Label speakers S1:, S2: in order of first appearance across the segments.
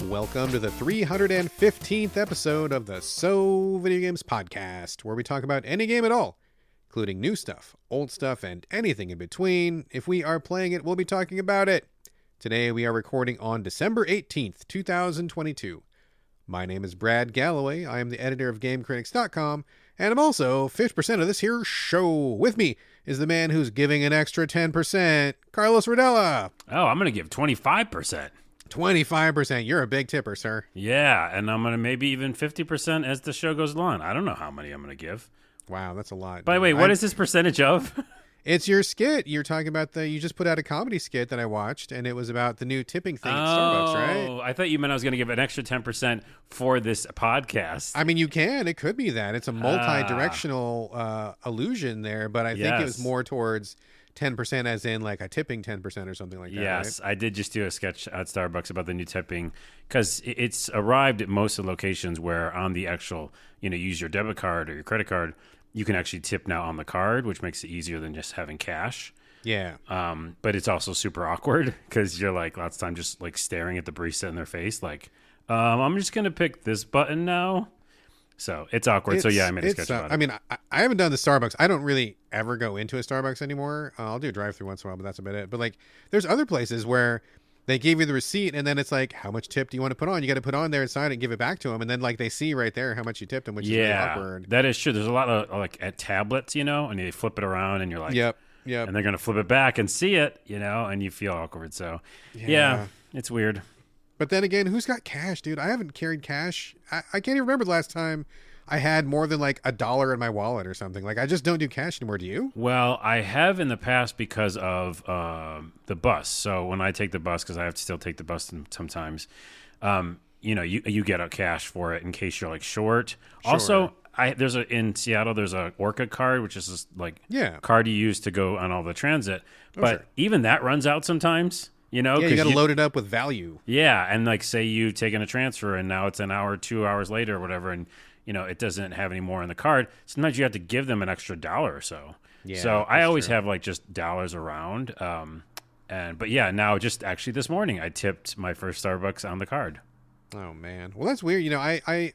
S1: Welcome to the 315th episode of the Video Games podcast, where we talk about any game at all, including new stuff, old stuff, and anything in between. If we are playing it, we'll be talking about it. Today we are recording on December 18th, 2022. My name is Brad Galloway. I am the editor of GameCritics.com, and I'm also 50% of this here show. With me is the man who's giving an extra 10%, Carlos Rodella.
S2: Oh, I'm going to give 25%.
S1: 25%. You're a big tipper, sir.
S2: Yeah, and I'm going to maybe even 50% as the show goes along. I don't know how many I'm going to give.
S1: Wow, that's a lot.
S2: By the way, what is this percentage of?
S1: It's your skit. You're talking about you just put out a comedy skit that I watched, and it was about the new tipping thing at Starbucks, right?
S2: Oh, I thought you meant I was going to give an extra 10% for this podcast.
S1: I mean, you can. It could be that. It's a multi-directional allusion there, but I think it was more towards 10% as in like a tipping 10% or something like that.
S2: Yes,
S1: right?
S2: I did just do a sketch at Starbucks about the new tipping because it's arrived at most of the locations where on the actual, use your debit card or your credit card, you can actually tip now on the card, which makes it easier than just having cash.
S1: Yeah.
S2: But it's also super awkward because you're like lots of time just like staring at the barista in their face like, I'm just going to pick this button now. So it's awkward. I made a sketch about it.
S1: I mean, I haven't done the Starbucks. I don't really ever go into a Starbucks anymore. I'll do a drive-thru once in a while, but that's about it. But like, there's other places where they give you the receipt, and then it's like, how much tip do you want to put on? You got to put on there and sign it and give it back to them, and then like they see right there how much you tipped them, which is really awkward.
S2: That is true. There's a lot of like at tablets, and they flip it around, and you're like,
S1: yep,
S2: and they're gonna flip it back and see it, and you feel awkward. So yeah, it's weird.
S1: But then again, who's got cash, dude? I haven't carried cash. I can't even remember the last time I had more than like $1 in my wallet or something. Like, I just don't do cash anymore. Do you?
S2: Well, I have in the past because of the bus. So when I take the bus, because I have to still take the bus sometimes, you get out cash for it in case you're like short. Sure. Also, in Seattle, there's a Orca card, which is this card you use to go on all the transit. But even that runs out sometimes. You got
S1: to load it up with value. Yeah,
S2: and like say you've taken a transfer and now it's an hour, 2 hours later or whatever, and it doesn't have any more in the card. Sometimes you have to give them an extra $1 or so. Yeah, so I always have like just dollars around. Now just actually this morning I tipped my first Starbucks on the card.
S1: Oh man, well that's weird. I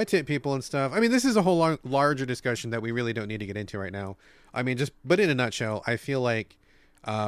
S1: tip people and stuff. I mean, this is a whole larger discussion that we really don't need to get into right now. I mean, but in a nutshell, I feel like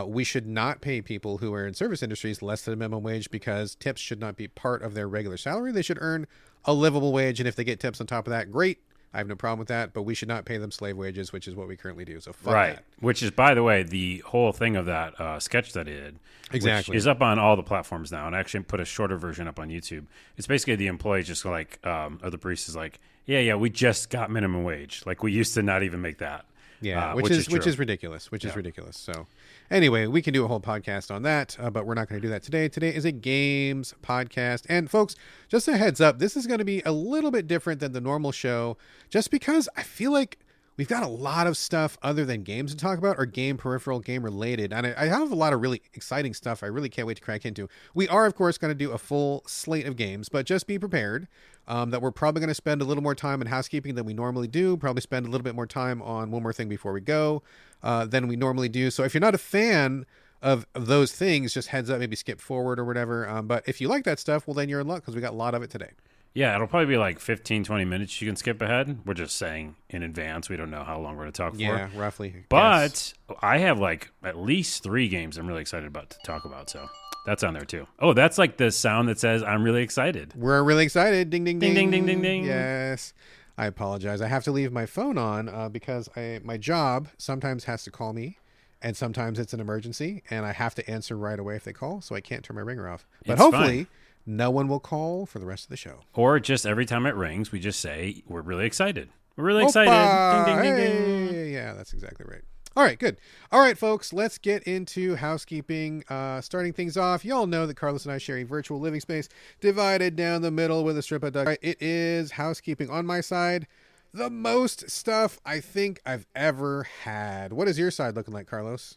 S1: we should not pay people who are in service industries less than minimum wage because tips should not be part of their regular salary. They should earn a livable wage, and if they get tips on top of that, great. I have no problem with that, but we should not pay them slave wages, which is what we currently do. So fuck that.
S2: Which is, by the way, the whole thing of that sketch that I did.
S1: Exactly.
S2: Which is up on all the platforms now, and I actually put a shorter version up on YouTube. It's basically the employees just like, or the baristas like, yeah, we just got minimum wage. Like, we used to not even make that.
S1: Yeah, which is ridiculous. Is ridiculous. So anyway, we can do a whole podcast on that, but we're not going to do that today. Today is a games podcast. And folks, just a heads up, this is going to be a little bit different than the normal show, just because I feel like we've got a lot of stuff other than games to talk about, or game peripheral, game related. And I have a lot of really exciting stuff I really can't wait to crack into. We are, of course, going to do a full slate of games, but just be prepared that we're probably going to spend a little more time in housekeeping than we normally do. Probably spend a little bit more time on one more thing before we go than we normally do. So if you're not a fan of those things, just heads up, maybe skip forward or whatever. But if you like that stuff, well, then you're in luck because we got a lot of it today.
S2: Yeah, it'll probably be like 15, 20 minutes you can skip ahead. We're just saying in advance. We don't know how long we're going to talk for.
S1: Yeah, roughly.
S2: But I have like at least 3 games I'm really excited about to talk about, so that's on there too. Oh, that's like the sound that says I'm really excited.
S1: We're really excited. Ding, ding, ding.
S2: Ding, ding, ding, ding, ding.
S1: Yes. I apologize. I have to leave my phone on because my job sometimes has to call me, and sometimes it's an emergency, and I have to answer right away if they call, so I can't turn my ringer off. But hopefully no one will call for the rest of the show.
S2: Or just every time it rings, we just say, we're really excited. We're really excited. Ding, ding, ding, ding.
S1: Yeah, that's exactly right. All right, good. All right, folks, let's get into housekeeping. Starting things off, y'all know that Carlos and I share a virtual living space divided down the middle with a strip of duct. Right, it is housekeeping on my side. The most stuff I think I've ever had. What is your side looking like, Carlos?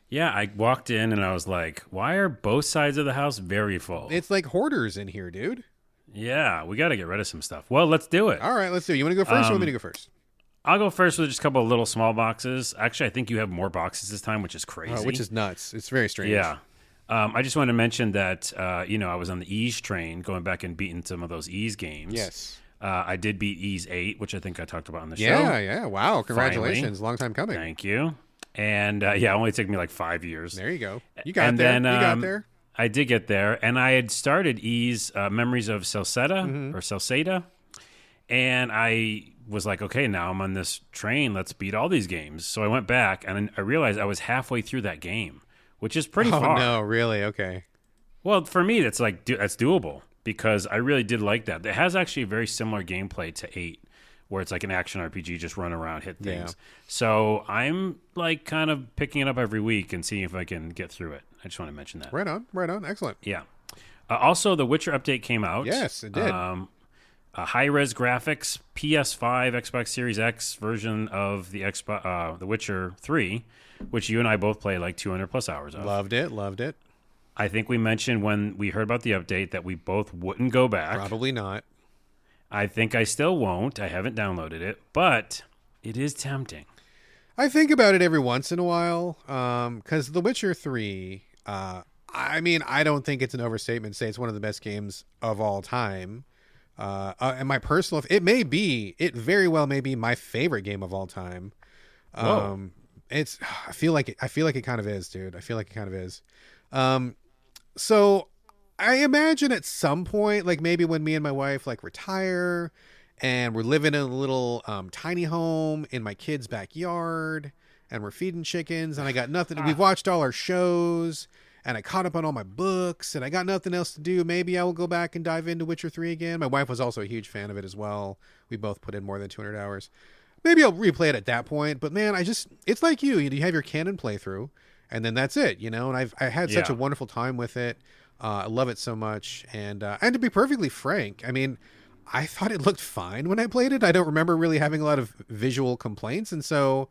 S2: Yeah, I walked in and I was like, why are both sides of the house very full?
S1: It's like hoarders in here, dude.
S2: Yeah, we got to get rid of some stuff. Well, let's do it.
S1: All right, let's do it. You want to go first or want me to go first?
S2: I'll go first with just a couple of little small boxes. Actually, I think you have more boxes this time, which is crazy.
S1: Which is nuts. It's very strange.
S2: Yeah. I just wanted to mention that, I was on the Ease train going back and beating some of those Ease games.
S1: Yes.
S2: I did beat Ease 8, which I think I talked about on the show.
S1: Yeah. Wow. Congratulations.
S2: Finally.
S1: Long time coming.
S2: Thank you. And it only took me like 5 years.
S1: There you go. You got there. You got there.
S2: I did get there. And I had started Ease Memories of Salsetta or Salseda. And I was like, okay, now I'm on this train. Let's beat all these games. So I went back and I realized I was halfway through that game, which is pretty far.
S1: Oh, no, really? Okay.
S2: Well, for me, that's that's doable because I really did like that. It has actually a very similar gameplay to 8, where it's like an action RPG, just run around, hit things. Yeah. So I'm like kind of picking it up every week and seeing if I can get through it. I just want to mention that.
S1: Right on. Excellent.
S2: Yeah. Also, the Witcher update came out.
S1: Yes, it did.
S2: High-res graphics, PS5, Xbox Series X version of the Witcher 3, which you and I both played like 200 plus hours of.
S1: Loved it.
S2: I think we mentioned when we heard about the update that we both wouldn't go back.
S1: Probably not.
S2: I think I still won't. I haven't downloaded it, but it is tempting.
S1: I think about it every once in a while because The Witcher 3, I don't think it's an overstatement to say it's one of the best games of all time. And my personal, it very well may be my favorite game of all time. I feel like it kind of is, dude. I feel like it kind of is. So I imagine at some point, like maybe when me and my wife like retire and we're living in a little tiny home in my kid's backyard and we're feeding chickens and I got nothing. We've watched all our shows and I caught up on all my books and I got nothing else to do. Maybe I will go back and dive into Witcher 3 again. My wife was also a huge fan of it as well. We both put in more than 200 hours. Maybe I'll replay it at that point. But man, it's like you have your canon playthrough and then that's it, and I had such a wonderful time with it. I love it so much. And to be perfectly frank, I mean, I thought it looked fine when I played it. I don't remember really having a lot of visual complaints. And so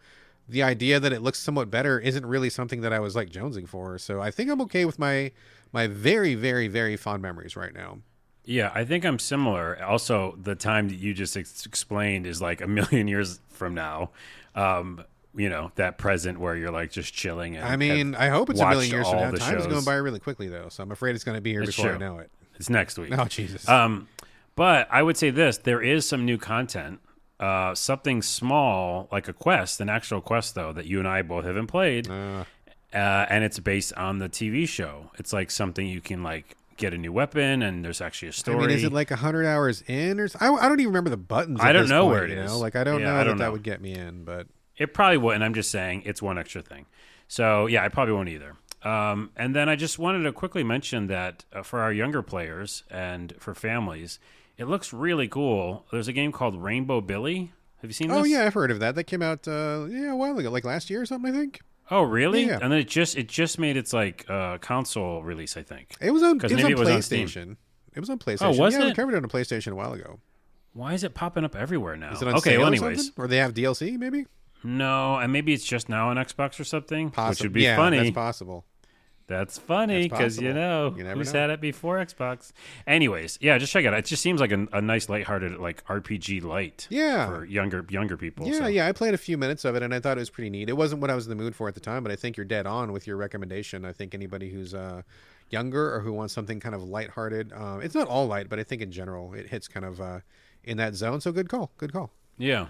S1: the idea that it looks somewhat better isn't really something that I was like jonesing for. So I think I'm okay with my very, very, very fond memories right now.
S2: Yeah, I think I'm similar. Also, the time that you just explained is like a million years from now. That present where you're like just chilling. And
S1: I hope it's a million years from now. Time's
S2: shows.
S1: going by really quickly though, so I'm afraid it's going to be here before I know it.
S2: It's next week.
S1: Oh Jesus!
S2: But I would say this: there is some new content. Something small like a quest, an actual quest though, that you and I both haven't played, and it's based on the TV show. It's like something you can like get a new weapon, and there's actually a story.
S1: I mean, is it like 100 hours in, or I don't even remember the buttons.
S2: I don't know
S1: point,
S2: where it is.
S1: Like I don't know that would get me in, but
S2: it probably wouldn't. I'm just saying it's one extra thing. So yeah, I probably won't either. And then I just wanted to quickly mention that for our younger players and for families, it looks really cool. There's a game called Rainbow Billy. Have you seen this?
S1: Oh, yeah, I've heard of that. That came out a while ago, like last year or something, I think.
S2: Oh, really?
S1: Yeah.
S2: And then it just made its like console release, I think.
S1: It was on PlayStation. It was on PlayStation.
S2: Oh, was it?
S1: We covered it on a PlayStation a while ago.
S2: Why is it popping up everywhere now?
S1: Is it on sale or something? Or they have DLC, maybe?
S2: No, and maybe it's just now on Xbox or something, which would be
S1: yeah,
S2: funny.
S1: That's possible.
S2: That's funny because
S1: you
S2: who's had it before Xbox. Anyways, yeah, just check it out. It just seems like a nice, lighthearted, like RPG light.
S1: Yeah,
S2: for younger people.
S1: Yeah,
S2: so.
S1: yeah. I played a few minutes of it and I thought it was pretty neat. It wasn't what I was in the mood for at the time, but I think you're dead on with your recommendation. I think anybody who's younger or who wants something kind of lighthearted, it's not all light, but I think in general it hits kind of in that zone. So good call.
S2: Yeah.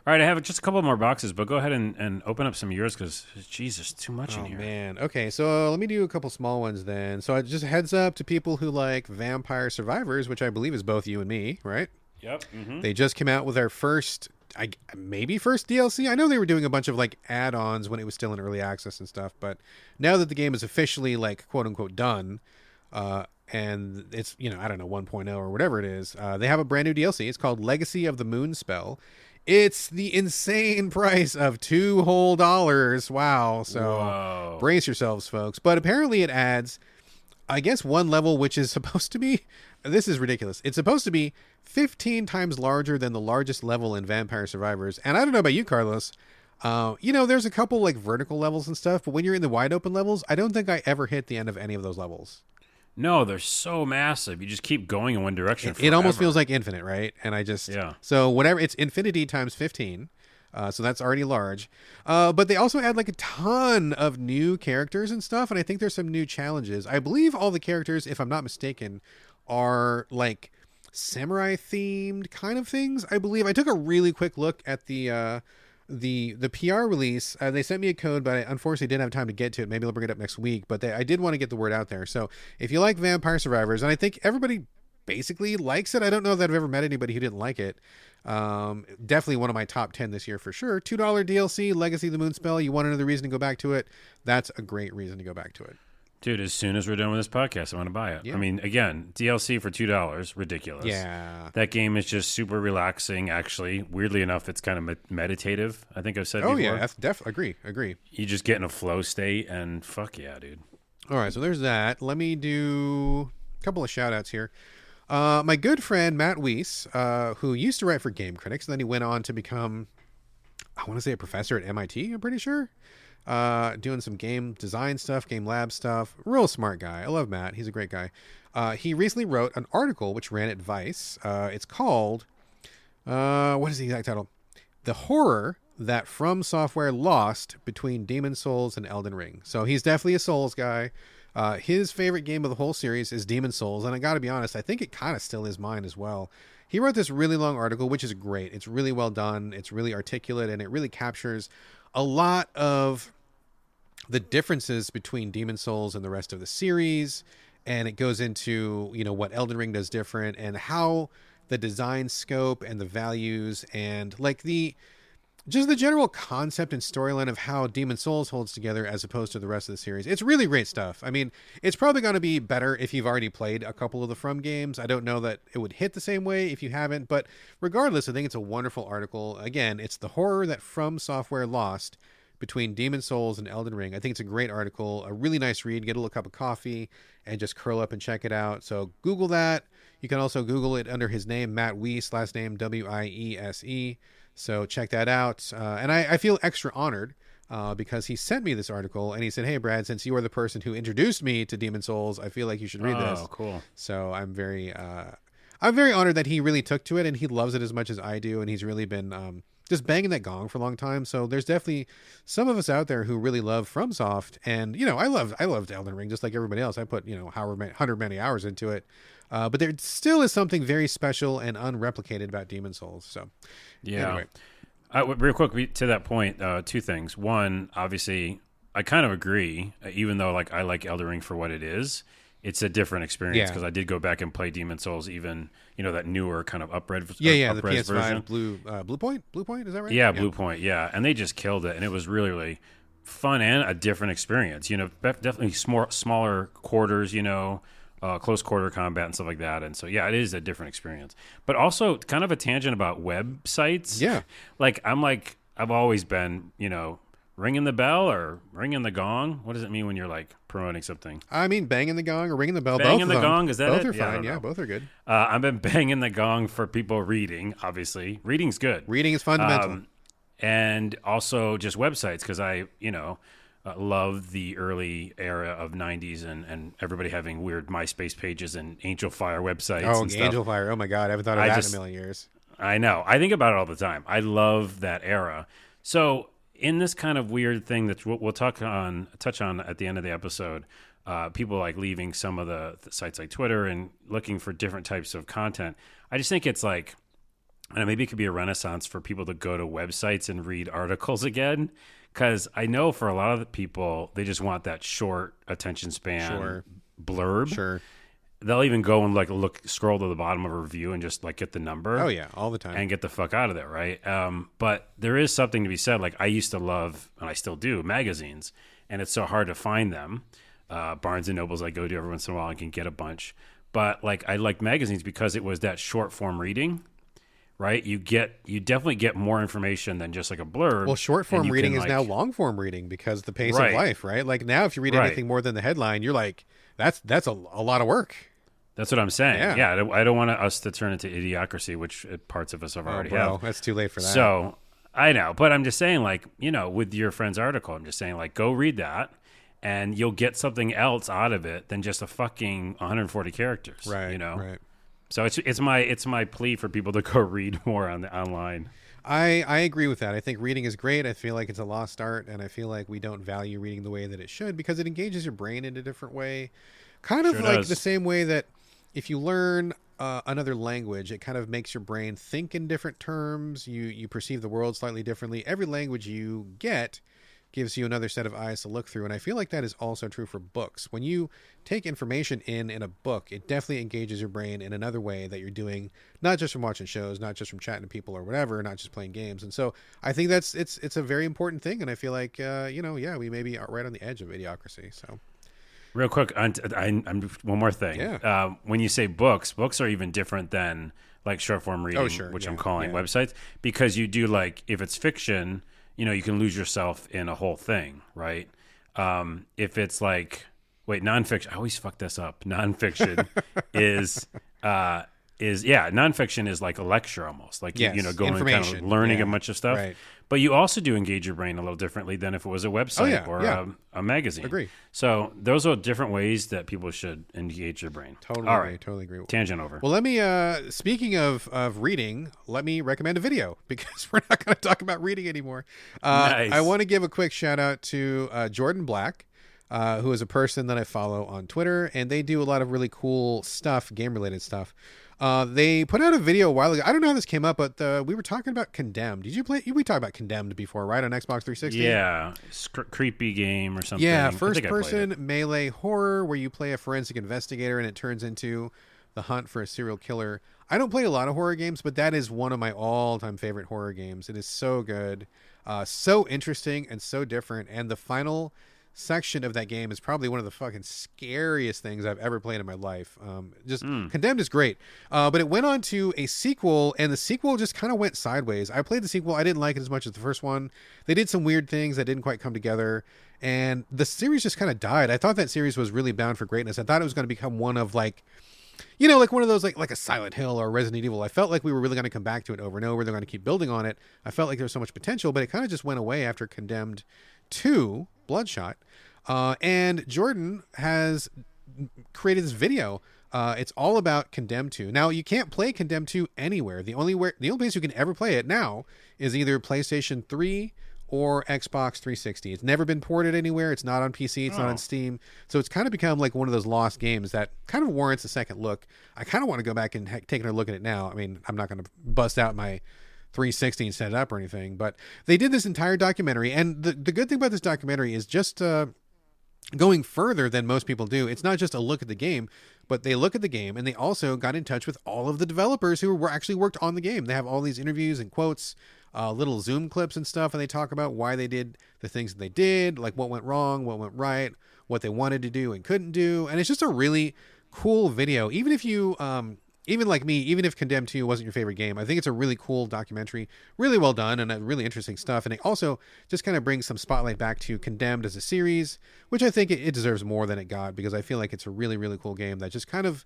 S2: All right, I have just a couple more boxes, but go ahead and open up some of yours because, Jesus, too much in here.
S1: Oh, man. Okay, so let me do a couple small ones then. So just heads up to people who like Vampire Survivors, which I believe is both you and me, right?
S2: Yep. Mm-hmm.
S1: They just came out with their first DLC. I know they were doing a bunch of like add-ons when it was still in early access and stuff, but now that the game is officially like quote-unquote done, and it's, I don't know, 1.0 or whatever it is, they have a brand new DLC. It's called Legacy of the Moonspell. It's the insane price of $2 whole. Wow. So
S2: Whoa.
S1: Brace yourselves, folks. But apparently it adds, I guess, one level, which is supposed to be, this is ridiculous. It's supposed to be 15 times larger than the largest level in Vampire Survivors. And I don't know about you, Carlos. There's a couple like vertical levels and stuff, but when you're in the wide open levels, I don't think I ever hit the end of any of those levels.
S2: No, they're so massive. You just keep going in one direction.
S1: It almost feels like infinite, right? And so whatever, it's infinity times 15. So that's already large. But they also add like a ton of new characters and stuff. And I think there's some new challenges. I believe all the characters, if I'm not mistaken, are like samurai themed kind of things. I believe I took a really quick look at the PR release. They sent me a code, but I unfortunately didn't have time to get to it. Maybe they'll bring it up next week. But I did want to get the word out there. So if you like Vampire Survivors, and I think everybody basically likes it. I don't know that I've ever met anybody who didn't like it. Definitely one of my top 10 this year for sure. $2 DLC, Legacy of the Moonspell. You want another reason to go back to it? That's a great reason to go back to it.
S2: Dude, as soon as we're done with this podcast, I want to buy it. Yeah. I mean, again, DLC for $2, ridiculous.
S1: Yeah.
S2: That game is just super relaxing, actually. Weirdly enough, it's kind of meditative, I think I've said before.
S1: Oh, yeah. Agree.
S2: You just get in a flow state, and fuck yeah, dude.
S1: All right, so there's that. Let me do a couple of shout-outs here. My good friend, Matt Weiss, who used to write for Game Critics, and then he went on to become, I want to say, a professor at MIT, I'm pretty sure. Doing some game design stuff, game lab stuff. Real smart guy. I love Matt. He's a great guy. He recently wrote an article which ran at Vice. It's called, what is the exact title? The Horror That From Software Lost Between Demon Souls and Elden Ring. So he's definitely a Souls guy. His favorite game of the whole series is Demon Souls, and I gotta be honest, I think it kind of still is mine as well. He wrote this really long article, which is great. It's really well done. It's really articulate, and it really captures a lot of the differences between Demon Souls and the rest of the series, and it goes into, you know, what Elden Ring does different and how the design scope and the values and like just the general concept and storyline of how Demon Souls holds together as opposed to the rest of the series. It's really great stuff. I mean, it's probably going to be better if you've already played a couple of the From games. I don't know that it would hit the same way if you haven't, but regardless, I think it's a wonderful article. Again, it's the horror that From Software lost between Demon Souls and Elden Ring. I think it's a great article, a really nice read. Get a little cup of coffee and just curl up and check it out. So Google that. You can also Google it under his name, Matt Weiss, last name Wiese. So check that out. And I feel extra honored because he sent me this article and he said, "Hey, Brad, since you are the person who introduced me to Demon Souls, I feel like you should read this."
S2: Oh, cool.
S1: So I'm very honored that he really took to it and he loves it as much as I do. And he's really been just banging that gong for a long time. So there's definitely some of us out there who really love FromSoft. And, you know, I loved Elden Ring just like everybody else. I put, you know, however many, 100 many hours into it. But there still is something very special and unreplicated about Demon Souls. So,
S2: yeah. Anyway. Real quick to that point, two things. One, obviously, I kind of agree. Even though like I like Elden Ring for what it is, it's a different experience because I did go back and play Demon Souls. Even that newer kind of upres
S1: the PS5 version. Blue Point, is that right?
S2: Yeah, Blue Point. Yeah, and they just killed it, and it was really really fun and a different experience. You know, definitely smaller quarters. You know. Close quarter combat and stuff like that. And so, yeah, it is a different experience. But also kind of a tangent about websites.
S1: Yeah.
S2: I've always been, ringing the bell or ringing the gong. What does it mean when you're like promoting something?
S1: I mean, banging the gong or ringing the bell.
S2: Banging the gong, is that
S1: both
S2: it?
S1: Both are fine. Yeah, both are good.
S2: I've been banging the gong for people reading, obviously. Reading's good.
S1: Reading is fundamental.
S2: And also just websites because I, love the early era of 90s and everybody having weird MySpace pages and Angel Fire websites.
S1: Oh,
S2: and
S1: Angel Fire. Oh, my God. I haven't thought of that in a million years.
S2: I know. I think about it all the time. I love that era. So in this kind of weird thing that we'll touch on at the end of the episode, people like leaving some of the sites like Twitter and looking for different types of content. I just think it's like, maybe it could be a renaissance for people to go to websites and read articles again. Because I know for a lot of the people, they just want that short attention span blurb.
S1: Sure.
S2: They'll even go and scroll to the bottom of a review and just get the number.
S1: Oh yeah, all the time.
S2: And get the fuck out of there, right? But there is something to be said. Like I used to love, and I still do, magazines, and it's so hard to find them. Barnes and Nobles I go to every once in a while and can get a bunch. But I like magazines because it was that short form reading. Right, you definitely get more information than just like a blurb.
S1: Well, short form reading is now long form reading because the pace of life, right? Like now, if you read anything more than the headline, you're like, that's a lot of work.
S2: That's what I'm saying. Yeah, I don't want us to turn into idiocracy, which parts of us have already have.
S1: That's too late for that.
S2: So I know, but I'm just saying, with your friend's article, I'm just saying, go read that, and you'll get something else out of it than just a fucking 140 characters.
S1: Right.
S2: Right. So it's my plea for people to go read more on the online.
S1: I agree with that. I think reading is great. I feel like it's a lost art, and I feel like we don't value reading the way that it should because it engages your brain in a different way. Kind of
S2: Sure
S1: like
S2: does.
S1: the same way that if you learn another language, it kind of makes your brain think in different terms. You perceive the world slightly differently. Every language you get gives you another set of eyes to look through, and I feel like that is also true for books. When you take information in a book, it definitely engages your brain in another way that you're doing, not just from watching shows, not just from chatting to people or whatever, not just playing games. And so I think it's a very important thing, and I feel like we maybe are right on the edge of idiocracy. So
S2: Real quick, I'm one more thing.
S1: Yeah.
S2: When you say books are even different than like short form reading,
S1: sure.
S2: which
S1: Yeah.
S2: I'm calling
S1: Yeah.
S2: websites, because you do like if it's fiction, you can lose yourself in a whole thing, right? If it's like nonfiction, I always fuck this up. Nonfiction nonfiction is like a lecture almost, like
S1: Yes,
S2: going kind of
S1: information.
S2: learning
S1: Yeah,
S2: a bunch of stuff.
S1: right.
S2: But you also do engage your brain a little differently than if it was a website a magazine.
S1: Agree.
S2: So those are different ways that people should engage their brain.
S1: Totally
S2: All
S1: agree.
S2: right.
S1: Totally agree.
S2: Tangent over.
S1: Well, let me, speaking of reading, let me recommend a video because we're not going to talk about reading anymore.
S2: Nice.
S1: I want to give a quick shout out to Jordan Black, who is a person that I follow on Twitter, and they do a lot of really cool stuff, game-related stuff. They put out a video a while ago. I don't know how this came up, but we were talking about Condemned. Did you play? We talked about Condemned before, right? On Xbox 360?
S2: Yeah. Creepy game or something.
S1: Yeah,
S2: I think I played
S1: first-person
S2: it.
S1: melee horror where you play a forensic investigator and it turns into the hunt for a serial killer. I don't play a lot of horror games, but that is one of my all-time favorite horror games. It is so good, so interesting, and so different. And the final section of that game is probably one of the fucking scariest things I've ever played in my life. Condemned is great, but it went on to a sequel, and the sequel just kind of went sideways. I played the sequel. I didn't like it as much as the first one. They did some weird things that didn't quite come together, and the series just kind of died. I thought that series was really bound for greatness. I thought it was going to become one of like one of those like a Silent Hill or Resident Evil. I felt like we were really going to come back to it over and over. They're going to keep building on it. I felt like there was so much potential, but it kind of just went away after Condemned 2 Bloodshot. And Jordan has created this video. It's all about Condemned 2. Now, you can't play Condemned 2 anywhere. The only place you can ever play it now is either PlayStation 3 or Xbox 360. It's never been ported anywhere. It's not on PC. It's not on Steam. So it's kind of become like one of those lost games that kind of warrants a second look. I kind of want to go back and take another look at it now. I mean, I'm not going to bust out my 360 and set it up or anything, but they did this entire documentary. And the good thing about this documentary is just going further than most people do. It's not just a look at the game, but they look at the game and they also got in touch with all of the developers who were actually worked on the game. They have all these interviews and quotes, little Zoom clips and stuff, and they talk about why they did the things that they did, like what went wrong, what went right, what they wanted to do and couldn't do. And it's just a really cool video. Even if you even like me, even if Condemned 2 wasn't your favorite game, I think it's a really cool documentary, really well done, and really interesting stuff. And it also just kind of brings some spotlight back to Condemned as a series, which I think it deserves more than it got, because I feel like it's a really, really cool game that just kind of,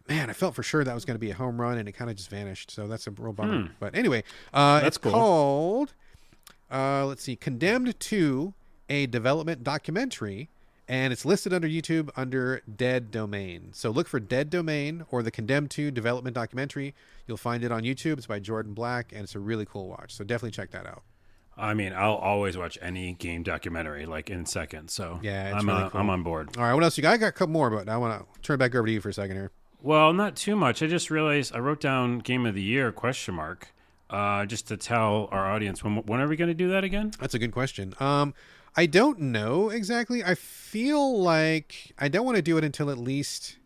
S1: man, I felt for sure that was going to be a home run, and it kind of just vanished. So that's a real bummer. But anyway, it's
S2: cool.
S1: called, let's see, Condemned 2, a development documentary. And it's listed under YouTube under Dead Domain. So look for Dead Domain or the Condemned 2 development documentary. You'll find it on YouTube. It's by Jordan Black, and it's a really cool watch. So definitely check that out.
S2: I mean, I'll always watch any game documentary like in seconds. So
S1: Yeah, it's really cool.
S2: I'm on board.
S1: All right, what else you got? I got a couple more, but I want to turn it back over to you for a second here.
S2: Well, not too much. I just realized I wrote down Game of the Year ? Just to tell our audience when are we going to do that again?
S1: That's a good question. I don't know exactly. I feel like I don't want to do it until at least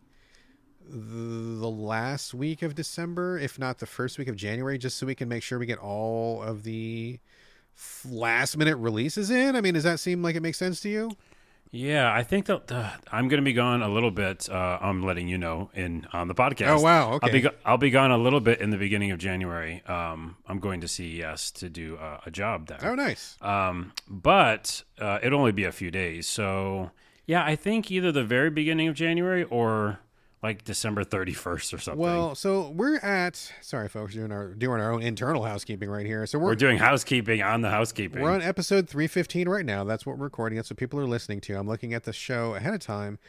S1: the last week of December, if not the first week of January, just so we can make sure we get all of the last minute releases in. I mean, does that seem like it makes sense to you?
S2: Yeah, I think that I'm going to be gone a little bit. I'm letting you know on the podcast.
S1: Oh, wow. Okay.
S2: I'll be gone a little bit in the beginning of January. I'm going to CES to do a job there.
S1: Oh, nice.
S2: But it'll only be a few days. So, yeah, I think either the very beginning of January or like December 31st or something.
S1: Well, so we're at, sorry folks, doing our own internal housekeeping right here. So
S2: we're doing housekeeping on the housekeeping.
S1: We're on episode 315 right now. That's what we're recording. That's what people are listening to. I'm looking at the show ahead of time.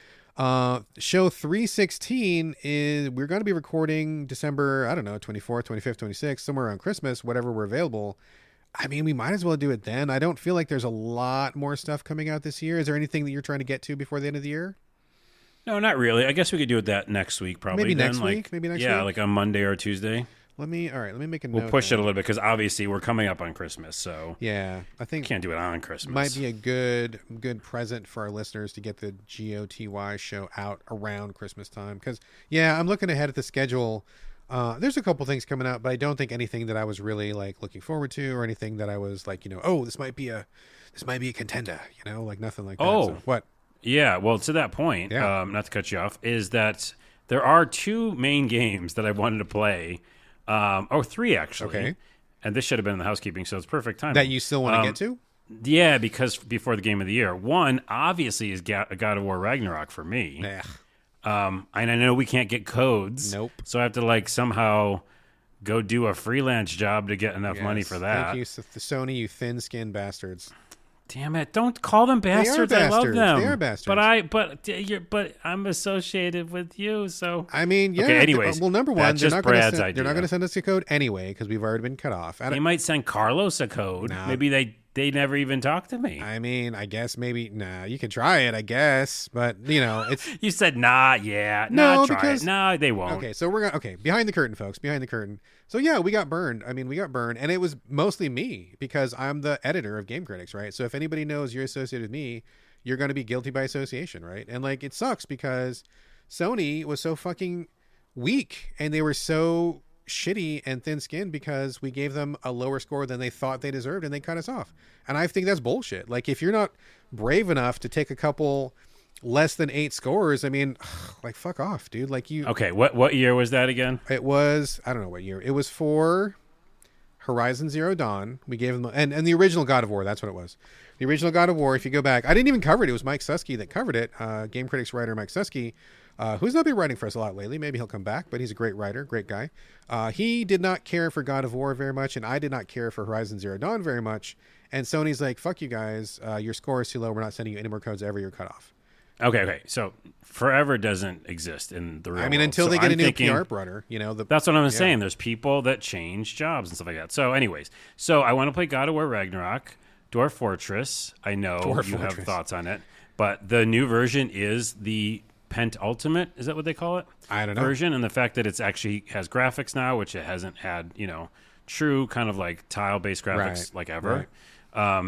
S1: Show 316 is we're going to be recording December, I don't know, 24th, 25th, 26th, somewhere around Christmas, whatever we're available. I mean, we might as well do it then. I don't feel like there's a lot more stuff coming out this year. Is there anything that you're trying to get to before the end of the year?
S2: No, not really. I guess we could do it that next week, probably.
S1: Maybe
S2: then,
S1: next week? Maybe next week?
S2: Yeah, like on Monday or Tuesday.
S1: Let me make a note.
S2: We'll push it a little bit because obviously we're coming up on Christmas, so
S1: yeah, I think
S2: can't do it on Christmas.
S1: Might be a good present for our listeners to get the GOTY show out around Christmas time. Because yeah, I'm looking ahead at the schedule. There's a couple things coming out, but I don't think anything that I was really like looking forward to, or anything that I was like, oh, this might be a contender, like nothing like that.
S2: Oh,
S1: so, what?
S2: Yeah, well, to that point, not to cut you off, is that there are two main games that I wanted to play. Three actually.
S1: Okay.
S2: And this should have been in the housekeeping, so it's perfect time.
S1: That you still want to get to?
S2: Yeah, because before the game of the year. One, obviously, is God of War Ragnarok for me. And I know we can't get codes.
S1: Nope.
S2: So I have to somehow go do a freelance job to get enough money for that.
S1: Thank you, Sony, you thin-skinned bastards.
S2: Damn it! Don't call them bastards. I love them.
S1: They are bastards.
S2: But I'm associated with you, so
S1: I mean, yeah.
S2: Okay, anyways,
S1: well, number one,
S2: they're not going
S1: to send us a code anyway because we've already been cut off.
S2: They might send Carlos a code.
S1: Nah.
S2: Maybe they never even talk to me.
S1: I mean, I guess maybe you can try it. I guess, but it's.
S2: You said nah, yeah,
S1: no,
S2: try
S1: because
S2: it. No, they won't.
S1: Okay, so we're gonna behind the curtain, folks. Behind the curtain. So yeah, we got burned. I mean, we got burned, and it was mostly me because I'm the editor of Game Critics, right? So if anybody knows you're associated with me, you're going to be guilty by association, right? And it sucks because Sony was so fucking weak, and they were so shitty and thin-skinned because we gave them a lower score than they thought they deserved, and they cut us off. And I think that's bullshit. If you're not brave enough to take a couple less than 8 scores, I mean, fuck off, dude.
S2: Okay, what year was that again?
S1: It was, I don't know what year. It was for Horizon Zero Dawn. We gave them, and the original God of War, that's what it was. The original God of War, if you go back, I didn't even cover it. It was Mike Susky that covered it. Game Critics writer Mike Susky, who's not been writing for us a lot lately. Maybe he'll come back, but he's a great writer, great guy. He did not care for God of War very much, and I did not care for Horizon Zero Dawn very much. And Sony's like, fuck you guys. Your score is too low. We're not sending you any more codes ever. You're cut off.
S2: Okay. So forever doesn't exist in the real world.
S1: Until they get a new PR runner,
S2: that's what I'm saying. There's people that change jobs and stuff like that. So anyways, I want to play God of War Ragnarok, Dwarf Fortress. I know you have thoughts on it, but the new version is the Ultimate. Is that what they call it?
S1: I don't know.
S2: Version, and the fact that it's actually has graphics now, which it hasn't had, true kind of tile-based graphics ever.
S1: Right.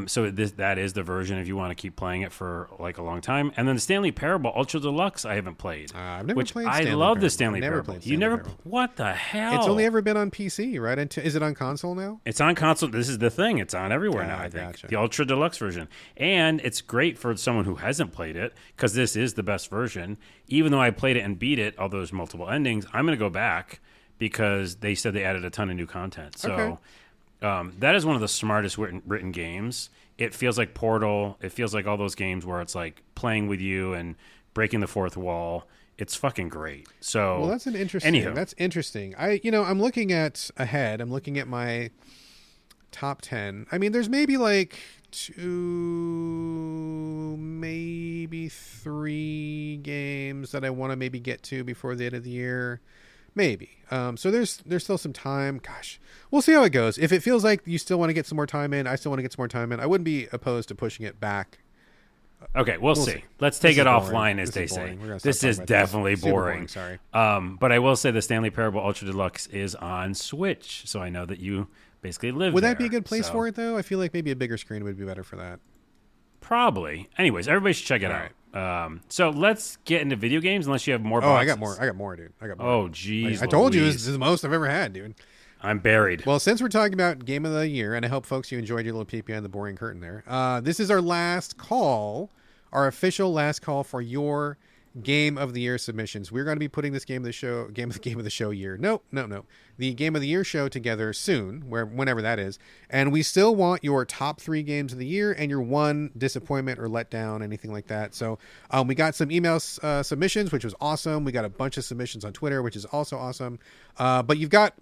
S2: So that is the version if you want to keep playing it for a long time. And then the Stanley Parable Ultra Deluxe I haven't played.
S1: I've never played
S2: Stanley
S1: Stanley
S2: love
S1: Parable.
S2: the Stanley Parable. You never
S1: Parable.
S2: What the hell?
S1: It's only ever been on PC, right? Is it on console now?
S2: It's on console. This is the thing. It's on everywhere now, I think.
S1: Gotcha.
S2: The Ultra Deluxe version. And it's great for someone who hasn't played it because this is the best version. Even though I played it and beat it, although there's multiple endings, I'm going to go back because they said they added a ton of new content. So that is one of the smartest written games. It feels like Portal. It feels like all those games where it's playing with you and breaking the fourth wall. It's fucking great. So,
S1: well, that's interesting.
S2: Anywho.
S1: That's interesting. I'm looking at ahead. I'm looking at my top 10. I mean, there's maybe 2, maybe 3 games that I want to maybe get to before the end of the year. Maybe. So there's still some time. Gosh, we'll see how it goes. If it feels like you still want to get some more time in, I still want to get some more time in. I wouldn't be opposed to pushing it back.
S2: Okay, we'll see. Let's take it offline, as they say. This is definitely boring.
S1: Sorry.
S2: But I will say the Stanley Parable Ultra Deluxe is on Switch, so I know that you basically live
S1: Would
S2: there.
S1: that be a good place for it, though? I feel like maybe a bigger screen would be better for that.
S2: Probably. Anyways, everybody should check it out. So let's get into video games, unless you have more boxes.
S1: I got more, dude. I got more.
S2: Oh, jeez.
S1: I told you this is the most I've ever had, dude.
S2: I'm buried.
S1: Well, since we're talking about Game of the Year, and I hope, folks, you enjoyed your little peek behind the boring curtain there, this is our last call, our official last call for your Game of the Year submissions. We're going to be putting this Game of the Show year. No. The Game of the Year show together soon, whenever that is. And we still want your top 3 games of the year and your 1 disappointment or letdown, anything like that. So we got some email submissions, which was awesome. We got a bunch of submissions on Twitter, which is also awesome. But you've got,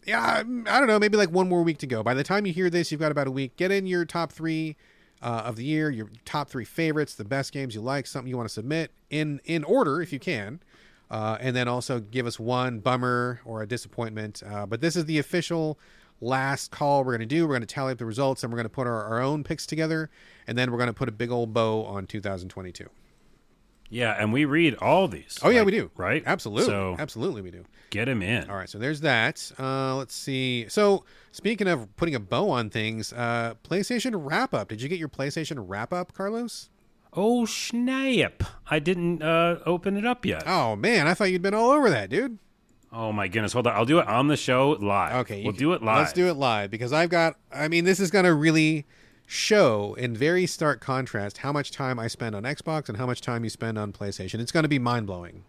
S1: I don't know, maybe 1 more week to go. By the time you hear this, you've got about a week. Get in your top 3 of the year, your top 3 favorites, the best games you like, something you want to submit in order if you can. And then also give us one bummer or a disappointment. But this is the official last call we're going to do. We're going to tally up the results, and we're going to put our own picks together. And then we're going to put a big old bow on 2022.
S2: Yeah, and we read all these.
S1: Oh, yeah, we do.
S2: Right?
S1: Absolutely.
S2: So
S1: absolutely, we do.
S2: Get them in.
S1: All right, so there's that. Let's see. So speaking of putting a bow on things, PlayStation wrap-up. Did you get your PlayStation wrap-up, Carlos?
S2: Oh, snap. I didn't open it up yet.
S1: Oh, man, I thought you'd been all over that, dude.
S2: Oh, my goodness. Hold on. I'll do it on the show live.
S1: Okay.
S2: We'll do it live.
S1: Let's do it live, because this is going to really show in very stark contrast how much time I spend on Xbox and how much time you spend on PlayStation. It's going to be mind-blowing.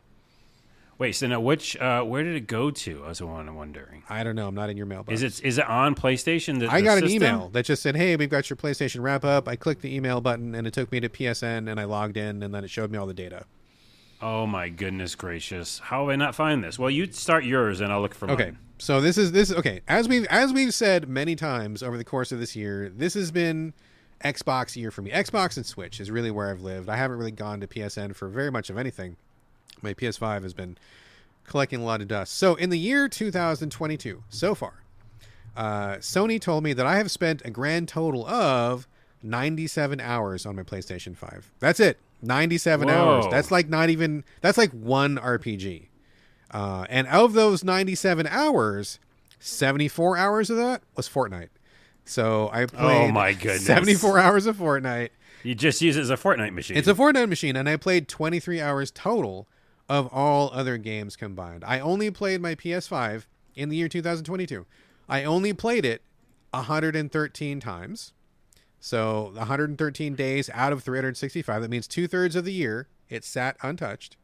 S2: Wait, so now where did it go to? I was wondering.
S1: I don't know. I'm not in your mailbox.
S2: Is it on PlayStation?
S1: I got an email that just said, hey, we've got your PlayStation wrap-up. I clicked the email button, and it took me to PSN, and I logged in, and then it showed me all the data.
S2: Oh, my goodness gracious. How will I not find this? Well, you start yours, and I'll look for mine.
S1: Okay, so this is okay. As we've said many times over the course of this year, this has been Xbox year for me. Xbox and Switch is really where I've lived. I haven't really gone to PSN for very much of anything. My PS5 has been collecting a lot of dust. So in the year 2022, so far, Sony told me that I have spent a grand total of 97 hours on my PlayStation 5. That's it. 97 hours. That's like one RPG. And of those 97 hours, 74 hours of that was Fortnite. So I played 74 hours of Fortnite.
S2: You just use it as a Fortnite machine.
S1: It's a Fortnite machine, and I played 23 hours total of all other games combined. I only played my PS5 in the year 2022. I only played it 113 times. So 113 days out of 365. That means 2/3 of the year it sat untouched.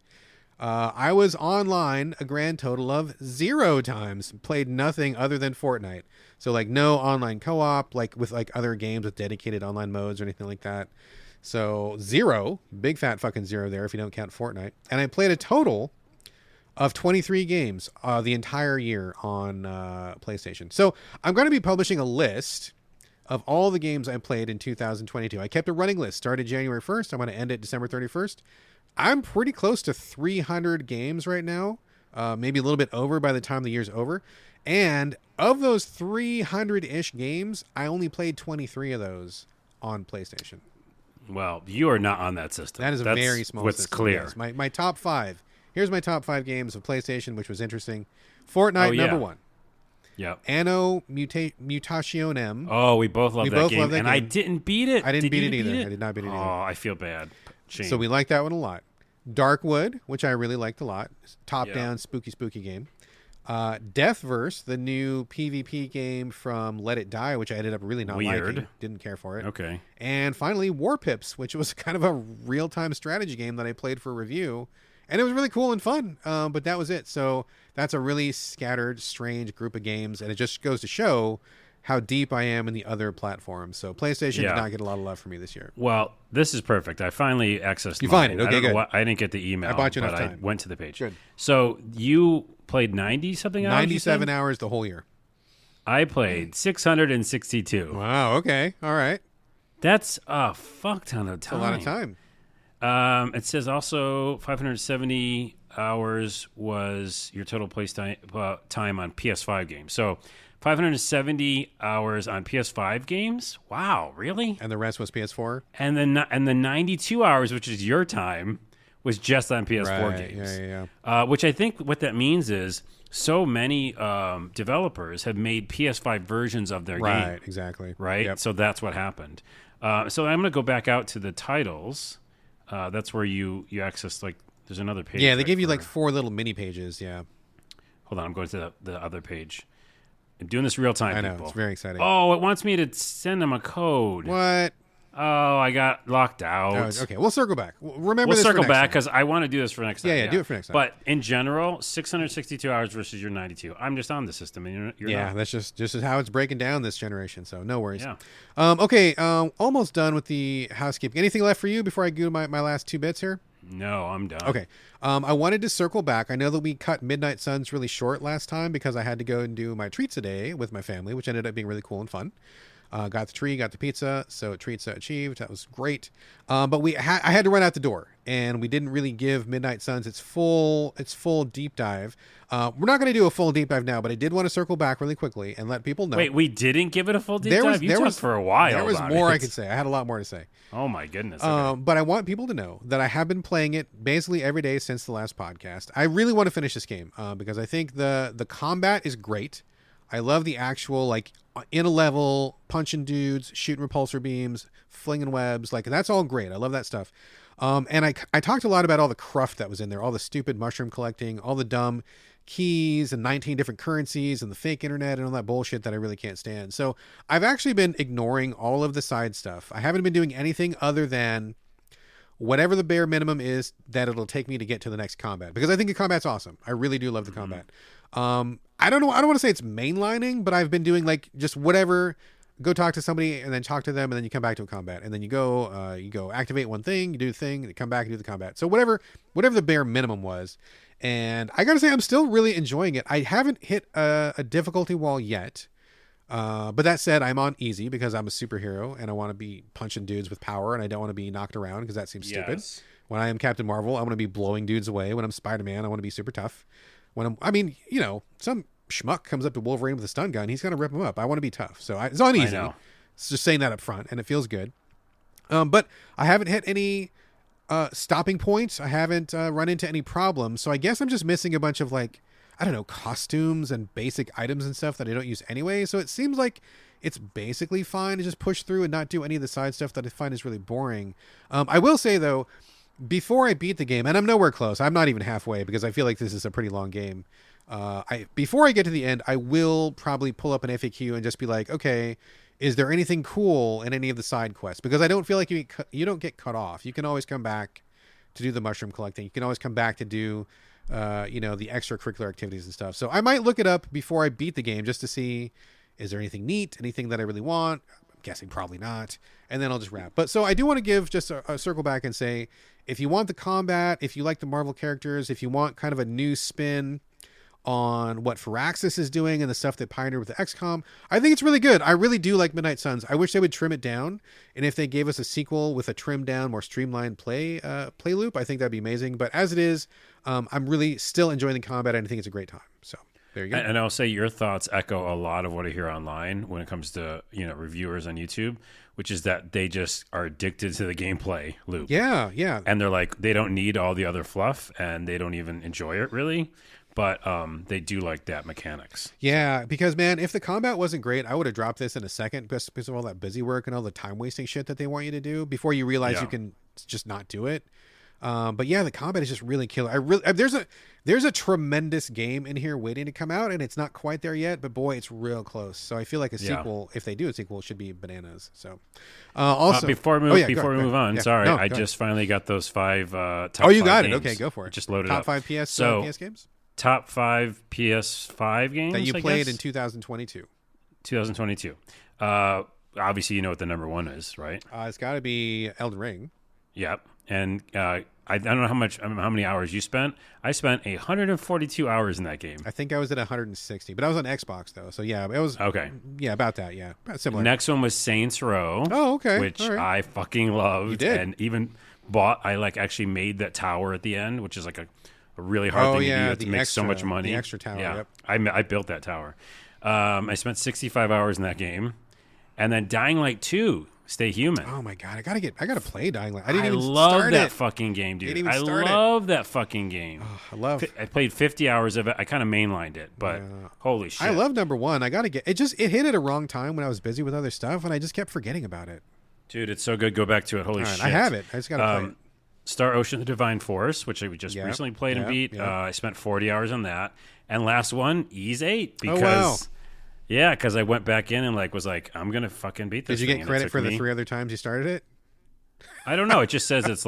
S1: I was online a grand total of 0 times. Played nothing other than Fortnite. So like no online co-op, like with like other games with dedicated online modes or anything like that. So 0, big fat fucking 0 there if you don't count Fortnite. And I played a total of 23 games the entire year on PlayStation. So I'm going to be publishing a list of all the games I played in 2022. I kept a running list. Started January 1st. I'm going to end it December 31st. I'm pretty close to 300 games right now. Maybe a little bit over by the time the year's over. And of those 300-ish games, I only played 23 of those on PlayStation.
S2: Well, you are not on that system.
S1: That's very small
S2: what's
S1: system.
S2: clear.
S1: Yes. My top 5. Here's my top 5 games of PlayStation, which was interesting. Fortnite, number 1.
S2: Yep.
S1: Anno Mutationem.
S2: Oh, we both love that game. And I didn't beat it.
S1: I didn't beat it either. I did not beat it either.
S2: Oh, I feel bad. Shame.
S1: So we like that one a lot. Darkwood, which I really liked a lot. Top-down, spooky game. Deathverse, the new PvP game from Let It Die, which I ended up really not liking. Didn't care for it.
S2: Okay.
S1: And finally, War Pips, which was kind of a real-time strategy game that I played for review. And it was really cool and fun, but that was it. So that's a really scattered, strange group of games, and it just goes to show how deep I am in the other platforms. So PlayStation did not get a lot of love from me this year.
S2: Well, this is perfect. I finally accessed
S1: You find it. Okay, good.
S2: I didn't get the email.
S1: I bought you enough time.
S2: I went to the page.
S1: Good.
S2: So you played 90-something hours?
S1: 97 hours the whole year.
S2: I played 662.
S1: Wow, okay. All right.
S2: That's a fuck ton of time.
S1: A lot of time.
S2: It says also 570 hours was your total play time on PS5 games. So 570 hours on PS5 games. Wow, really?
S1: And the rest was PS4.
S2: And the 92 hours, which is your time, was just on PS4 games.
S1: Yeah.
S2: Which I think what that means is so many developers have made PS5 versions of their game.
S1: Right, exactly.
S2: Right?
S1: Yep.
S2: So that's what happened. So I'm going to go back out to the titles. That's where you access, like, there's another page.
S1: Yeah, they give you like 4 little mini pages, yeah.
S2: Hold on, I'm going to the other page. I'm doing this real time,
S1: I know,
S2: people.
S1: it's very exciting.
S2: Oh, it wants me to send them a code.
S1: What?
S2: Oh, I got locked out.
S1: Oh, okay, we'll circle back. Remember
S2: we'll
S1: this
S2: circle
S1: for next
S2: back
S1: time.
S2: because I want to do this for next time.
S1: Yeah, do it for next time.
S2: But in general, 662 hours versus your 92. I'm just on the system, and you're not.
S1: That's just how it's breaking down this generation. So no worries.
S2: Yeah.
S1: Okay. Almost done with the housekeeping. Anything left for you before I do my last 2 bits here?
S2: No, I'm done.
S1: Okay. I wanted to circle back. I know that we cut Midnight Suns really short last time because I had to go and do my treats a day with my family, which ended up being really cool and fun. Got the tree, got the pizza, so treats achieved. That was great. But I had to run out the door, and we didn't really give Midnight Suns its full deep dive. We're not going to do a full deep dive now, but I did want to circle back really quickly and let people know.
S2: Wait, we didn't give it a full deep dive? You talked for a while.
S1: There was more I could say. I had a lot more to say.
S2: Oh my goodness. Okay.
S1: But I want people to know that I have been playing it basically every day since the last podcast. I really want to finish this game because I think the combat is great. I love the actual, like, in a level, punching dudes, shooting repulsor beams, flinging webs. Like, that's all great. I love that stuff. And I talked a lot about all the cruft that was in there, all the stupid mushroom collecting, all the dumb keys and 19 different currencies and the fake internet and all that bullshit that I really can't stand. So I've actually been ignoring all of the side stuff. I haven't been doing anything other than whatever the bare minimum is that it'll take me to get to the next combat, because I think the combat's awesome. I really do love the combat. I don't know. I don't want to say it's mainlining, but I've been doing like just whatever. Go talk to somebody and then talk to them, and then you come back to a combat, and then you go activate one thing, you do the thing, you come back and do the combat. So whatever the bare minimum was. And I gotta say, I'm still really enjoying it. I haven't hit a difficulty wall yet. But that said, I'm on easy because I'm a superhero and I want to be punching dudes with power, and I don't want to be knocked around because that seems stupid. When I am Captain Marvel, I want to be blowing dudes away. When I'm Spider-Man, I want to be super tough. Some schmuck comes up to Wolverine with a stun gun, he's going to rip him up. I want to be tough. So it's on easy. It's just saying that up front, and it feels good. But I haven't hit any stopping points. I haven't run into any problems. So I guess I'm just missing a bunch of, like, I don't know, costumes and basic items and stuff that I don't use anyway. So it seems like it's basically fine to just push through and not do any of the side stuff that I find is really boring. I will say, though, before I beat the game, and I'm nowhere close, I'm not even halfway because I feel like this is a pretty long game. Before I get to the end, I will probably pull up an FAQ and just be like, okay, is there anything cool in any of the side quests? Because I don't feel like you don't get cut off. You can always come back to do the mushroom collecting. You can always come back to do the extracurricular activities and stuff. So I might look it up before I beat the game just to see, is there anything neat, anything that I really want? I'm guessing probably not. And then I'll just wrap. But so I do want to give just a circle back and say, if you want the combat, if you like the Marvel characters, if you want kind of a new spin on what Firaxis is doing and the stuff that pioneered with the XCOM, I think it's really good. I really do like Midnight Suns. I wish they would trim it down, and if they gave us a sequel with a trimmed down, more streamlined play loop, I think that'd be amazing. But as it is, I'm really still enjoying the combat, and I think it's a great time. So there you go.
S2: And I'll say your thoughts echo a lot of what I hear online when it comes to reviewers on YouTube, which is that they just are addicted to the gameplay loop.
S1: Yeah.
S2: And they're like, they don't need all the other fluff, and they don't even enjoy it really. But they do like that mechanics.
S1: Yeah, because, man, if the combat wasn't great, I would have dropped this in a second because of all that busy work and all the time-wasting shit that they want you to do before you realize you can just not do it. But yeah, the combat is just really killer. There's a tremendous game in here waiting to come out, and it's not quite there yet, but boy, it's real close. So I feel like a sequel, if they do a sequel, should be bananas. So also
S2: before we move on, sorry, I just finally got those 5 top 5
S1: you got
S2: games.
S1: it. Okay, go for it.
S2: Just loaded
S1: top
S2: up.
S1: 5 PS games?
S2: Top 5 PS5 games
S1: that you played in 2022.
S2: 2022. Obviously, you know what the number 1 is, right?
S1: It's got to be Elden Ring.
S2: Yep. And I don't know how many hours you spent. I spent 142 hours in that game.
S1: I think I was at 160, but I was on Xbox though. So yeah, it was okay. Yeah, about that. Yeah, about similar.
S2: Next one was Saints Row.
S1: Oh, okay.
S2: Which I fucking loved.
S1: You did.
S2: And even bought. I actually made that tower at the end, which is like a really hard thing to do. You have to make so much money.
S1: The extra tower.
S2: Yeah.
S1: Yep.
S2: I built that tower. I spent 65 hours in that game, and then Dying Light 2. Stay Human.
S1: Oh my god, I gotta play Dying Light. I
S2: love that fucking game, dude. I love that fucking game.
S1: Oh,
S2: I played 50 hours of it. I kind of mainlined it, but holy shit.
S1: I love number 1. I gotta get it. It hit at a wrong time when I was busy with other stuff, and I just kept forgetting about it.
S2: Dude, it's so good. Go back to it. Holy shit.
S1: I have it. I just gotta play it.
S2: Star Ocean: The Divine Force, which I just recently played and beat. I spent 40 hours on that. And last one, Ys 8, because yeah, because I went back in and was like, I'm gonna fucking beat this.
S1: Did you get credit for the 3 other times you started it?
S2: I don't know. It just says it's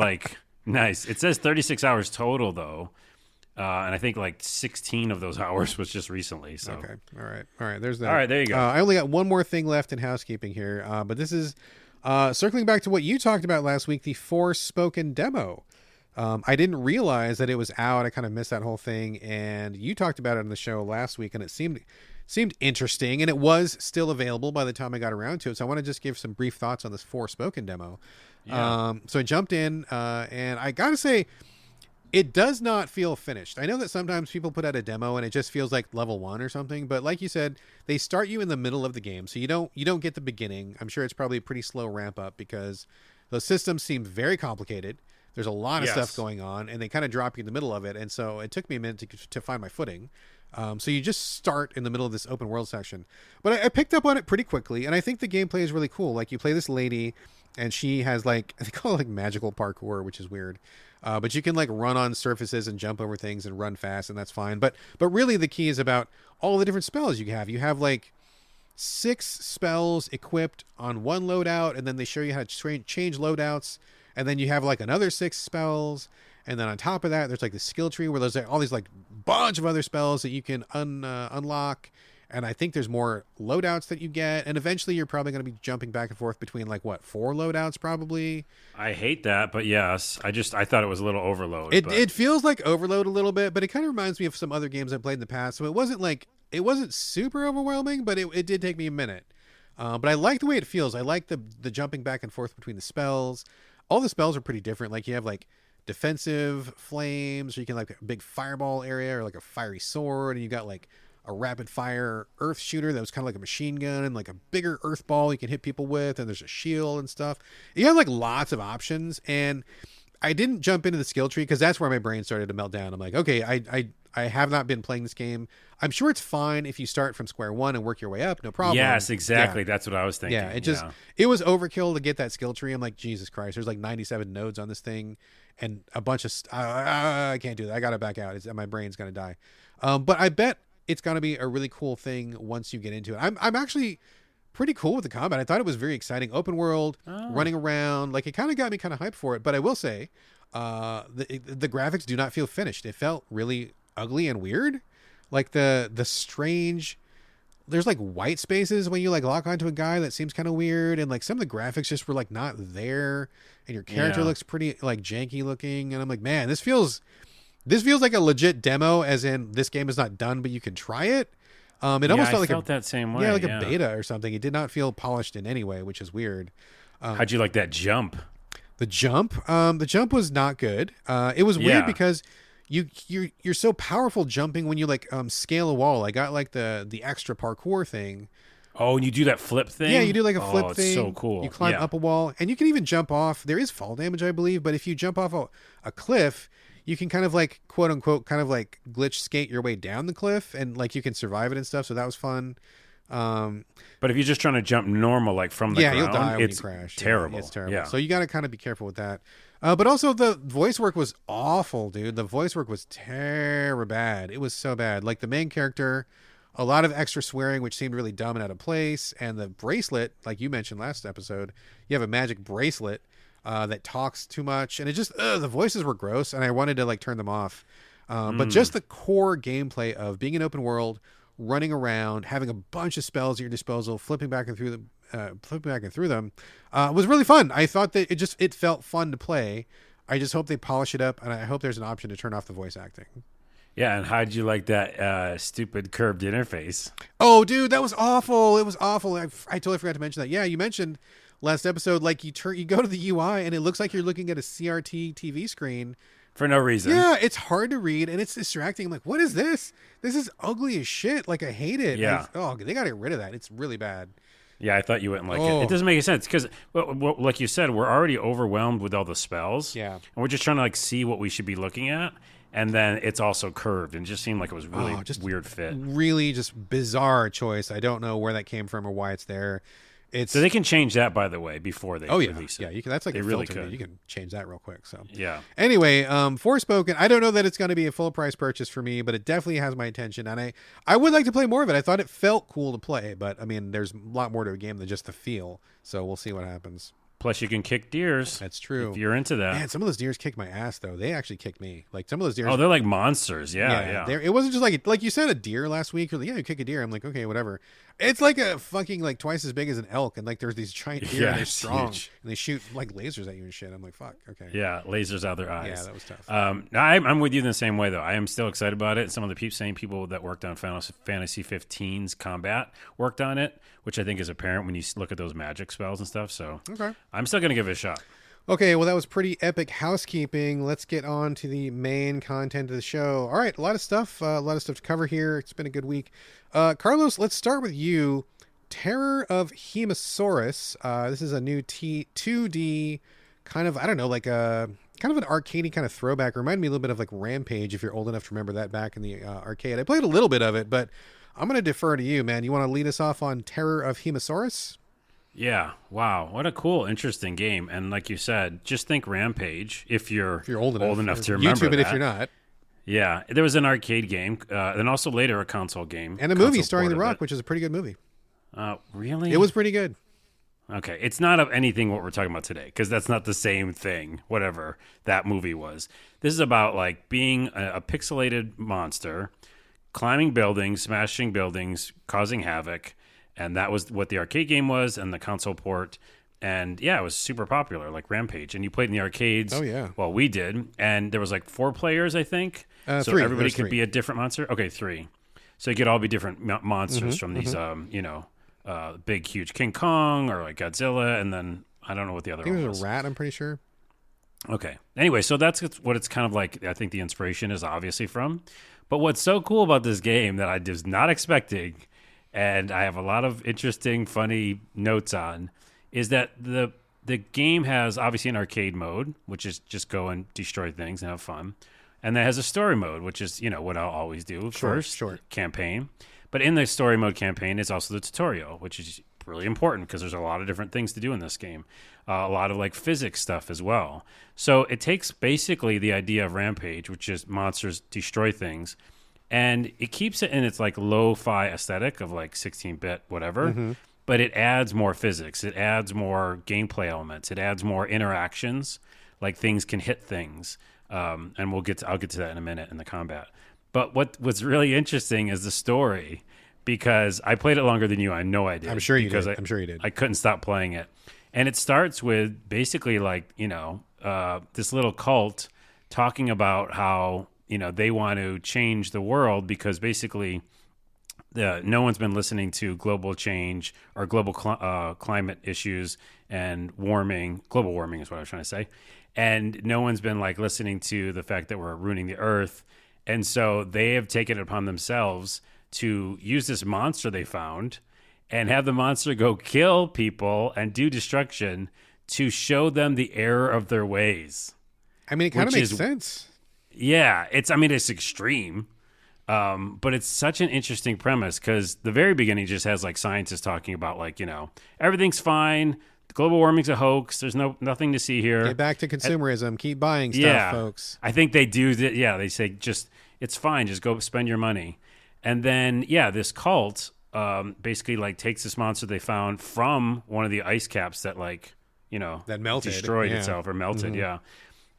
S2: nice. It says 36 hours total though, and I think 16 of those hours was just recently. So
S1: okay, all right. There's that.
S2: All right, there you go.
S1: I only got one more thing left in housekeeping here, but this is circling back to what you talked about last week, the Forspoken demo. I didn't realize that it was out. I kind of missed that whole thing, and you talked about it on the show last week, and it seemed seemed interesting, and it was still available by the time I got around to it. So I want to just give some brief thoughts on this Forspoken demo.
S2: Yeah.
S1: So I jumped in, and I gotta say, it does not feel finished. I know that sometimes people put out a demo and it just feels like level 1 or something, but like you said, they start you in the middle of the game, so you don't get the beginning. I'm sure it's probably a pretty slow ramp up because the systems seem very complicated. There's a lot of stuff going on, and they kind of drop you in the middle of it, and so it took me a minute to find my footing. So you just start in the middle of this open world section, but I picked up on it pretty quickly, and I think the gameplay is really cool. Like, you play this lady, and she has, like, they call it like magical parkour, which is weird. But you can, like, run on surfaces and jump over things and run fast, and that's fine. But really the key is about all the different spells you have. You have, like, 6 spells equipped on one loadout, and then they show you how to change loadouts, and then you have, like, another 6 spells, and then on top of that, there's, like, the skill tree where there's, like, all these, like, bunch of other spells that you can unlock. And I think there's more loadouts that you get, and eventually you're probably going to be jumping back and forth between, like, what, 4 loadouts probably.
S2: I hate that, but yes, I thought it was a little overload.
S1: It feels like overload a little bit, but it kind of reminds me of some other games I've played in the past. So it wasn't super overwhelming, but it did take me a minute. But I like the way it feels. I like the jumping back and forth between the spells. All the spells are pretty different. Like, you have, like, defensive flames, or you can, like, a big fireball area, or like a fiery sword, and you got, like, a rapid fire earth shooter that was kind of like a machine gun, and, like, a bigger earth ball you can hit people with, and there's a shield and stuff. You have, like, lots of options, and I didn't jump into the skill tree because that's where my brain started to melt down. I'm like, okay, I have not been playing this game. I'm sure it's fine if you start from square one and work your way up, no problem.
S2: Yes, exactly. Yeah. That's what I was thinking.
S1: Yeah, it was overkill to get that skill tree. I'm like, Jesus Christ, there's like 97 nodes on this thing, and a bunch of I can't do that. I gotta back out. My brain's gonna die. But I bet it's gonna be a really cool thing once you get into it. I'm actually pretty cool with the combat. I thought it was very exciting, open world, running around. Like, it kind of got me kind of hyped for it. But I will say, the graphics do not feel finished. It felt really ugly and weird. Like, the strange, there's, like, white spaces when you, like, lock onto a guy that seems kind of weird, and, like, some of the graphics just were, like, not there, and your character looks pretty, like, janky looking, and I'm like, man, this feels like a legit demo, as in this game is not done, but you can try it. It almost felt like
S2: that same way.
S1: Yeah, like a beta or something. It did not feel polished in any way, which is weird.
S2: How'd you like that jump?
S1: The jump was not good. It was weird because you're so powerful jumping when you, like, scale a wall. I got, like, the extra parkour thing.
S2: Oh, and you do that flip thing?
S1: Yeah, you do, like, a flip thing.
S2: It's so cool.
S1: You climb up a wall, and you can even jump off. There is fall damage, I believe, but if you jump off a cliff, you can kind of, like, quote unquote, kind of like glitch skate your way down the cliff, and, like, you can survive it and stuff. So that was fun.
S2: But if you're just trying to jump normal, like, from the ground,
S1: you'll die when
S2: it's
S1: you crash.
S2: Terrible.
S1: Yeah, it's terrible.
S2: Yeah.
S1: So you got to kind of be careful with that. But also the voice work was awful, dude. The voice work was terrible bad. It was so bad. Like, the main character, a lot of extra swearing, which seemed really dumb and out of place. And the bracelet, like you mentioned last episode, you have a magic bracelet that talks too much, and it just the voices were gross, and I wanted to, like, turn them off. But just the core gameplay of being an open world, running around, having a bunch of spells at your disposal, flipping back and through them, was really fun. I thought that it felt fun to play. I just hope they polish it up, and I hope there's an option to turn off the voice acting.
S2: Yeah, and how'd you like that stupid curved interface?
S1: Oh, dude, that was awful. It was awful. I totally forgot to mention that. Yeah, you mentioned last episode, like, you go to the UI and it looks like you're looking at a CRT TV screen
S2: for no reason.
S1: Yeah, it's hard to read and it's distracting. I'm like, what is this? This is ugly as shit. Like, I hate it.
S2: Yeah.
S1: They got to get rid of that. It's really bad.
S2: Yeah, I thought you wouldn't like it. It doesn't make any sense because, well, like you said, we're already overwhelmed with all the spells.
S1: Yeah.
S2: And we're just trying to, like, see what we should be looking at. And then it's also curved, and it just seemed like it was really weird fit.
S1: Really just bizarre choice. I don't know where that came from or why it's there.
S2: So they can change that, by the way, before they release it.
S1: Yeah, you can. That's like a
S2: really
S1: filter. You can change that real quick. So
S2: yeah.
S1: Anyway, Forspoken. I don't know that it's going to be a full price purchase for me, but it definitely has my attention, and I would like to play more of it. I thought it felt cool to play, but I mean, there's a lot more to a game than just the feel. So we'll see what happens.
S2: Plus, you can kick deers.
S1: That's true.
S2: If you're into that.
S1: Man, some of those deers kick my ass, though. They actually kick me. Like, some of those deers...
S2: Oh, they're like monsters. Yeah.
S1: It wasn't just like you said, a deer last week. You're like, yeah, you kick a deer. I'm like, okay, whatever. It's like a fucking, like, twice as big as an elk. And, like, there's these giant deer, and they're strong.
S2: Huge.
S1: And they shoot, like, lasers at you and shit. I'm like, fuck, okay.
S2: Yeah, lasers out their eyes.
S1: Yeah, that was tough.
S2: I'm with you in the same way, though. I am still excited about it. Some of the same people that worked on Fantasy 15's combat worked on it, which I think is apparent when you look at those magic spells and stuff. So
S1: Okay.
S2: I'm still going to give it a shot.
S1: Okay, well, that was pretty epic housekeeping. Let's get on to the main content of the show. All right, a lot of stuff to cover here. It's been a good week. Carlos, let's start with you. Terror of Hemasaurus. This is a new 2D kind of, I don't know, like a kind of an arcadey kind of throwback. Reminded me a little bit of like Rampage, if you're old enough to remember that back in the arcade. I played a little bit of it, but I'm going to defer to you, man. You want to lead us off on Terror of Hemasaurus?
S2: Yeah. Wow. What a cool, interesting game. And like you said, just think Rampage if you're
S1: old enough
S2: to remember
S1: YouTube it
S2: that.
S1: if you're not.
S2: Yeah. There was an arcade game, and also later a console game.
S1: And a movie starring The Rock, which is a pretty good movie.
S2: Really?
S1: It was pretty good.
S2: Okay. It's not of anything what we're talking about today, because that's not the same thing, whatever that movie was. This is about like being a pixelated monster, climbing buildings, smashing buildings, causing havoc. And that was what the arcade game was, and the console port. And yeah, it was super popular, like Rampage. And you played in the arcades.
S1: Oh, yeah.
S2: Well, we did. And there was like 4 players, I think. So
S1: three.
S2: everybody
S1: There's
S2: could
S1: 3.
S2: be a different monster. Okay, 3. So you could all be different monsters from these, big, huge King Kong or like Godzilla. And then I don't know what the other
S1: I think
S2: one
S1: it
S2: was.
S1: was a rat, I'm pretty sure.
S2: Okay. Anyway, so that's what it's kind of like. I think the inspiration is obviously from. But what's so cool about this game that I was not expecting, and I have a lot of interesting, funny notes on, is that the game has obviously an arcade mode, which is just go and destroy things and have fun. And that has a story mode, which is, what I'll always do first, campaign. But in the story mode campaign, it's also the tutorial, which is really important because there's a lot of different things to do in this game. A lot of like physics stuff as well. So it takes basically the idea of Rampage, which is monsters destroy things, and it keeps it in its like lo-fi aesthetic of like 16-bit whatever, but it adds more physics. It adds more gameplay elements. It adds more interactions, like things can hit things. And I'll get to that in a minute in the combat. But what's really interesting is the story, because I played it longer than you. I know I did.
S1: I'm sure you did.
S2: I couldn't stop playing it. And it starts with basically like, this little cult talking about how, they want to change the world because basically no one's been listening to global change or global climate issues and global warming is what I was trying to say. And no one's been like listening to the fact that we're ruining the earth. And so they have taken it upon themselves to use this monster they found and have the monster go kill people and do destruction to show them the error of their ways.
S1: I mean, it kind of makes sense.
S2: Yeah, it's extreme, but it's such an interesting premise because the very beginning just has like scientists talking about like, everything's fine. Global warming's a hoax. There's nothing to see here.
S1: Get back to consumerism. Keep buying stuff, folks.
S2: I think they do. Yeah, they say it's fine. Just go spend your money. And then, this cult basically like takes this monster they found from one of the ice caps that like,
S1: that melted,
S2: destroyed itself or melted. Yeah.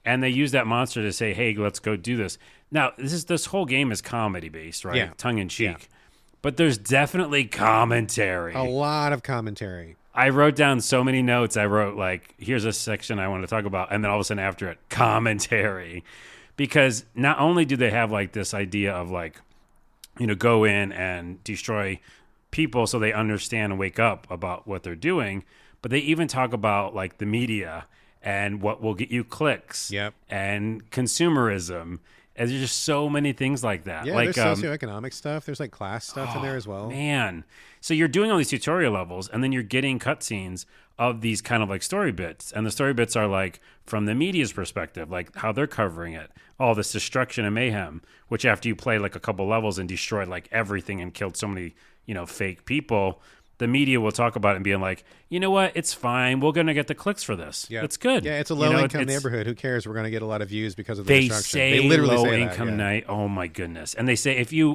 S2: And they use that monster to say, hey, let's go do this. Now, this whole game is comedy based, right?
S1: Yeah.
S2: Tongue in cheek.
S1: Yeah.
S2: But there's definitely commentary.
S1: A lot of commentary.
S2: I wrote down so many notes. I wrote like, here's a section I want to talk about. And then all of a sudden after it, commentary. Because not only do they have like this idea of like, go in and destroy people so they understand and wake up about what they're doing, but they even talk about like the media and what will get you clicks and consumerism. And there's just so many things like that.
S1: Yeah,
S2: like,
S1: there's socioeconomic stuff. There's like class stuff in there as well.
S2: Man. So you're doing all these tutorial levels and then you're getting cutscenes of these kind of like story bits. And the story bits are like from the media's perspective, like how they're covering it. All this destruction and mayhem, which after you play like a couple levels and destroyed like everything and killed so many, fake people, the media will talk about it and being like, you know what? It's fine. We're going to get the clicks for this. Yeah. It's good.
S1: Yeah, it's a low-income neighborhood. Who cares? We're going to get a lot of views because of the destruction. They literally say
S2: low-income night. Oh, my goodness. And they say if you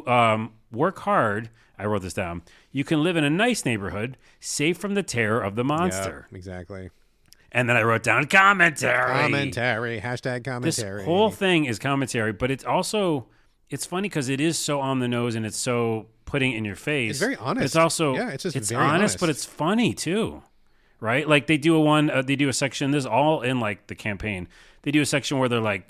S2: work hard, I wrote this down, you can live in a nice neighborhood, safe from the terror of the monster.
S1: Yeah, exactly.
S2: And then I wrote down commentary.
S1: Commentary. Hashtag commentary.
S2: This whole thing is commentary, but it's also, it's funny because it is so on the nose and it's so putting it in your face.
S1: It's very honest.
S2: But it's also,
S1: it's
S2: very honest, but it's funny too, right? Like they do a section, this is all in like the campaign. They do a section where they're like,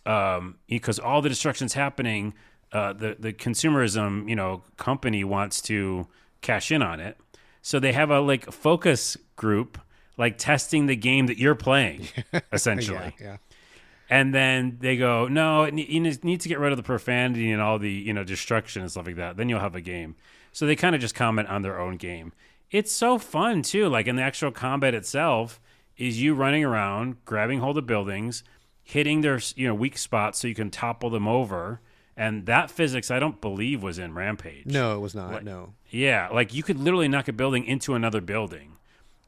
S2: because all the destruction's happening, the consumerism, company wants to cash in on it. So they have a like focus group, like testing the game that you're playing, essentially.
S1: Yeah.
S2: And then they go, no, you need to get rid of the profanity and all the, destruction and stuff like that. Then you'll have a game. So they kind of just comment on their own game. It's so fun too. Like in the actual combat itself is you running around, grabbing hold of buildings, hitting their, weak spots so you can topple them over. And that physics, I don't believe, was in Rampage.
S1: No, it was not. No.
S2: Yeah, like you could literally knock a building into another building.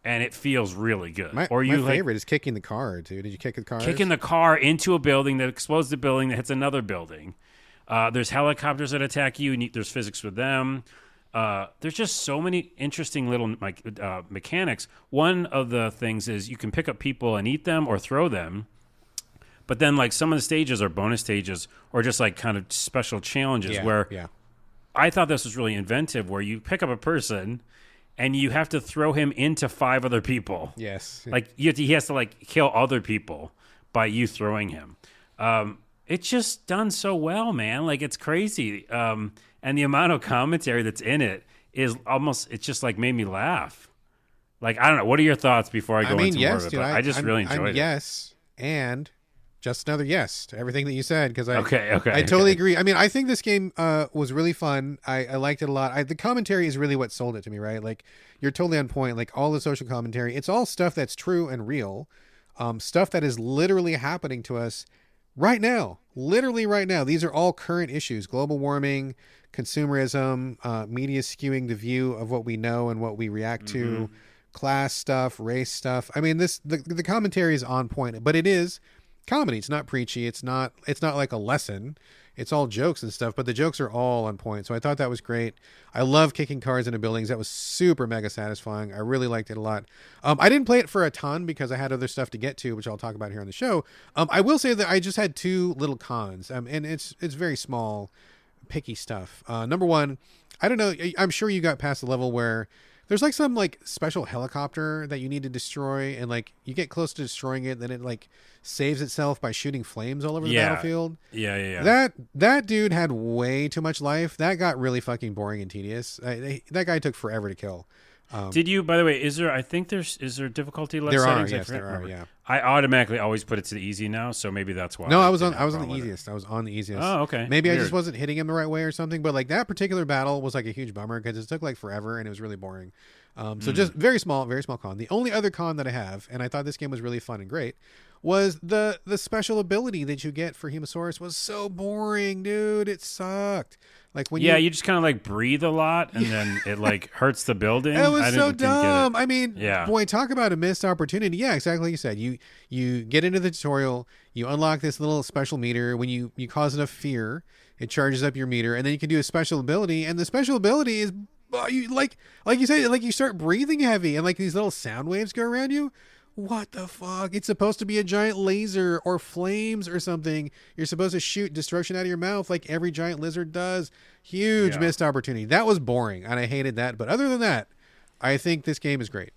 S2: And it feels really good.
S1: My favorite is kicking the car, dude. Did you kick the car?
S2: Kicking the car into a building that explodes the building that hits another building. There's helicopters that attack you, and there's physics with them. There's just so many interesting little mechanics. One of the things is you can pick up people and eat them or throw them. But then like some of the stages are bonus stages or just like kind of special challenges where I thought this was really inventive where you pick up a person and you have to throw him into 5 other people.
S1: Yes.
S2: Like he has to like kill other people by you throwing him. It's just done so well, man. Like it's crazy. And the amount of commentary that's in it is almost, it's just like made me laugh. Like, I don't know. What are your thoughts before I go into more of it?
S1: Dude,
S2: I just really enjoyed it.
S1: Yes. And just another yes to everything that you said because I
S2: I
S1: totally agree. I mean, I think this game was really fun. I liked it a lot. The commentary is really what sold it to me, right? Like you're totally on point. Like all the social commentary, it's all stuff that's true and real, stuff that is literally happening to us right now. Literally right now. These are all current issues: global warming, consumerism, media skewing the view of what we know and what we react to, class stuff, race stuff. I mean, the commentary is on point, but it is comedy. It's not preachy. It's not like a lesson. It's all jokes and stuff, but the jokes are all on point. So I thought that was great. I love kicking cars into buildings. That was super mega satisfying. I really liked it a lot. I didn't play it for a ton because I had other stuff to get to, which I'll talk about here on the show. I will say that I just had 2 little cons, and it's very small, picky stuff. Number one, I don't know. I'm sure you got past the level where there's like some like special helicopter that you need to destroy, and like you get close to destroying it, then it like saves itself by shooting flames all over the battlefield.
S2: Yeah.
S1: That dude had way too much life. That got really fucking boring and tedious. That guy took forever to kill.
S2: Did you, by the way, is there difficulty settings?
S1: There are, yeah.
S2: I automatically always put it to the easy now, so maybe that's why.
S1: No, I was on the easiest. I was on the easiest.
S2: Oh, okay.
S1: Maybe
S2: Weird.
S1: I just wasn't hitting him the right way or something, but like that particular battle was like a huge bummer because it took like forever and it was really boring. So just very small con. The only other con that I have, and I thought this game was really fun and great, was the special ability that you get for Hemasaurus was so boring, dude. It sucked. Like when
S2: you just kind of like breathe a lot and then it like hurts the building.
S1: It was so dumb. I mean,
S2: yeah.
S1: Boy, talk about a missed opportunity. Yeah, exactly like you said. You get into the tutorial, you unlock this little special meter. When you cause enough fear, it charges up your meter, and then you can do a special ability, and the special ability is you like you said, like you start breathing heavy and like these little sound waves go around you. What the fuck? It's supposed to be a giant laser or flames or something. You're supposed to shoot destruction out of your mouth like every giant lizard does. Huge missed opportunity. That was boring, and I hated that. But other than that, I think this game is great.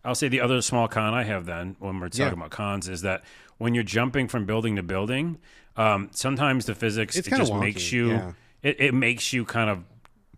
S2: I'll say the other small con I have then when we're talking about cons is that when you're jumping from building to building, sometimes the physics
S1: it
S2: just
S1: wonky.
S2: Makes you it makes you kind of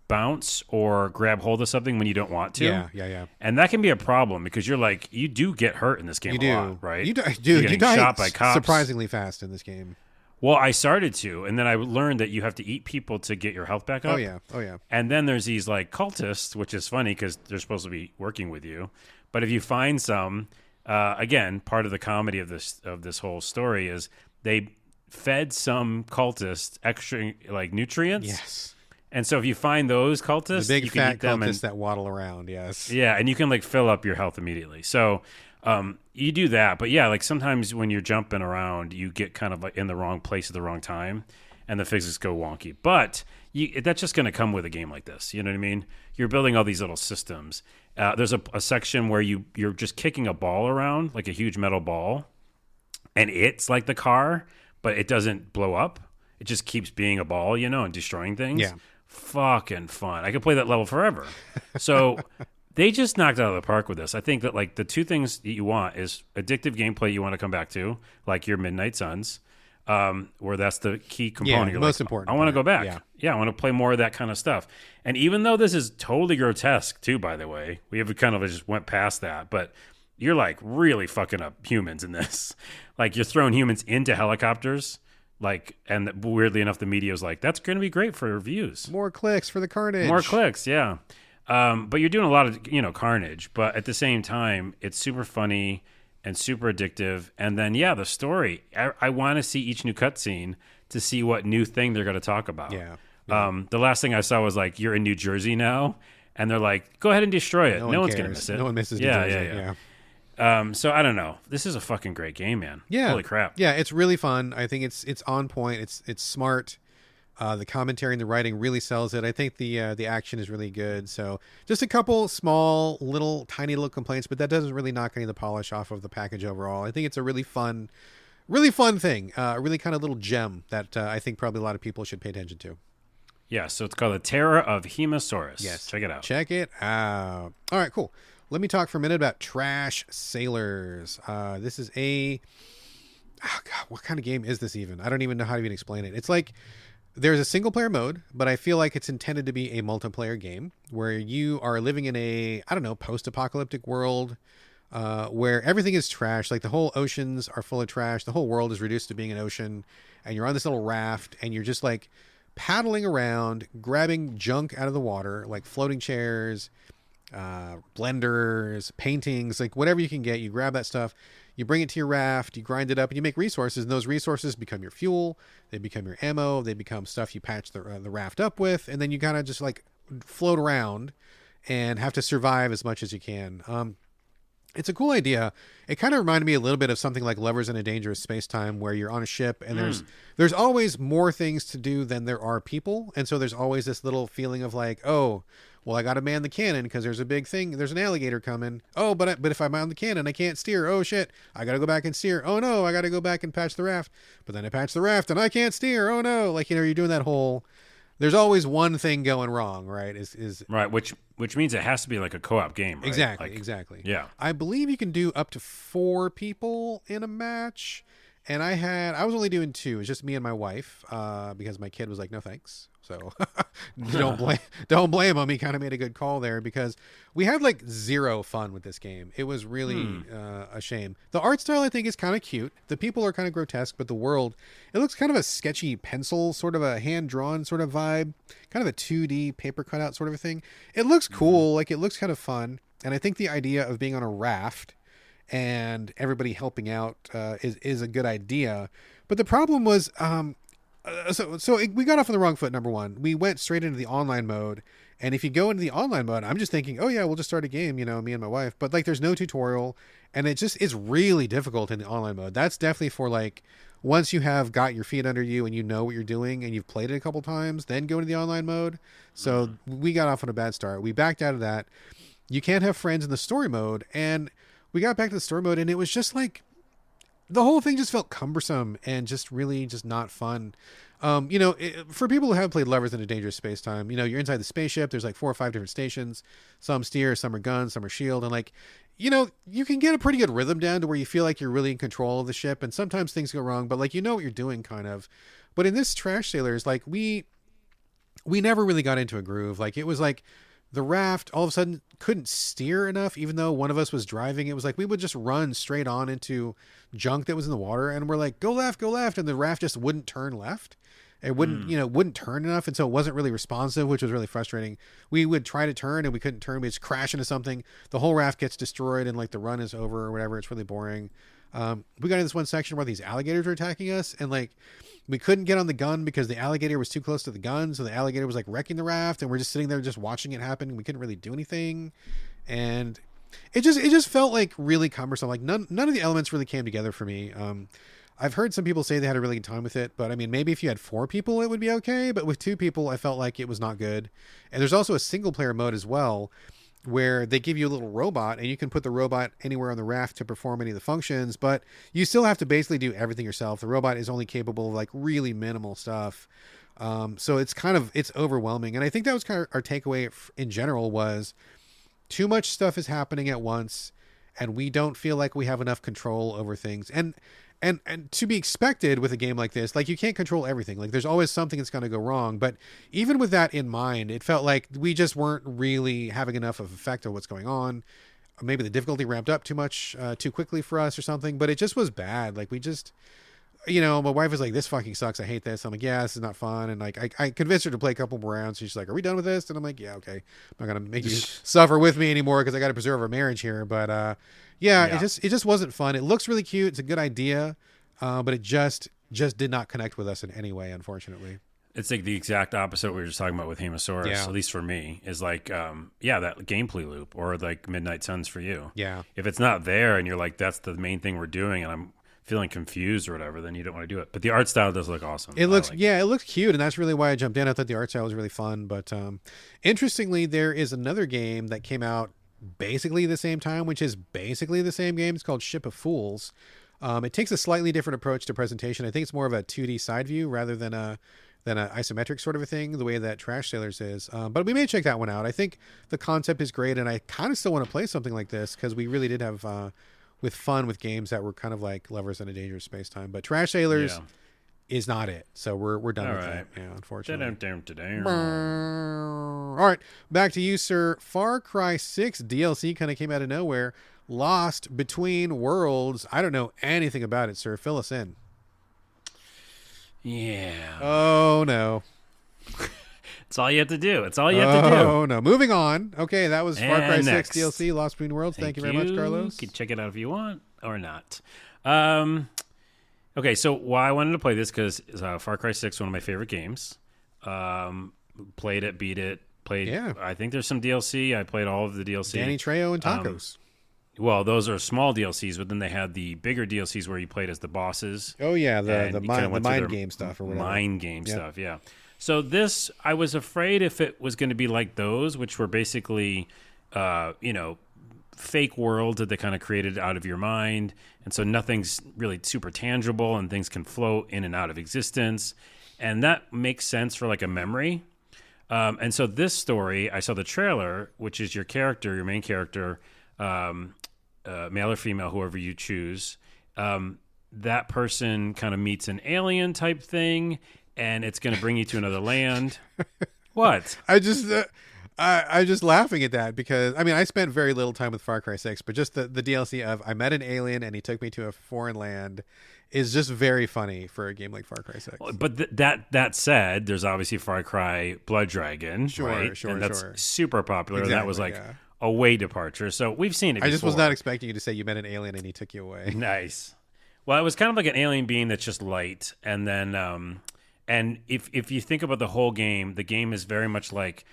S2: bounce or grab hold of something when you don't want to.
S1: Yeah.
S2: And that can be a problem because you do get hurt in this game a lot, right?
S1: You
S2: die shot by cops
S1: surprisingly fast in this game.
S2: Well, I started to, and then I learned that you have to eat people to get your health back up.
S1: Oh yeah.
S2: And then there's these like cultists, which is funny because they're supposed to be working with you. But if you find some, again, part of the comedy of this whole story is they fed some cultists extra like nutrients.
S1: Yes.
S2: And so if you find those cultists,
S1: the big
S2: you can
S1: fat
S2: eat them
S1: cultists that waddle around, yes.
S2: Yeah, and you can like fill up your health immediately. So you do that. But yeah, like sometimes when you're jumping around, you get kind of like in the wrong place at the wrong time, and the physics go wonky. But that's just going to come with a game like this. You know what I mean? You're building all these little systems, There's a section where you're just kicking a ball around, like a huge metal ball, and it's like the car, but it doesn't blow up. It just keeps being a ball, and destroying things.
S1: Yeah.
S2: Fucking fun. I could play that level forever. So they just knocked it out of the park with this. I think that like the two things that you want is addictive gameplay you want to come back to, like your Midnight Suns, where that's the key component.
S1: Yeah,
S2: You're
S1: most
S2: like,
S1: important.
S2: I want to go back. Yeah, I want to play more of that kind of stuff. And even though this is totally grotesque too, by the way, we have kind of just went past that, but you're like really fucking up humans in this. Like you're throwing humans into helicopters. Like, and weirdly enough, the media is like, that's going to be great for reviews.
S1: More clicks for the carnage.
S2: More clicks, yeah. But you're doing a lot of, carnage. But at the same time, it's super funny and super addictive. And then, the story. I want to see each new cutscene to see what new thing they're going to talk about.
S1: Yeah.
S2: The last thing I saw was like, you're in New Jersey now. And they're like, go ahead and destroy it. No one's going to miss it.
S1: No one misses New Jersey. Yeah.
S2: So I don't know. This is a fucking great game, man.
S1: Yeah.
S2: Holy crap.
S1: Yeah, it's really fun. I think it's on point. It's smart. The commentary and the writing really sells it. I think the action is really good. So just a couple small, tiny little complaints, but that doesn't really knock any of the polish off of the package overall. I think it's a really fun thing. Really kind of little gem that I think probably a lot of people should pay attention to.
S2: Yeah, so it's called The Terror of Hemasaurus.
S1: Yes.
S2: Check it out.
S1: Check it out. All right, cool. Let me talk for a minute about Trash Sailors. This is what kind of game is this even? I don't even know how to even explain it. It's like there's a single player mode, but I feel like it's intended to be a multiplayer game where you are living in a, post-apocalyptic world where everything is trash. Like the whole oceans are full of trash. The whole world is reduced to being an ocean, and you're on this little raft and you're just like paddling around, grabbing junk out of the water, like floating chairs, blenders, paintings, like whatever you can get. You grab that stuff, you bring it to your raft, you grind it up, and you make resources, and those resources become your fuel, they become your ammo, they become stuff you patch the raft up with, and then you kind of just like float around and have to survive as much as you can. It's a cool idea. It kind of reminded me a little bit of something like Lovers in a Dangerous Space-Time, where you're on a ship and there's always more things to do than there are people, and so there's always this little feeling of like, oh, well, I got to man the cannon because there's a big thing. There's an alligator coming. Oh, but if I'm on the cannon, I can't steer. Oh, shit. I got to go back and steer. Oh, no. I got to go back and patch the raft. But then I patch the raft and I can't steer. Oh, no. Like, you're doing that whole... There's always one thing going wrong, right?
S2: Right, which means it has to be like a co-op game, right?
S1: Exactly.
S2: Yeah.
S1: I believe you can do up to 4 people in a match. And I was only doing 2. It's just me and my wife because my kid was like, no thanks. So don't blame him. He kind of made a good call there because we had like 0 fun with this game. It was really a shame. The art style I think is kind of cute. The people are kind of grotesque, but the world, it looks kind of a sketchy pencil, sort of a hand-drawn sort of vibe, kind of a 2D paper cutout sort of a thing. It looks cool. Like it looks kind of fun. And I think the idea of being on a raft and everybody helping out is a good idea. But the problem was, so we got off on the wrong foot. Number one, we went straight into the online mode, and if you go into the online mode, I'm just thinking, oh yeah, we'll just start a game, me and my wife. But like, there's no tutorial, and it's really difficult in the online mode. That's definitely for like once you have got your feet under you and you know what you're doing and you've played it a couple times, then go into the online mode. So we got off on a bad start. We backed out of that. You can't have friends in the story mode, and we got back to the story mode, and it was just like, the whole thing just felt cumbersome and just really just not fun. For people who haven't played Lovers in a Dangerous Space-Time, you're inside the spaceship. There's like 4 or 5 different stations. Some steer, some are guns, some are shield. And like, you can get a pretty good rhythm down to where you feel like you're really in control of the ship. And sometimes things go wrong, but like, what you're doing kind of. But in this Trash Sailors, like we never really got into a groove. Like it was like, the raft all of a sudden couldn't steer enough, even though one of us was driving. It was like we would just run straight on into junk that was in the water, and we're like, go left, and the raft just wouldn't turn left. It wouldn't turn enough, and so it wasn't really responsive, which was really frustrating. We would try to turn, and we couldn't turn. We just crash into something. The whole raft gets destroyed, and like the run is over or whatever. It's really boring. We got in this one section where these alligators were attacking us, and like we couldn't get on the gun because the alligator was too close to the gun. So the alligator was like wrecking the raft, and we're just sitting there just watching it happen. We couldn't really do anything. And it just felt like really cumbersome. Like none of the elements really came together for me. I've heard some people say they had a really good time with it, but I mean, maybe if you had 4 people, it would be okay. But with 2 people, I felt like it was not good. And there's also a single player mode as well. where they give you a little robot and you can put the robot anywhere on the raft to perform any of the functions, but you still have to basically do everything yourself. The robot is only capable of like really minimal stuff. So it's overwhelming. And I think that was kind of our takeaway in general was too much stuff is happening at once and we don't feel like we have enough control over things. And to be expected with a game like this, like you can't control everything. Like there's always something that's going to go wrong. But even with that in mind, it felt like we just weren't really having enough of effect on what's going on. Maybe the difficulty ramped up too much, too quickly for us or something, but it just was bad. Like we just, my wife was like, this fucking sucks. I hate this. I'm like, yeah, this is not fun. And like, I convinced her to play a couple more rounds. She's like, are we done with this? And I'm like, yeah, okay. I'm not going to make you suffer with me anymore because I got to preserve our marriage here. But, yeah, it just wasn't fun. It looks really cute. It's a good idea. But it just did not connect with us in any way, unfortunately.
S2: It's like the exact opposite we were just talking about with Hemasaurus, at least for me, is like, that gameplay loop or like Midnight Suns for you.
S1: Yeah.
S2: If it's not there and you're like, that's the main thing we're doing and I'm feeling confused or whatever, then you don't want to do it. But the art style does look awesome.
S1: It looks cute. And that's really why I jumped in. I thought the art style was really fun. But interestingly, there is another game that came out basically the same time, which is basically the same game. It's called Ship of Fools. It takes a slightly different approach to presentation. I think it's more of a 2D side view rather than a isometric sort of a thing, the way that Trash Sailors is. But we may check that one out. I think the concept is great, and I kind of still want to play something like this because we really did have fun with games that were kind of like Lovers in a Dangerous Space Time. But Trash Sailors is not it, so we're done with that. Yeah, unfortunately. All right, back to you, sir. Far Cry 6 DLC kind of came out of nowhere. Lost Between Worlds. I don't know anything about it, sir. Fill us in.
S2: Yeah.
S1: Oh, no.
S2: It's all you have to do. Oh,
S1: no. Moving on. Okay, that was Far Cry 6
S2: next.
S1: DLC, Lost Between Worlds. Thank you very much, Carlos.
S2: You can check it out if you want or not. Okay, so why I wanted to play this because Far Cry 6 one of my favorite games. Played it, beat it. I think there's some DLC. I played all of the DLC.
S1: Danny Trejo and tacos.
S2: Well, those are small DLCs, but then they had the bigger DLCs where you played as the bosses.
S1: Oh, yeah, the mind game stuff or whatever.
S2: Mind game stuff, yeah. So this, I was afraid if it was going to be like those, which were basically, fake worlds that they kind of created out of your mind. And so nothing's really super tangible and things can float in and out of existence. And that makes sense for like a memory. And so this story, I saw the trailer, which is your main character, male or female, whoever you choose, that person kind of meets an alien type thing, and it's going to bring you to another land. What?
S1: I'm just laughing at that because I spent very little time with Far Cry 6, but just the DLC of I met an alien and he took me to a foreign land is just very funny for a game like Far Cry 6.
S2: But that said, there's obviously Far Cry Blood Dragon, right?
S1: Sure,
S2: and that's
S1: sure.
S2: super popular. Exactly, that was like a way departure. So we've seen it before.
S1: I just was not expecting you to say you met an alien and he took you away.
S2: Nice. Well, it was kind of like an alien being that's just light. And then, and if you think about the whole game, the game is very much like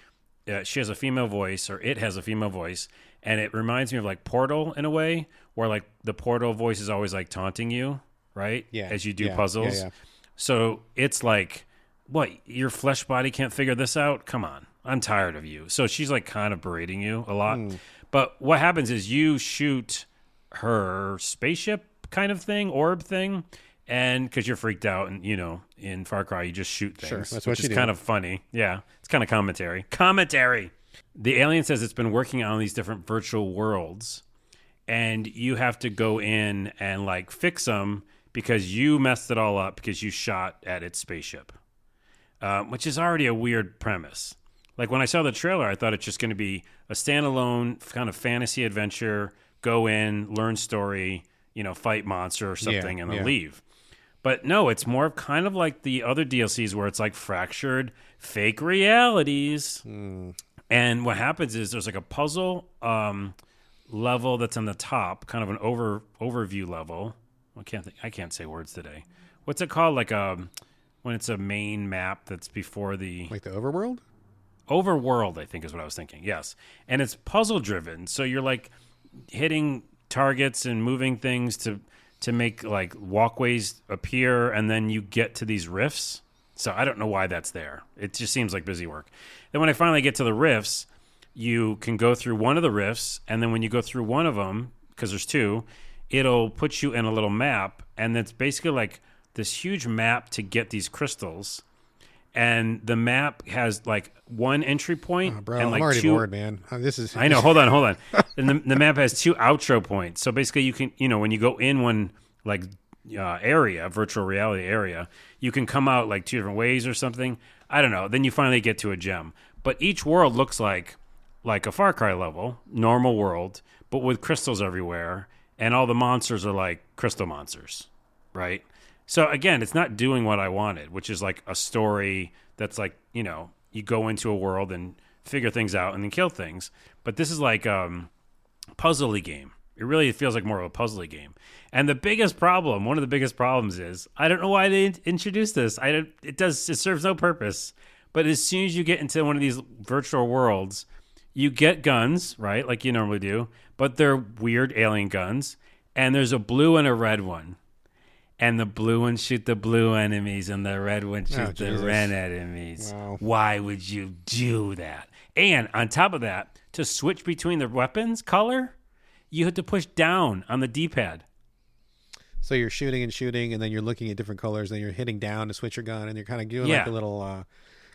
S2: she has a female voice, or it has a female voice. And it reminds me of like Portal in a way, where like the Portal voice is always like taunting you, right?
S1: Yeah.
S2: As you do puzzles.
S1: Yeah.
S2: So it's like, what, your flesh body can't figure this out? Come on. I'm tired of you. So she's like kind of berating you a lot. But what happens is you shoot her spaceship kind of thing, orb thing, and because you're freaked out, and in Far Cry you just shoot things.
S1: Sure, that's what
S2: which
S1: you
S2: is
S1: do.
S2: kind of funny. Yeah, it's kind of commentary. The alien says it's been working on these different virtual worlds, and you have to go in and like fix them because you messed it all up because you shot at its spaceship, which is already a weird premise. Like when I saw the trailer, I thought it's just going to be a standalone kind of fantasy adventure, go in, learn story, fight monster or something, and then leave. But no, it's more kind of like the other DLCs where it's like fractured fake realities. And what happens is there's like a puzzle level that's on the top, kind of an overview level. I can't say words today. What's it called? Like when it's a main map that's before the
S1: Like the overworld?
S2: Overworld, I think is what I was thinking. Yes. And it's puzzle driven. So you're like hitting targets and moving things to make like walkways appear, and then you get to these rifts. So I don't know why that's there. It just seems like busy work. Then when I finally get to the rifts, you can go through one of the rifts, and then when you go through one of them, because there's two, it'll put you in a little map, and it's basically like this huge map to get these crystals. And the map has like one entry point,
S1: bro,
S2: and like
S1: I'm already
S2: two,
S1: bored, man. This is.
S2: I know. Hold on. And the map has two outro points. So basically, you can, when you go in one like area, virtual reality area, you can come out like two different ways or something. I don't know. Then you finally get to a gem. But each world looks like a Far Cry level, normal world, but with crystals everywhere, and all the monsters are like crystal monsters, right? So again, it's not doing what I wanted, which is like a story that's like, you go into a world and figure things out and then kill things. But this is like puzzly game. It really feels like more of a puzzly game. And one of the biggest problems is I don't know why they introduced this. It serves no purpose. But as soon as you get into one of these virtual worlds, you get guns, right? Like you normally do, but they're weird alien guns. And there's a blue and a red one. And the blue one shoot the blue enemies, and the red one shoot the red enemies.
S1: Wow.
S2: Why would you do that? And on top of that, to switch between the weapons color, you have to push down on the D-pad.
S1: So you're shooting, and then you're looking at different colors, and you're hitting down to switch your gun, and you're kind of doing like a little...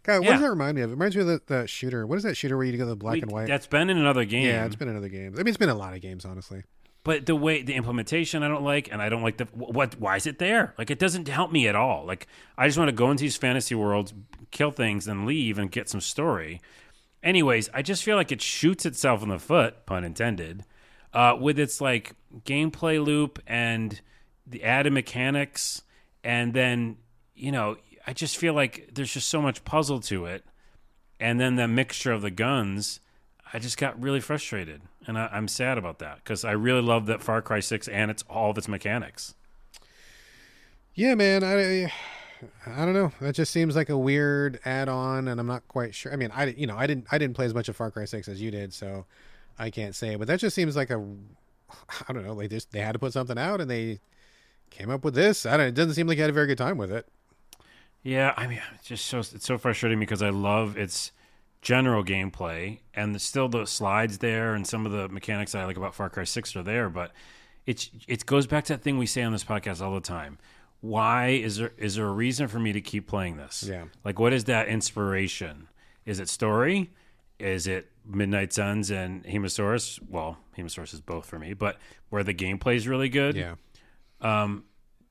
S1: God, what does that remind me of? It reminds me of the shooter. What is that shooter where you go the black and white?
S2: That's been in another game.
S1: Yeah, it's been in other games. I mean, it's been in a lot of games, honestly.
S2: But the implementation I don't like, and I don't like why is it there? Like, it doesn't help me at all. Like, I just want to go into these fantasy worlds, kill things, and leave and get some story. Anyways, I just feel like it shoots itself in the foot, pun intended, with its like gameplay loop and the added mechanics. And then, I just feel like there's just so much puzzle to it. And then the mixture of the guns, I just got really frustrated. And I'm sad about that because I really love that Far Cry 6 and all of its mechanics.
S1: Yeah, man. I don't know. That just seems like a weird add-on, and I'm not quite sure. I mean, I didn't play as much of Far Cry 6 as you did, so I can't say. But that just seems like I don't know. They had to put something out, and they came up with this. It doesn't seem like you had a very good time with it.
S2: Yeah, I mean, it's so frustrating because I love its general gameplay, and still the slides there, and some of the mechanics that I like about Far Cry 6 are there, but it goes back to that thing we say on this podcast all the time. Why is there a reason for me to keep playing this?
S1: Yeah.
S2: Like, what is that inspiration? Is it story? Is it Midnight Suns and Hemasaurus? Well, Hemasaurus is both for me, but where the gameplay is really good.
S1: Yeah.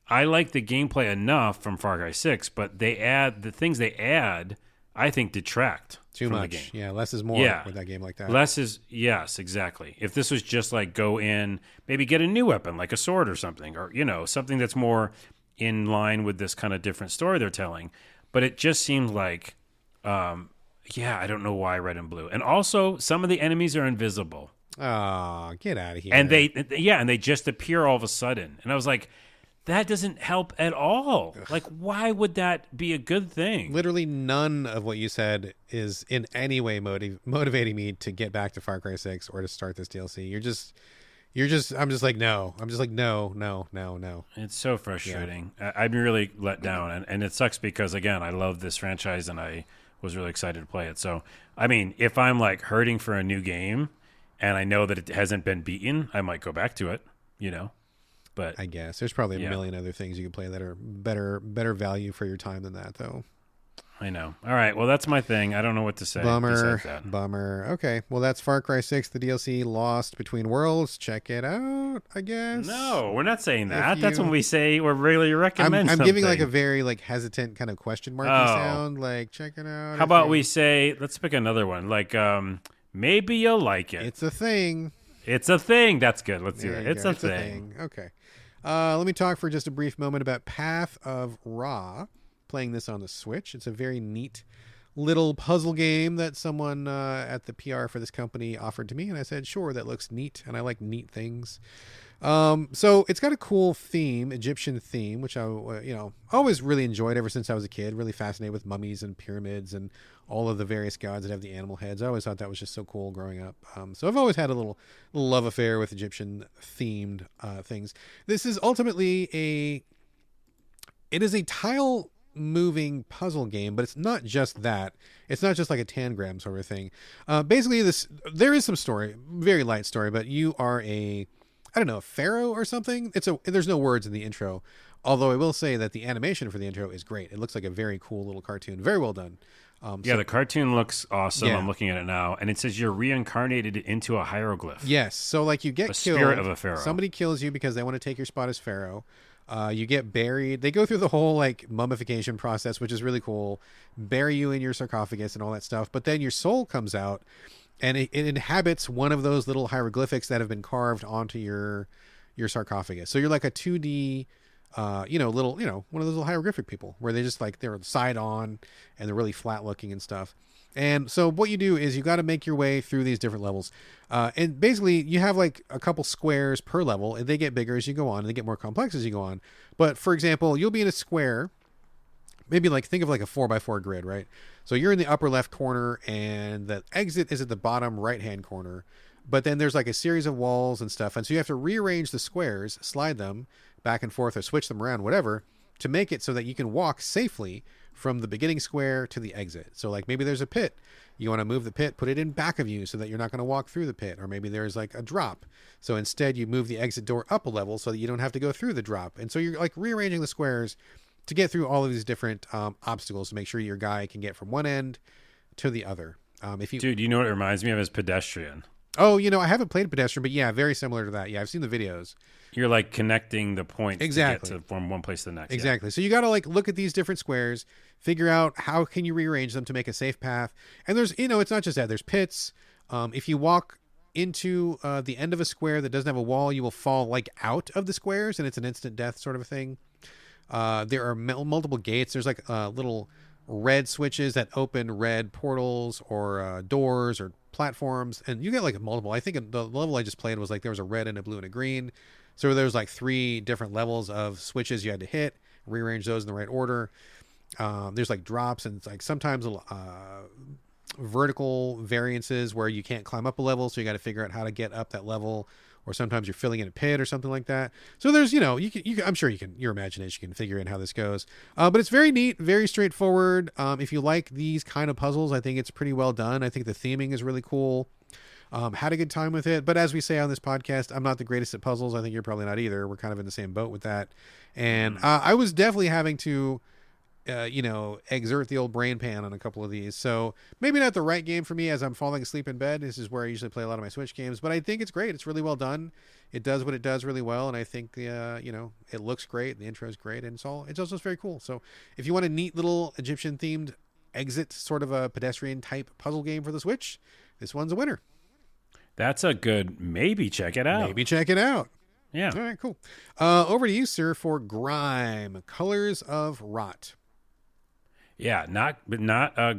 S2: I like the gameplay enough from Far Cry 6, but the things they add, I think, detract
S1: too
S2: from
S1: much.
S2: the game.
S1: Yeah, less is more with that game like that.
S2: Less is, yes, exactly. If this was just like go in, maybe get a new weapon, like a sword or something, or, something that's more in line with this kind of different story they're telling. But it just seemed like, I don't know why red and blue. And also, some of the enemies are invisible.
S1: Oh, get out of here.
S2: And they just appear all of a sudden. And I was like, that doesn't help at all. Ugh. Like, why would that be a good thing?
S1: Literally none of what you said is in any way motivating me to get back to Far Cry 6 or to start this DLC. I'm just like, no. I'm just like, no.
S2: It's so frustrating. Yeah. I'm really let down. And it sucks because, again, I love this franchise and I was really excited to play it. So, I mean, if I'm like hurting for a new game and I know that it hasn't been beaten, I might go back to it, But
S1: I guess there's probably a million other things you can play that are better value for your time than that, though.
S2: I know. All right. Well, that's my thing. I don't know what to say.
S1: Bummer. Okay. Well, that's Far Cry 6, the DLC Lost Between Worlds. Check it out, I guess.
S2: No, we're not saying that. That's when we say we're really recommend
S1: I'm
S2: something.
S1: giving like a very like hesitant kind of question marky sound. Like, check it out.
S2: How about we say, let's pick another one. Like, maybe you'll like it.
S1: It's a thing.
S2: It's a thing. That's good. Let's do it. It's a thing.
S1: Okay. Let me talk for just a brief moment about Path of Ra. Playing this on the Switch. It's a very neat little puzzle game that someone at the PR for this company offered to me, and I said, sure, that looks neat, and I like neat things. So it's got a cool theme, Egyptian theme, which I always really enjoyed ever since I was a kid. Really fascinated with mummies and pyramids and all of the various gods that have the animal heads. I always thought that was just so cool growing up. So I've always had a little love affair with Egyptian themed things. This is ultimately it is a tile moving puzzle game, but it's not just that. It's not just like a tangram sort of thing. Basically, there is some story, very light story, but you are a pharaoh or something. There's no words in the intro, although I will say that the animation for the intro is great. It looks like a very cool little cartoon, very well done.
S2: The cartoon looks awesome.
S1: Yeah.
S2: I'm looking at it now, and it says you're reincarnated into a hieroglyph.
S1: Yes, so like you get killed.
S2: Spirit of a pharaoh.
S1: Somebody kills you because they want to take your spot as pharaoh. You get buried. They go through the whole like mummification process, which is really cool. Bury you in your sarcophagus and all that stuff. But then your soul comes out, and it inhabits one of those little hieroglyphics that have been carved onto your sarcophagus. So you're like a 2D. One of those little hieroglyphic people where they just like they're side on and they're really flat looking and stuff. And so what you do is you got to make your way through these different levels. And basically you have like a couple squares per level, and they get bigger as you go on and they get more complex as you go on. But for example, you'll be in a square, maybe like think of like a 4x4 grid, right? So you're in the upper left corner and the exit is at the bottom right-hand corner. But then there's like a series of walls and stuff. And so you have to rearrange the squares, slide them back and forth or switch them around, whatever, to make it so that you can walk safely from the beginning square to the exit. So like maybe there's a pit. You want to move the pit, put it in back of you so that you're not going to walk through the pit. Or maybe there's like a drop. So instead you move the exit door up a level so that you don't have to go through the drop. And so you're like rearranging the squares to get through all of these different obstacles to make sure your guy can get from one end to the other.
S2: Dude, you know what it reminds me of is Pedestrian.
S1: Oh, I haven't played Pedestrian, but yeah, very similar to that. Yeah, I've seen the videos.
S2: You're like connecting the points
S1: exactly.
S2: to get from one place to the next.
S1: Exactly. Yeah. So you got to like look at these different squares, figure out how can you rearrange them to make a safe path. And there's, it's not just that. There's pits. If you walk into the end of a square that doesn't have a wall, you will fall like out of the squares, and it's an instant death sort of a thing. There are multiple gates. There's like little red switches that open red portals or doors or platforms, and you get like multiple. I think the level I just played was like there was a red and a blue and a green. So there was like 3 different levels of switches you had to hit, rearrange those in the right order. There's like drops and like sometimes vertical variances where you can't climb up a level, so you got to figure out how to get up that level. Or sometimes you're filling in a pit or something like that. So there's, I'm sure your imagination can figure in how this goes. But it's very neat, very straightforward. If you like these kind of puzzles, I think it's pretty well done. I think the theming is really cool. Had a good time with it. But as we say on this podcast, I'm not the greatest at puzzles. I think you're probably not either. We're kind of in the same boat with that. And I was definitely having to, exert the old brain pan on a couple of these. So maybe not the right game for me as I'm falling asleep in bed. This is where I usually play a lot of my Switch games, but I think it's great. It's really well done. It does what it does really well. And I think, it looks great. The intro is great. And it's also very cool. So if you want a neat little Egyptian themed exit, sort of a pedestrian type puzzle game for the Switch, this one's a winner.
S2: That's a good, maybe check it out.
S1: Maybe check it out.
S2: Yeah.
S1: All right, cool. Over to you, sir, for Grime, Colors of Rot.
S2: Yeah, not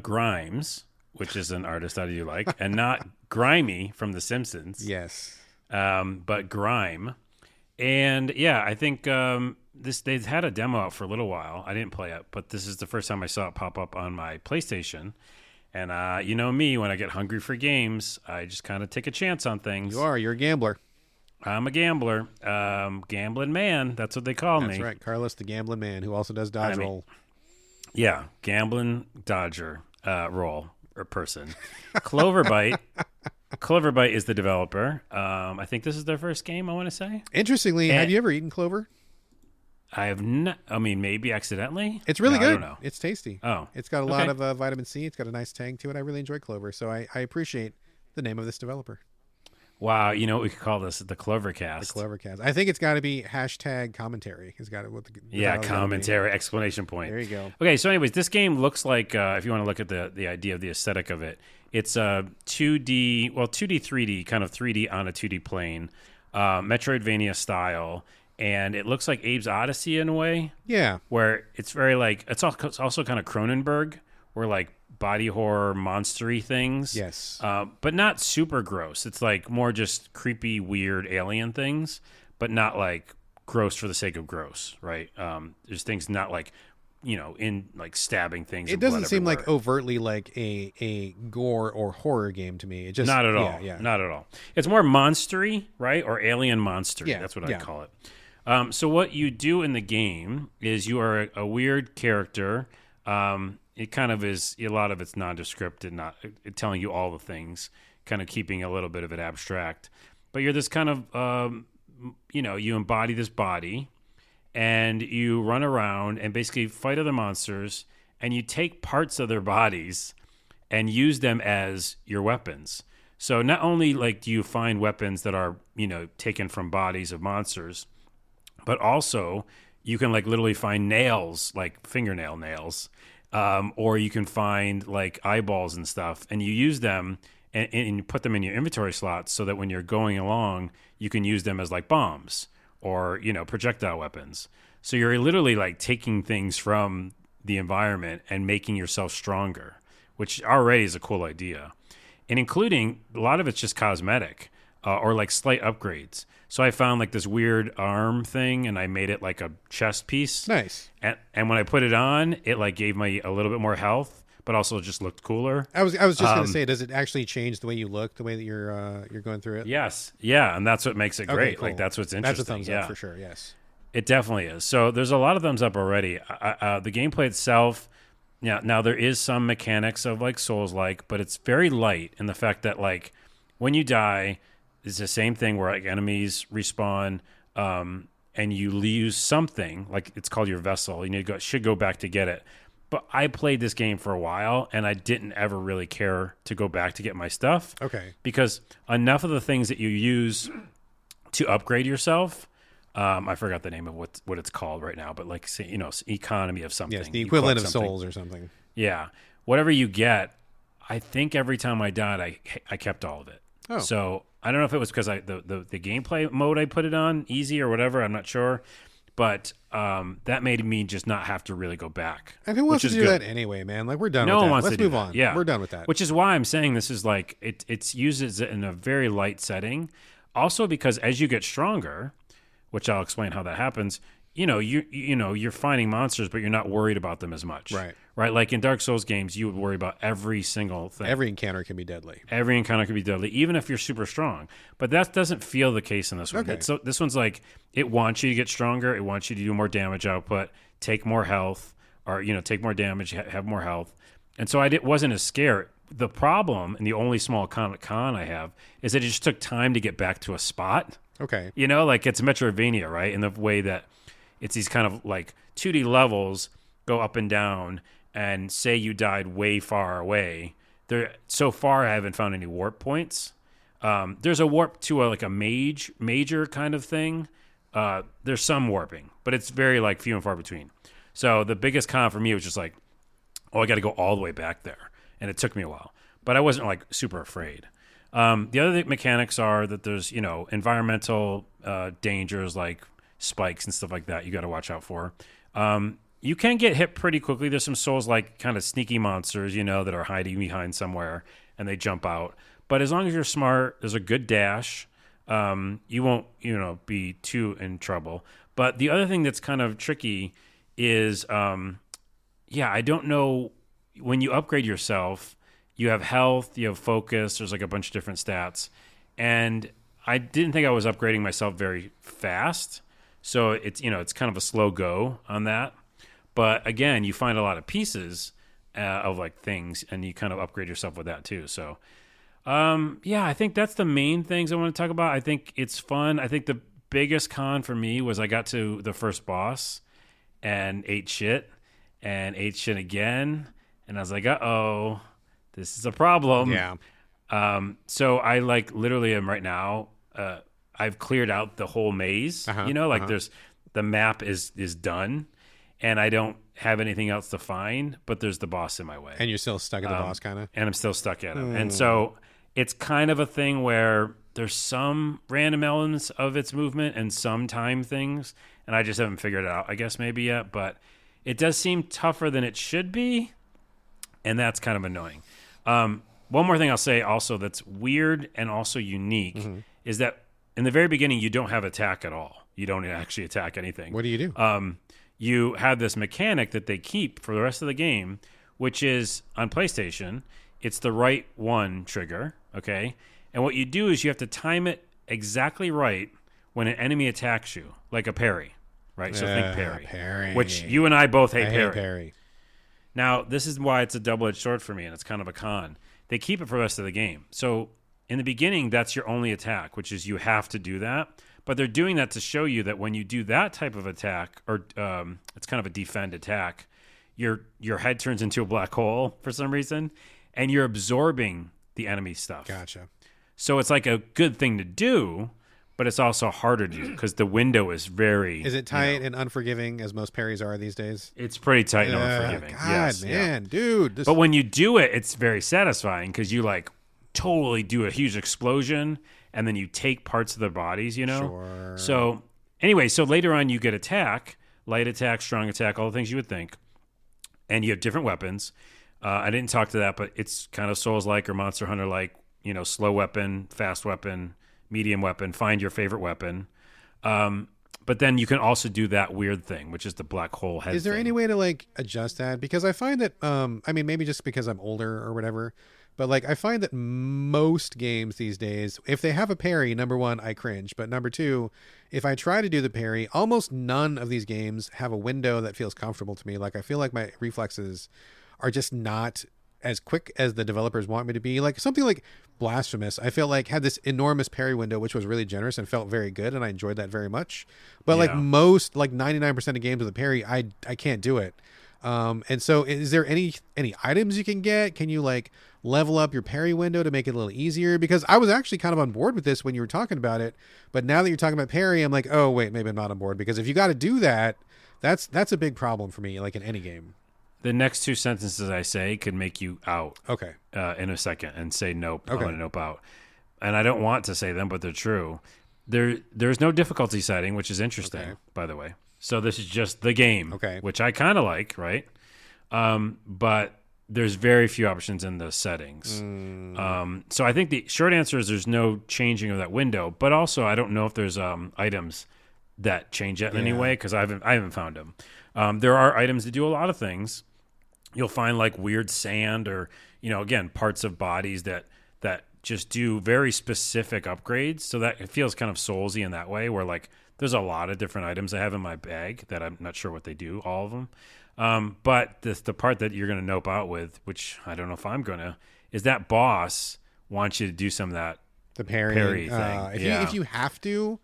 S2: Grimes, which is an artist I do like, and not Grimy from The Simpsons.
S1: Yes.
S2: But Grime. And yeah, I think they've had a demo out for a little while. I didn't play it, but this is the first time I saw it pop up on my PlayStation. And you know me, when I get hungry for games, I just kind of take a chance on things.
S1: You're a gambler.
S2: I'm a gambler. Gambling man, that's what they call me.
S1: That's right, Carlos the Gambling Man, who also does dodge roll.
S2: Yeah, gambling dodger role or person. Cloverbite is the developer. I think this is their first game, I want to say.
S1: Interestingly, have you ever eaten clover?
S2: I have not. I mean, maybe accidentally.
S1: It's really good.
S2: I don't know.
S1: It's tasty.
S2: Oh.
S1: It's got a lot of vitamin C. It's got a nice tang to it. I really enjoy clover, so I appreciate the name of this developer.
S2: Wow, you know what we could call this? The Clovercast.
S1: The Clovercast. I think it's got to be #commentary. It's got
S2: to commentary, exclamation point.
S1: There you go.
S2: Okay, so anyways, this game looks like, if you want to look at the idea of the aesthetic of it, it's a 2D, 3D, kind of 3D on a 2D plane, Metroidvania style, and it looks like Abe's Odyssey in a way.
S1: Yeah.
S2: Where it's very like, it's also kind of Cronenberg, where like body horror monstery things.
S1: Yes.
S2: But not super gross. It's like more just creepy, weird alien things, but not like gross for the sake of gross, right? There's things not like, in like stabbing things.
S1: It doesn't seem like overtly like a gore or horror game to me. It just
S2: not at all. Yeah. Not at all. It's more monstery, right? Or alien monstery.
S1: Yeah.
S2: That's what I call it. So what you do in the game is you are a weird character. It kind of is, a lot of it's nondescript and not telling you all the things, kind of keeping a little bit of it abstract. But you're this kind of, you embody this body and you run around and basically fight other monsters, and you take parts of their bodies and use them as your weapons. So not only like do you find weapons that are, taken from bodies of monsters, but also you can like literally find nails, like fingernail nails, or you can find like eyeballs and stuff, and you use them and you put them in your inventory slots so that when you're going along, you can use them as like bombs or, projectile weapons. So you're literally like taking things from the environment and making yourself stronger, which already is a cool idea. And including a lot of it's just cosmetic or like slight upgrades. So I found like this weird arm thing and I made it like a chest piece.
S1: Nice.
S2: And when I put it on, it like gave me a little bit more health, but also just looked cooler.
S1: I was just going to say, does it actually change the way you look, the way that you're going through it?
S2: Yes. Yeah. And that's what makes it great.
S1: Cool.
S2: Like that's what's interesting.
S1: That's a thumbs up for sure. Yes.
S2: It definitely is. So there's a lot of thumbs up already. The gameplay itself, now there is some mechanics of like Souls-like, but it's very light in the fact that like when you die, it's the same thing where like enemies respawn, and you lose something, like it's called your vessel. Should go back to get it. But I played this game for a while, and I didn't ever really care to go back to get my stuff.
S1: Okay.
S2: Because enough of the things that you use to upgrade yourself, I forgot the name of what it's called right now, but like, say, economy of something.
S1: Yes, the equivalent of souls or something.
S2: Yeah. Whatever you get, I think every time I died, I kept all of it.
S1: Oh.
S2: So I don't know if it was because the gameplay mode I put it on, easy or whatever, I'm not sure. But that made me just not have to really go back.
S1: And who wants to do that anyway, man? Like, we're done with that.
S2: No one wants
S1: Let's
S2: to
S1: move
S2: do
S1: on.
S2: that. Yeah.
S1: We're done with that.
S2: Which is why I'm saying this is like, it's used in a very light setting. Also because as you get stronger, which I'll explain how that happens, you're finding monsters, but you're not worried about them as much. Right? Like in Dark Souls games, you would worry about every single thing.
S1: Every encounter can be deadly.
S2: Every encounter can be deadly, even if you're super strong. But that doesn't feel the case in this one.
S1: Okay.
S2: So this one's like, it wants you to get stronger. It wants you to do more damage output, take more health, or, take more damage, have more health. And so wasn't as scared. The problem, and the only small con I have, is that it just took time to get back to a spot.
S1: Okay.
S2: Like it's Metroidvania, right? In the way that it's these kind of like 2D levels go up and down, and say you died way far away. So far, I haven't found any warp points. There's a warp to a major kind of thing. There's some warping, but it's very like few and far between. So the biggest con for me was just like, I got to go all the way back there. And it took me a while, but I wasn't like super afraid. The other mechanics are that there's, environmental dangers like spikes and stuff like that you got to watch out for. You can get hit pretty quickly. There's some Souls-like kind of sneaky monsters, that are hiding behind somewhere and they jump out. But as long as you're smart, there's a good dash. You won't, be too in trouble. But the other thing that's kind of tricky is, I don't know, when you upgrade yourself, you have health, you have focus, there's like a bunch of different stats. And I didn't think I was upgrading myself very fast. So it's, it's kind of a slow go on that. But again, you find a lot of pieces of like things, and you kind of upgrade yourself with that too. So, I think that's the main things I want to talk about. I think it's fun. I think the biggest con for me was I got to the first boss and ate shit again. And I was like, uh-oh, this is a problem.
S1: Yeah.
S2: So I like literally am right now, I've cleared out the whole maze. There's the map is done, and I don't have anything else to find, but there's the boss in my way.
S1: And you're still stuck at the boss, kind of?
S2: And I'm still stuck at him. And so it's kind of a thing where there's some random elements of its movement and some time things, and I just haven't figured it out, I guess, maybe yet. But it does seem tougher than it should be, and that's kind of annoying. One more thing I'll say also that's weird and also unique is that in the very beginning, you don't have attack at all. You don't actually attack anything.
S1: What do you do?
S2: You have this mechanic that they keep for the rest of the game, which is on PlayStation, it's the right one trigger, okay? And what you do is you have to time it exactly right when an enemy attacks you, like a parry, right? So think parry,
S1: parry,
S2: which you and I both hate parry.
S1: Hate parry.
S2: Now, this is why it's a double-edged sword for me, and it's kind of a con. They keep it for the rest of the game. So in the beginning, that's your only attack, which is you have to do that. But they're doing that to show you that when you do that type of attack, or it's kind of a defend attack, your head turns into a black hole for some reason, and you're absorbing the enemy stuff.
S1: Gotcha.
S2: So it's like a good thing to do, but it's also harder to do because the window is very...
S1: Is it tight and unforgiving as most parries are these days?
S2: It's pretty tight and unforgiving.
S1: God,
S2: yes,
S1: man, dude.
S2: But when you do it, it's very satisfying because you like totally do a huge explosion and then you take parts of their bodies,
S1: Sure.
S2: So anyway, so later on you get attack, light attack, strong attack, all the things you would think. And you have different weapons. I didn't talk to that, but it's kind of Souls-like or Monster Hunter-like, slow weapon, fast weapon, medium weapon, find your favorite weapon. But then you can also do that weird thing, which is the black hole head
S1: Is there
S2: thing.
S1: any way to like adjust that? Because I find that, maybe just because I'm older or whatever, but like I find that most games these days, if they have a parry, number one, I cringe. But number two, if I try to do the parry, almost none of these games have a window that feels comfortable to me. Like I feel like my reflexes are just not as quick as the developers want me to be. Like something like Blasphemous, I feel like had this enormous parry window, which was really generous and felt very good, and I enjoyed that very much. But like 99% of games with a parry, I can't do it. And so is there any items you can get? Can you like level up your parry window to make it a little easier? Because I was actually kind of on board with this when you were talking about it, but now that you're talking about parry, I'm like, oh wait, maybe I'm not on board, because if you got to do that, that's a big problem for me, like in any game.
S2: The next two sentences I say could make you out.
S1: Okay.
S2: In a second and say nope.
S1: Okay.
S2: I'm going to nope out. And I don't want to say them, but they're true. There's no difficulty setting, which is interesting, by the way. So this is just the game, which I kind of like, right? But there's very few options in the settings. So I think the short answer is there's no changing of that window. But also, I don't know if there's items that change it in any way, because I haven't found them. There are items that do a lot of things. You'll find like weird sand or, again, parts of bodies that just do very specific upgrades. So that it feels kind of soulsy in that way, where like there's a lot of different items I have in my bag that I'm not sure what they do, all of them. But the part that you're going to nope out with, which I don't know if I'm going to, is that boss wants you to do some of that
S1: The parry
S2: thing.
S1: If you have to.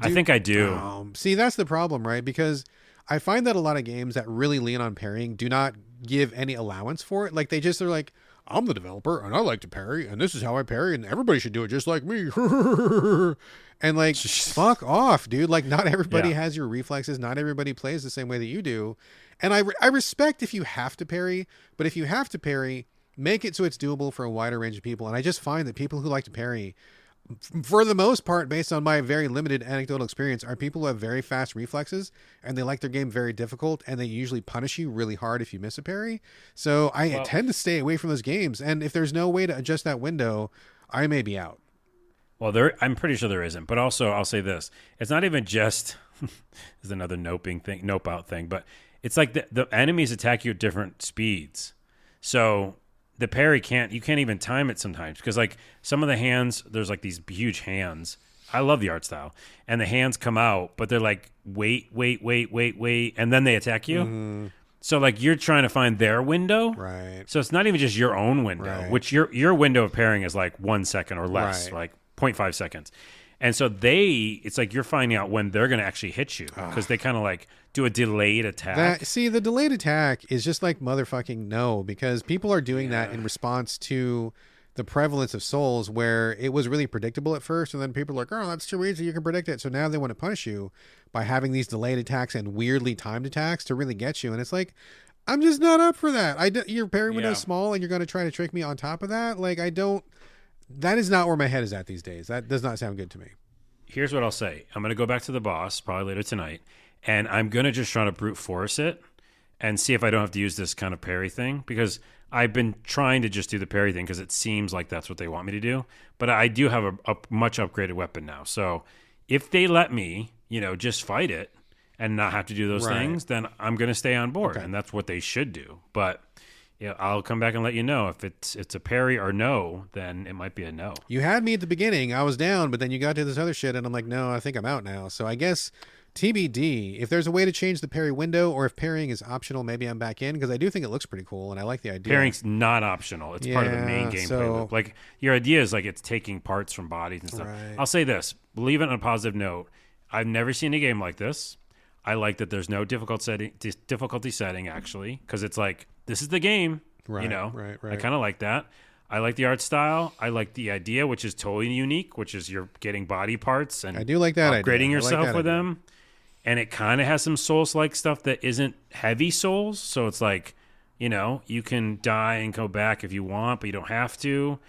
S2: I think I do.
S1: See, that's the problem, right? Because I find that a lot of games that really lean on parrying do not give any allowance for it. Like they just are like, I'm the developer and I like to parry and this is how I parry and everybody should do it just like me. And like, fuck off, dude. Like not everybody has your reflexes. Not everybody plays the same way that you do. And I respect if you have to parry, but if you have to parry, make it so it's doable for a wider range of people. And I just find that people who like to parry, for the most part, based on my very limited anecdotal experience, are people who have very fast reflexes and they like their game very difficult, and they usually punish you really hard if you miss a parry. So I tend to stay away from those games, and if there's no way to adjust that window, I may be out.
S2: Well, I'm pretty sure there isn't, but also I'll say this: it's not even just this is another nope out thing, but it's like the enemies attack you at different speeds, so the parry you can't even time it sometimes, because like some of the hands, there's like these huge hands. I love the art style, and the hands come out, but they're like, wait, and then they attack you. Mm-hmm. So like you're trying to find their window.
S1: Right.
S2: So it's not even just your own window, which your window of pairing is like 1 second or less, like 0.5 seconds. And so it's like you're finding out when they're going to actually hit you, because they kind of like do a delayed attack.
S1: The delayed attack is just like motherfucking no, because people are doing that in response to the prevalence of Souls, where it was really predictable at first, and then people are like, oh, that's too easy, you can predict it. So now they want to punish you by having these delayed attacks and weirdly timed attacks to really get you. And it's like, I'm just not up for that. Your parry window is small, and you're going to try to trick me on top of that. Like, that is not where my head is at these days. That does not sound good to me.
S2: Here's what I'll say. I'm going to go back to the boss probably later tonight, and I'm going to just try to brute force it and see if I don't have to use this kind of parry thing, because I've been trying to just do the parry thing because it seems like that's what they want me to do. But I do have a much upgraded weapon now. So if they let me, just fight it and not have to do those things, then I'm going to stay on board. And that's what they should do. But, yeah, I'll come back and let you know if it's a parry or no. Then it might be a no.
S1: You had me at the beginning. I was down, but then you got to this other shit, and I'm like, no, I think I'm out now. So I guess TBD. If there's a way to change the parry window, or if parrying is optional, maybe I'm back in because I do think it looks pretty cool, and I like the idea.
S2: Parrying's not optional. It's part of the main gameplay loop. Like your idea is like it's taking parts from bodies and stuff.
S1: Right.
S2: I'll say this: leave it on a positive note. I've never seen a game like this. I like that there's no difficulty setting actually, because it's like this is the game.
S1: Right,
S2: you know,
S1: right.
S2: I kind of like that. I like the art style. I like the idea, which is totally unique, which is you're getting body parts and
S1: I do like that
S2: upgrading
S1: idea.
S2: yourself with them. And it kind of has some Souls-like stuff that isn't heavy Souls. So it's like, you know, you can die and go back if you want, but you don't have to.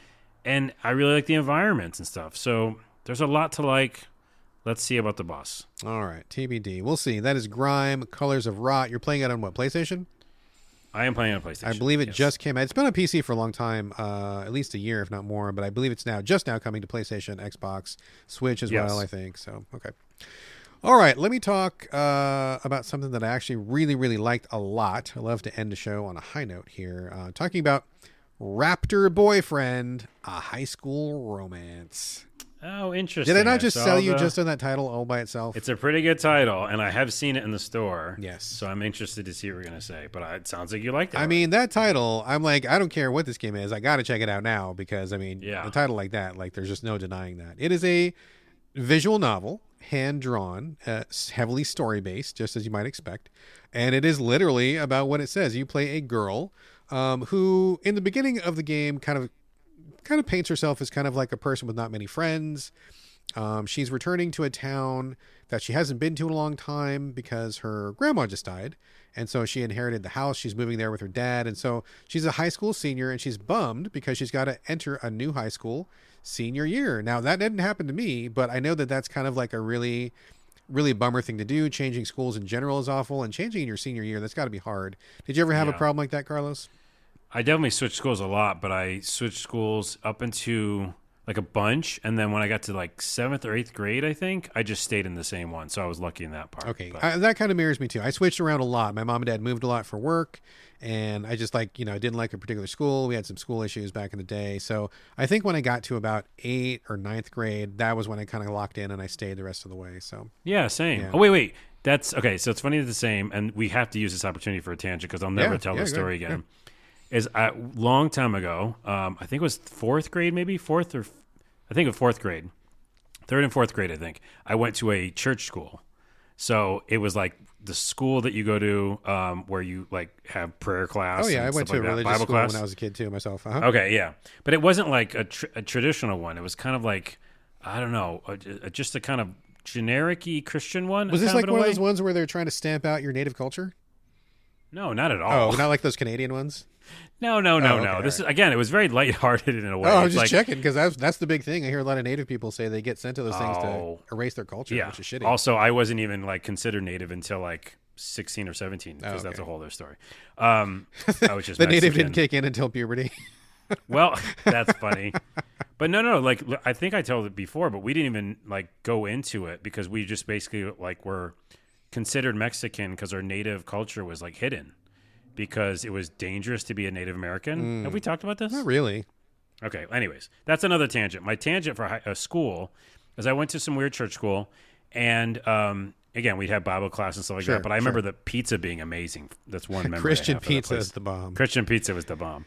S2: And I really like the environments and stuff. So there's a lot to like. Let's see about the boss.
S1: All right, TBD. We'll see. That is Grime, Colors of Rot. You're playing it on what, PlayStation?
S2: I am playing on PlayStation.
S1: I believe it just came out. It's been on PC for a long time, at least a year, if not more. But I believe it's just now coming to PlayStation, Xbox, Switch as well, I think. So, okay. All right, let me talk about something that I actually really, really liked a lot. I love to end the show on a high note here. Talking about Raptor Boyfriend, a high school romance.
S2: Oh, interesting.
S1: Did I not just sell you just on that title all by itself?
S2: It's a pretty good title, and I have seen it in the store.
S1: Yes.
S2: So I'm interested to see what you're going to say, but it sounds like you liked it.
S1: I mean, that title, I'm like, I don't care what this game is. I got to check it out now because, I mean, a title like that, like, there's just no denying that. It is a visual novel, hand-drawn, heavily story-based, just as you might expect. And it is literally about what it says. You play a girl who, in the beginning of the game, kind of paints herself as kind of like a person with not many friends. She's returning to a town that she hasn't been to in a long time because her grandma just died. And so she inherited the house. She's moving there with her dad. And so she's a high school senior and she's bummed because she's got to enter a new high school senior year. Now that didn't happen to me, but I know that that's kind of like a really, really bummer thing to do. Changing schools in general is awful, and changing in your senior year, that's got to be hard. Did you ever have a problem like that, Carlos?
S2: I definitely switched schools a lot, but I switched schools up into like a bunch. And then when I got to like 7th or 8th grade, I think, I just stayed in the same one. So I was lucky in that part.
S1: Okay. That kind of mirrors me too. I switched around a lot. My mom and dad moved a lot for work. And I just I didn't like a particular school. We had some school issues back in the day. So I think when I got to about 8th or 9th grade, that was when I kind of locked in and I stayed the rest of the way. So
S2: yeah, same. Yeah. Oh, wait. That's okay. So it's funny that the same. And we have to use this opportunity for a tangent because I'll never tell the story again. Yeah. Is a long time ago, I think it was 4th grade, maybe 4th or I think of 4th grade, 3rd and 4th grade, I think. I went to a church school. So it was like the school that you go to where you like have prayer class.
S1: Oh, yeah. I went to a religious
S2: Bible
S1: school
S2: class
S1: when I was a kid too myself.
S2: Okay, yeah. But it wasn't like a traditional one. It was kind of like, I don't know, just a kind of generic-y Christian one.
S1: Was this like one of those ones where they're trying to stamp out your native culture?
S2: No, not at all.
S1: Oh, not like those Canadian ones?
S2: No. Okay, this is again. It was very lighthearted in a way.
S1: Oh, I was just checking because that's the big thing. I hear a lot of Native people say they get sent to those things to erase their culture, which is shitty.
S2: Also, I wasn't even like considered Native until like 16 or 17 because that's a whole other story. I was just
S1: the Native didn't kick in until puberty.
S2: Well, that's funny, but no. Like I think I told it before, but we didn't even like go into it because we just basically like were considered Mexican because our Native culture was like hidden. Because it was dangerous to be a Native American. Have we talked about this?
S1: Not really.
S2: Okay. Anyways, that's another tangent. My tangent for a school is I went to some weird church school, and again, we'd have Bible class and stuff like that. But I remember the pizza being amazing. That's one memory.
S1: Christian pizza is the bomb.
S2: Christian pizza was the bomb.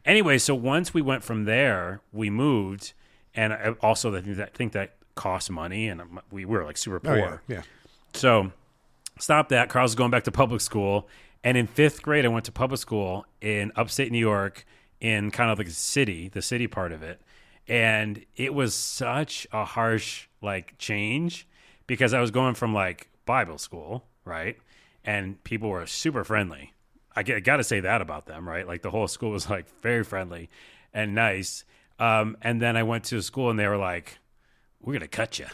S2: Anyway, so once we went from there, we moved, and I also think that cost money, and we were like super poor.
S1: Oh, yeah.
S2: So stop that. Carl's going back to public school. And in 5th grade, I went to public school in upstate New York in kind of like the city part of it. And it was such a harsh like change because I was going from like Bible school, right? And people were super friendly. I got to say that about them, right? Like the whole school was like very friendly and nice. And then I went to school and they were like, we're going to cut you.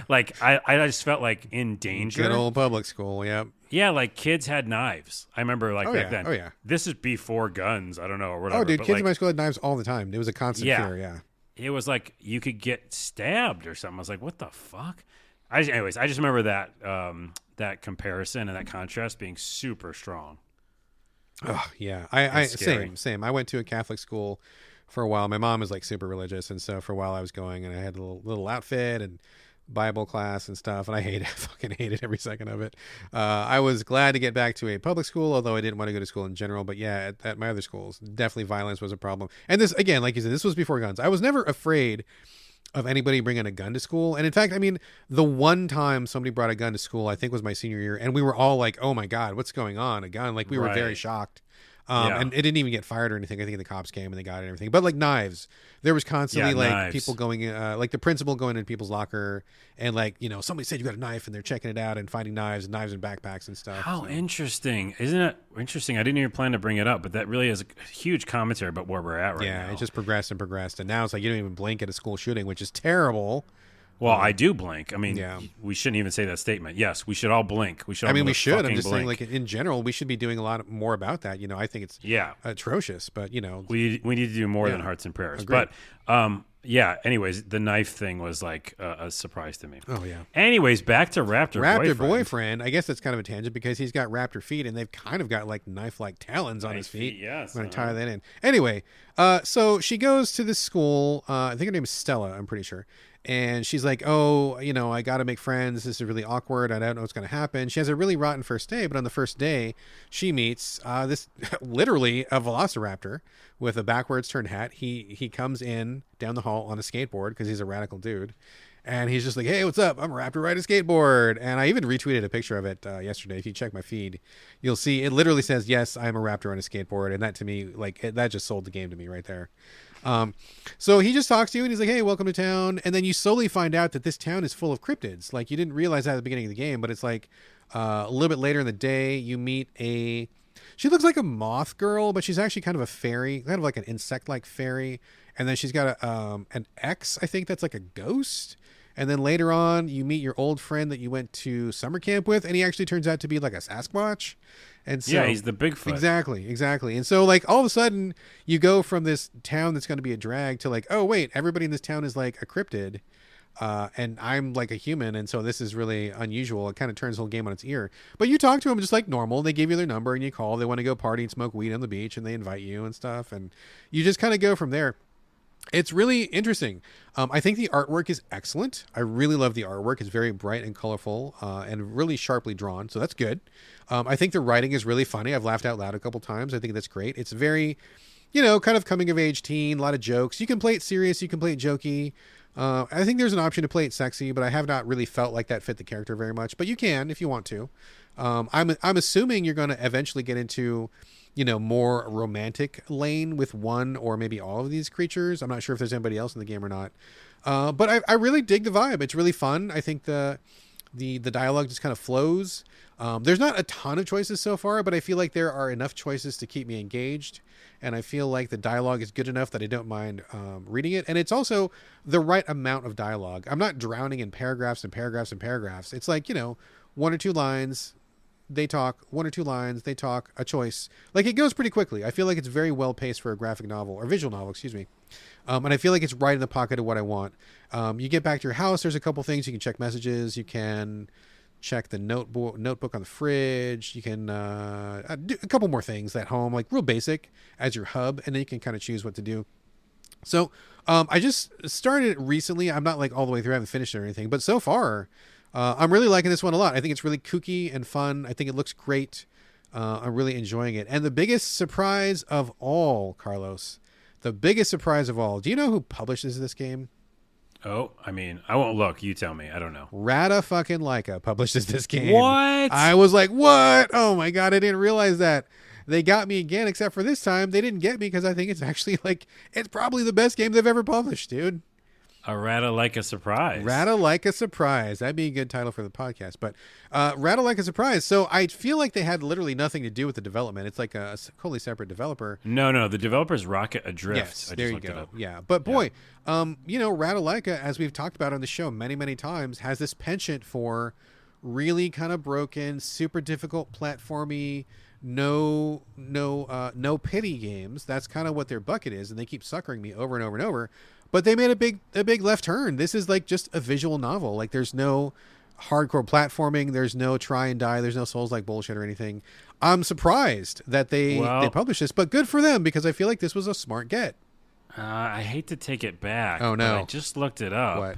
S2: Like I just felt like in danger.
S1: Good old public school, yep.
S2: Yeah, like kids had knives. I remember like back then.
S1: Oh, yeah.
S2: This is before guns. I don't know or whatever.
S1: Oh, dude,
S2: but
S1: kids in my school had knives all the time. It was a constant fear, yeah.
S2: It was like you could get stabbed or something. I was like, what the fuck? I just remember that that comparison and that contrast being super strong.
S1: Oh yeah, I
S2: It's scary.
S1: same. I went to a Catholic school for a while. My mom was like super religious, and so for a while I was going, and I had a little outfit and Bible class and stuff, and I hated, fucking hated every second of it. I was glad to get back to a public school, although I didn't want to go to school in general. But yeah, at my other schools, definitely violence was a problem. And this, again, like you said, this was before guns. I was never afraid of anybody bringing a gun to school. And in fact, I mean, the one time somebody brought a gun to school, I think was my senior year, and we were all like, "Oh my god, what's going on? A gun!" Like we were very
S2: Right.
S1: shocked.
S2: Yeah.
S1: And it didn't even get fired or anything. I think the cops came and they got it and everything. But like knives, there was constantly
S2: Yeah,
S1: like
S2: knives.
S1: people going, like the principal going in people's locker and like, you know, somebody said you got a knife and they're checking it out and finding knives in backpacks and stuff.
S2: How
S1: So,
S2: interesting. Isn't it interesting? I didn't even plan to bring it up, but that really is a huge commentary about where we're at right
S1: yeah,
S2: now.
S1: it just progressed and progressed. And now it's like you don't even blink at a school shooting, which is terrible.
S2: Well, I do blink. I mean,
S1: Yeah.
S2: we shouldn't even say that statement. Yes, we should all blink. We should. All
S1: I mean, we should. I'm
S2: fucking
S1: just saying,
S2: blink.
S1: like in general, we should be doing a lot more about that. You know, I think it's
S2: Yeah,
S1: atrocious, but you know,
S2: we need to do more
S1: Yeah.
S2: than hearts and prayers.
S1: Agreed.
S2: But yeah. Anyways, the knife thing was like a surprise to me.
S1: oh yeah.
S2: Anyways, back to Raptor.
S1: Raptor boyfriend. I guess that's kind of a tangent because he's got raptor feet and they've kind of got like knife-like talons on his
S2: Nice
S1: feet.
S2: feet, yes,
S1: I'm going to tie that in. Anyway, so she goes to this school. I think her name is Stella, I'm pretty sure. And she's like, oh, you know, I got to make friends. This is really awkward. I don't know what's going to happen. She has a really rotten first day, but on the first day, she meets this literally a velociraptor with a backwards turned hat. He comes in down the hall on a skateboard because he's a radical dude. And he's just like, hey, what's up? I'm a raptor riding a skateboard. And I even retweeted a picture of it yesterday. If you check my feed, you'll see it literally says, yes, I'm a raptor on a skateboard. And that to me, like, that just sold the game to me right there. So he just talks to you and he's like, hey, welcome to town. And then you slowly find out that this town is full of cryptids. Like, you didn't realize that at the beginning of the game, but it's like a little bit later in the day, you meet she looks like a moth girl, but she's actually kind of a fairy, kind of like an insect-like fairy. And then she's got an X, I think that's like a ghost. And then later on, you meet your old friend that you went to summer camp with, and he actually turns out to be like a Sasquatch. And so,
S2: Yeah, he's the Bigfoot.
S1: Exactly. And so, like, all of a sudden, you go from this town that's going to be a drag to like, oh wait, everybody in this town is like a cryptid, and I'm like a human, and so this is really unusual. It kind of turns the whole game on its ear. But you talk to them just like normal. They give you their number, and you call. They want to go party and smoke weed on the beach, and they invite you and stuff, and you just kind of go from there. It's really interesting. I think the artwork is excellent. I really love the artwork. It's very bright and colorful and really sharply drawn. So that's good. I think the writing is really funny. I've laughed out loud a couple times. I think that's great. It's very, you know, kind of coming of age teen, a lot of jokes. You can play it serious. You can play it jokey. I think there's an option to play it sexy, but I have not really felt like that fit the character very much. But you can if you want to. I'm assuming you're going to eventually get into, you know, more romantic lane with one or maybe all of these creatures. I'm not sure if there's anybody else in the game or not. But I really dig the vibe. It's really fun. I think the dialogue just kind of flows. There's not a ton of choices so far, but I feel like there are enough choices to keep me engaged. And I feel like the dialogue is good enough that I don't mind reading it. And it's also the right amount of dialogue. I'm not drowning in paragraphs and paragraphs and paragraphs. It's like, you know, one or two lines, they talk, one or two lines, they talk, a choice. Like, it goes pretty quickly. I feel like it's very well paced for a graphic novel, or visual novel, excuse me. And I feel like it's right in the pocket of what I want. You get back to your house, there's a couple things. You can check messages. You can check the notebook on the fridge. You can do a couple more things at home, like real basic as your hub, and then you can kind of choose what to do. So I just started it recently. I'm not like all the way through. I haven't finished it or anything, but so far I'm really liking this one a lot. I think it's really kooky and fun. I think it looks great. I'm really enjoying it. And the biggest surprise of all, Carlos, the biggest surprise of all, do you know who publishes this game?
S2: Oh, I mean, I won't look. You tell me. I don't know.
S1: Rata fucking Laika publishes this game.
S2: What?
S1: I was like, what? Oh my God, I didn't realize that. They got me again, except for this time they didn't get me because I think it's actually like, it's probably the best game they've ever published, dude.
S2: A Rata like a surprise.
S1: Rata like a surprise. That'd be a good title for the podcast. But Rata like a surprise. So I feel like they had literally nothing to do with the development. It's like a totally separate developer.
S2: No. The developer's Rocket Adrift.
S1: Yes,
S2: I
S1: there
S2: just
S1: you
S2: looked it
S1: go.
S2: up.
S1: Yeah, but boy, you know, Rata Laika, as we've talked about on the show many, many times, has this penchant for really kind of broken, super difficult platformy, no pity games. That's kind of what their bucket is, and they keep suckering me over and over and over. But they made a big left turn. This is like just a visual novel. Like there's no hardcore platforming. There's no try and die. There's no Souls-like bullshit or anything. I'm surprised that they published this, but good for them because I feel like this was a smart get.
S2: I hate to take it back.
S1: Oh, no.
S2: But I just looked it up.
S1: What?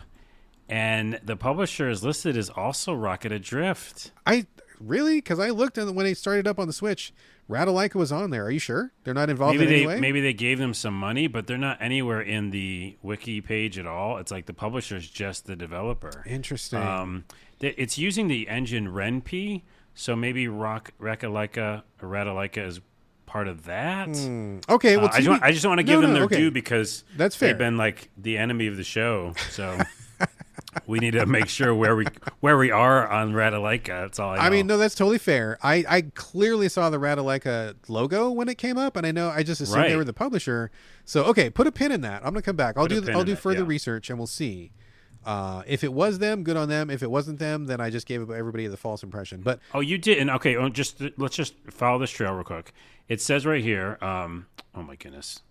S2: And the publisher is listed as also Rocket Adrift.
S1: Really? Because I looked and when they started up on the Switch, Ratalaika was on there. Are you sure? They're not involved in any way?
S2: Maybe they gave them some money, but they're not anywhere in the wiki page at all. It's like the publisher's just the developer.
S1: Interesting.
S2: It's using the engine Ren'Py, so maybe Ratalaika is part of that.
S1: Okay, well,
S2: I just don't want to give them their due because
S1: that's fair.
S2: They've been like the enemy of the show. So we need to make sure where we are on Ratalaika. That's all I know.
S1: I mean, no, that's totally fair. I clearly saw the Ratalaika logo when it came up, and I just assumed they were the publisher. So okay, put a pin in that. I'm gonna come back. I'll do further research, and we'll see. If it was them, good on them. If it wasn't them, then I just gave everybody the false impression. But
S2: you didn't. Okay, let's just follow this trail real quick. It says right here. Oh my goodness.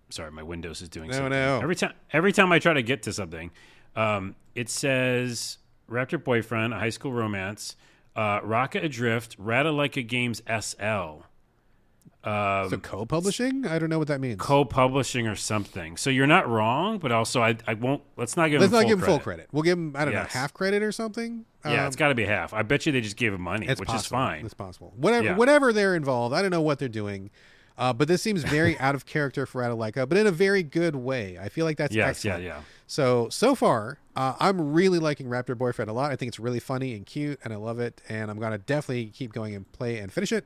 S2: Sorry, my Windows is doing something.
S1: No.
S2: Every time I try to get to something, it says Raptor Boyfriend, a high school romance, Rocket Adrift, Ratalaika Games SL.
S1: So co-publishing? I don't know what that means.
S2: Co-publishing or something. So you're not wrong, but also I won't. Let's not give him full credit.
S1: We'll give him half credit or something.
S2: Yeah, it's got to be half. I bet you they just gave him money, which is fine.
S1: It's possible. Whatever they're involved, I don't know what they're doing. But this seems very out of character for Ratalaika, but in a very good way. I feel like that's excellent.
S2: Yeah.
S1: So far, I'm really liking Raptor Boyfriend a lot. I think it's really funny and cute, and I love it. And I'm gonna definitely keep going and play and finish it.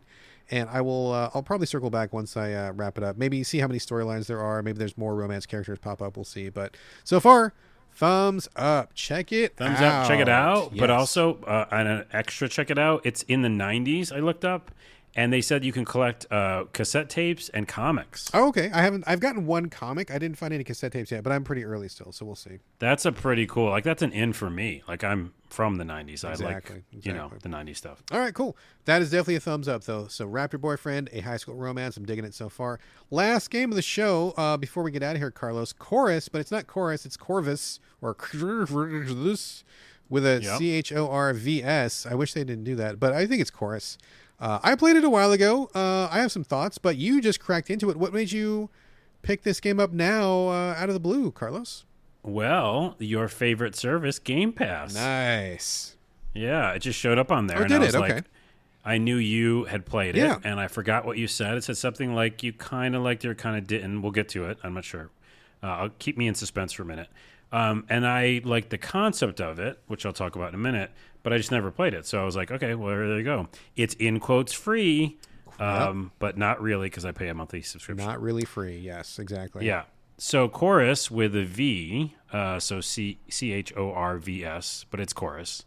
S1: And I will. I'll probably circle back once I wrap it up. Maybe see how many storylines there are. Maybe there's more romance characters pop up. We'll see. But so far, thumbs up. Check it out.
S2: Thumbs up. Check it out. Yes. But also, an extra check it out. It's in the 90s. I looked up. And they said you can collect cassette tapes and comics.
S1: Oh, okay. I've gotten one comic. I didn't find any cassette tapes yet, but I'm pretty early still, so we'll see.
S2: That's a pretty cool. Like that's an in for me. Like I'm from the 90s. I like the 90s stuff.
S1: All right, cool. That is definitely a thumbs up though. So Raptor Boyfriend, a high school romance. I'm digging it so far. Last game of the show before we get out of here, Carlos. Chorus, but it's not Chorus. It's Chorvs or Chorvs with a Chorvs. I wish they didn't do that, but I think it's Chorus. I played it a while ago. I have some thoughts, but you just cracked into it. What made you pick this game up now out of the blue, Carlos?
S2: Well, your favorite service, Game Pass.
S1: Nice.
S2: Yeah, it just showed up on there.
S1: Oh, did it? Okay.
S2: I knew you had played it, and I forgot what you said. It said something like you kind of liked it or kind of didn't. We'll get to it. I'm not sure. I'll keep me in suspense for a minute. And I liked the concept of it, which I'll talk about in a minute, but I just never played it. So I was like, okay, well, there you go. It's in quotes free, but not really because I pay a monthly subscription.
S1: Not really free. Yes, exactly.
S2: Yeah. So Chorus with a V, so Chorvs, but it's Chorus,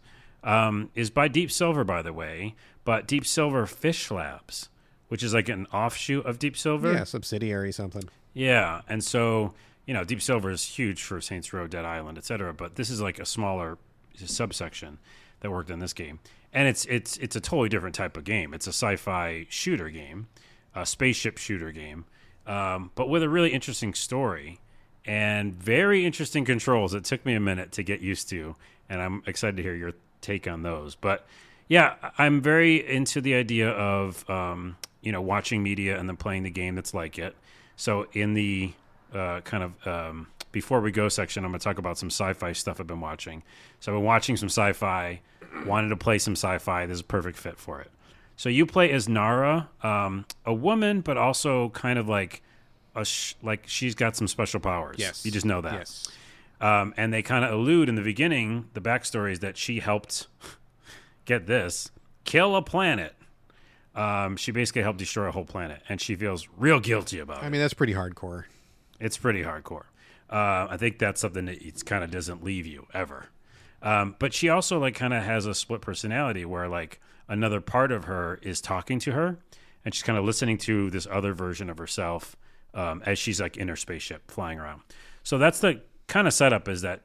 S2: is by Deep Silver, by the way, but Deep Silver Fish Labs, which is like an offshoot of Deep Silver.
S1: Yeah, subsidiary something.
S2: Yeah, and so, Deep Silver is huge for Saints Row, Dead Island, etc., but this is like a smaller subsection that worked in this game. And it's a totally different type of game. It's a sci-fi shooter game, a spaceship shooter game, but with a really interesting story and very interesting controls. It took me a minute to get used to, and I'm excited to hear your take on those. But yeah, I'm very into the idea of, watching media and then playing the game that's like it. So in the before we go section, I'm going to talk about some sci-fi stuff I've been watching. So I've been watching some sci-fi, wanted to play some sci-fi. This is a perfect fit for it. So you play as Nara, a woman, but also kind of like she's got some special powers.
S1: Yes.
S2: You just know that.
S1: Yes.
S2: And they kind of allude in the beginning, the backstory is that she helped, get this, kill a planet. She basically helped destroy a whole planet, and she feels real guilty about it.
S1: I mean, that's pretty hardcore.
S2: It's pretty hardcore. I think that's something that it kind of doesn't leave you ever. But she also like kind of has a split personality where like another part of her is talking to her, and she's kind of listening to this other version of herself as she's like in her spaceship flying around. So that's the kind of setup, is that,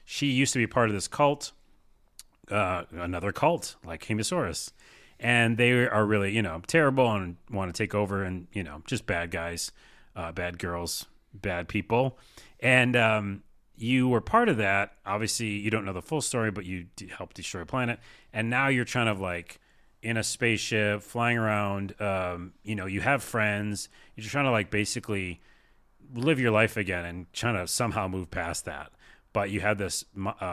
S2: she used to be part of this cult, another cult like Hemasaurus, and they are really, terrible and want to take over, and, just bad guys, bad girls, bad people. And you were part of that. Obviously, you don't know the full story, but you helped destroy a planet, and now you're trying to like in a spaceship flying around. You have friends. You're trying to like basically live your life again and trying to somehow move past that. But you have this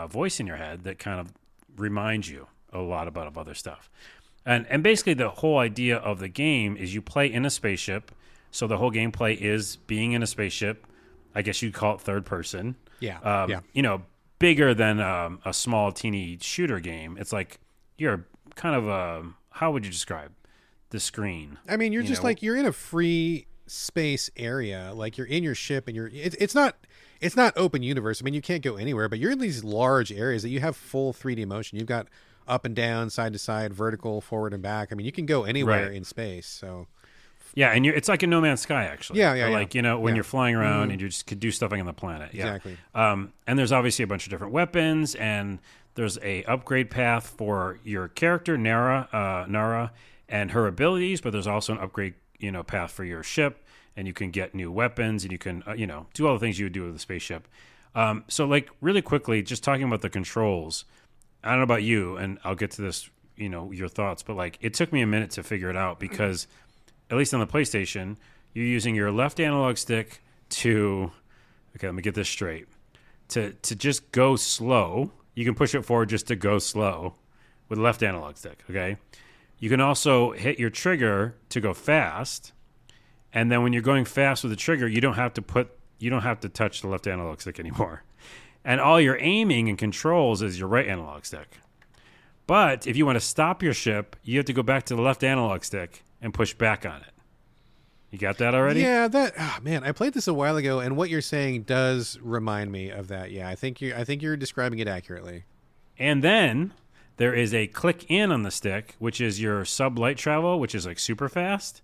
S2: voice in your head that kind of reminds you a lot about other stuff. And basically the whole idea of the game is you play in a spaceship. So the whole gameplay is being in a spaceship. I guess you'd call it third person.
S1: Yeah.
S2: Bigger than a small teeny shooter game. It's like you're kind of how would you describe the screen?
S1: I mean, you're just like you're in a free space area. Like you're in your ship and it's not open universe. I mean, you can't go anywhere, but you're in these large areas that you have full 3D motion. You've got up and down, side to side, vertical, forward and back. I mean, you can go anywhere in space. So
S2: yeah, and it's like a No Man's Sky actually.
S1: Yeah.
S2: Like when you're flying around and you just could do stuff on the planet. Yeah.
S1: Exactly.
S2: And there's obviously a bunch of different weapons, and there's a upgrade path for your character Nara, and her abilities, but there's also an upgrade path for your ship, and you can get new weapons, and you can do all the things you would do with a spaceship. So like really quickly, just talking about the controls. I don't know about you, and I'll get to this, your thoughts, but like it took me a minute to figure it out because, at least on the PlayStation, you're using your left analog stick to, okay, let me get this straight, to just go slow. You can push it forward just to go slow with the left analog stick, okay? You can also hit your trigger to go fast, and then when you're going fast with the trigger, you don't have to touch the left analog stick anymore. And all your aiming and controls is your right analog stick. But if you want to stop your ship, you have to go back to the left analog stick and push back on it. You got that already?
S1: Yeah, man, I played this a while ago, and what you're saying does remind me of that. Yeah, I think you're describing it accurately.
S2: And then there is a click in on the stick, which is your sub light travel, which is like super fast.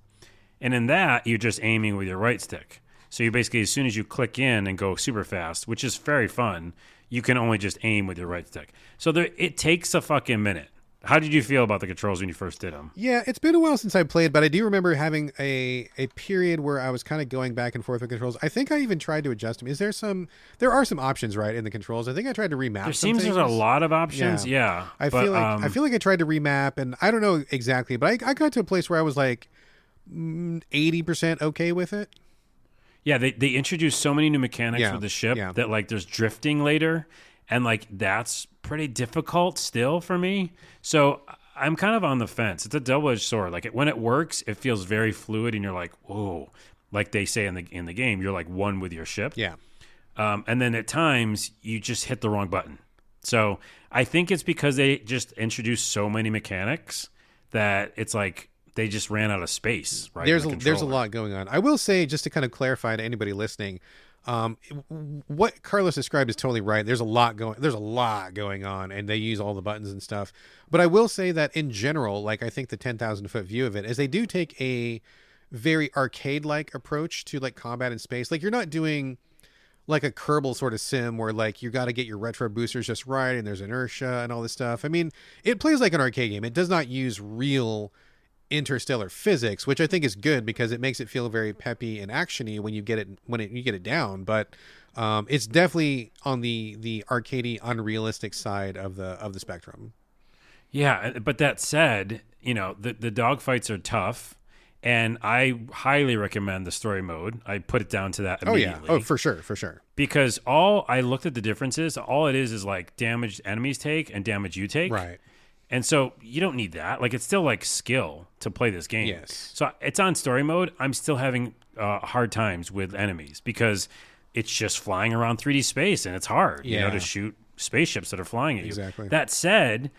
S2: And in that, you're just aiming with your right stick. So you basically, as soon as you click in and go super fast, which is very fun, you can only just aim with your right stick. So it takes a fucking minute. How did you feel about the controls when you first did them?
S1: Yeah, it's been a while since I played, but I do remember having a period where I was kind of going back and forth with controls. I think I even tried to adjust them. There are some options, right, in the controls. I think I tried to remap.
S2: There seems there's a lot of options. Yeah.
S1: I feel like I tried to remap, and I don't know exactly, but I got to a place where I was like 80% okay with it.
S2: Yeah, they introduced so many new mechanics with the ship that like there's drifting later, and like that's pretty difficult still for me. So I'm kind of on the fence. It's a double-edged sword. Like when it works, it feels very fluid, and you're like, whoa, like they say in the game, you're like one with your ship.
S1: Yeah.
S2: And then at times you just hit the wrong button. So I think it's because they just introduced so many mechanics that it's like they just ran out of space, right?
S1: There's a lot going on. I will say, just to kind of clarify to anybody listening, what Carlos described is totally right. There's a lot going on, and they use all the buttons and stuff. But I will say that in general, like I think the 10,000 foot view of it is they do take a very arcade-like approach to like combat in space. Like you're not doing like a Kerbal sort of sim where like you got to get your retro boosters just right, and there's inertia and all this stuff. I mean, it plays like an arcade game. It does not use real interstellar physics, which I think is good because it makes it feel very peppy and actiony when you get it down. But it's definitely on the arcadey, unrealistic side of the spectrum.
S2: Yeah, but that said, the dogfights are tough, and I highly recommend the story mode. I put it down to that immediately.
S1: Oh, for sure.
S2: Because I looked at the differences. All it is like damage enemies take and damage you take.
S1: Right.
S2: And so you don't need that. Like it's still like skill to play this game.
S1: Yes.
S2: So it's on story mode. I'm still having hard times with enemies because it's just flying around 3D space, and it's hard, to shoot spaceships that are flying at you.
S1: Exactly.
S2: That said,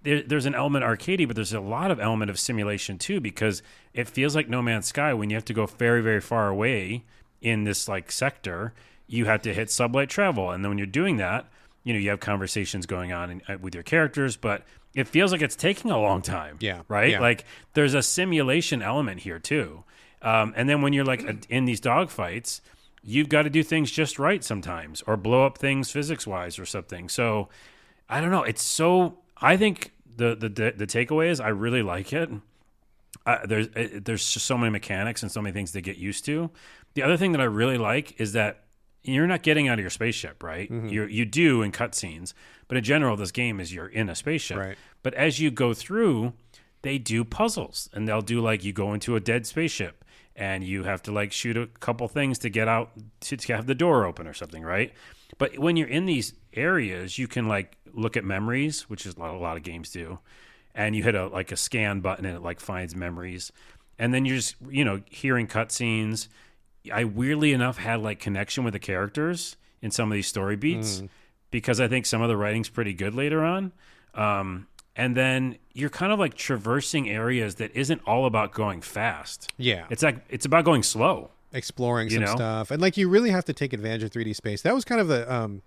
S2: there's an element arcadey, but there's a lot of element of simulation too, because it feels like No Man's Sky when you have to go very, very far away in this like sector. You have to hit sublight travel, and then when you're doing that, you have conversations going on with your characters, but it feels like it's taking a long time.
S1: Yeah.
S2: Right?
S1: Yeah.
S2: Like there's a simulation element here too. And then when you're like in these dogfights, you've got to do things just right sometimes, or blow up things physics-wise or something. So I don't know. I think the takeaway is I really like it. There's just so many mechanics and so many things to get used to. The other thing that I really like is that you're not getting out of your spaceship, right? You do in cutscenes, but in general, this game is you're in a spaceship.
S1: Right.
S2: But as you go through, they do puzzles, and they'll do like you go into a dead spaceship, and you have to like shoot a couple things to get out to have the door open or something, right? But when you're in these areas, you can like look at memories, which is what a lot of games do, and you hit a scan button and it like finds memories, and then you're just hearing cutscenes. I weirdly enough had like connection with the characters in some of these story beats because I think some of the writing's pretty good later on. And then you're kind of like traversing areas that isn't all about going fast.
S1: Yeah.
S2: It's about going slow.
S1: Exploring some stuff. And like you really have to take advantage of 3D space. That was kind of the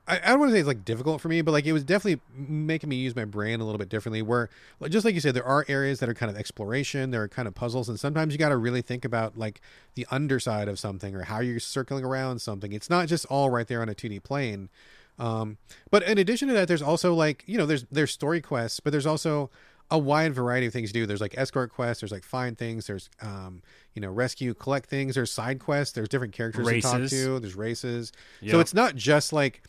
S1: I don't want to say it's like difficult for me, but like it was definitely making me use my brain a little bit differently, where just like you said, there are areas that are kind of exploration, there are kind of puzzles, and sometimes you got to really think about like the underside of something or how you're circling around something. It's not just all right there on a 2D plane. But in addition to that, there's also like, there's story quests, but there's also a wide variety of things to do. There's like escort quests, there's like find things, there's rescue, collect things, there's side quests, there's different characters to talk to, there's races. Yep. So it's not just like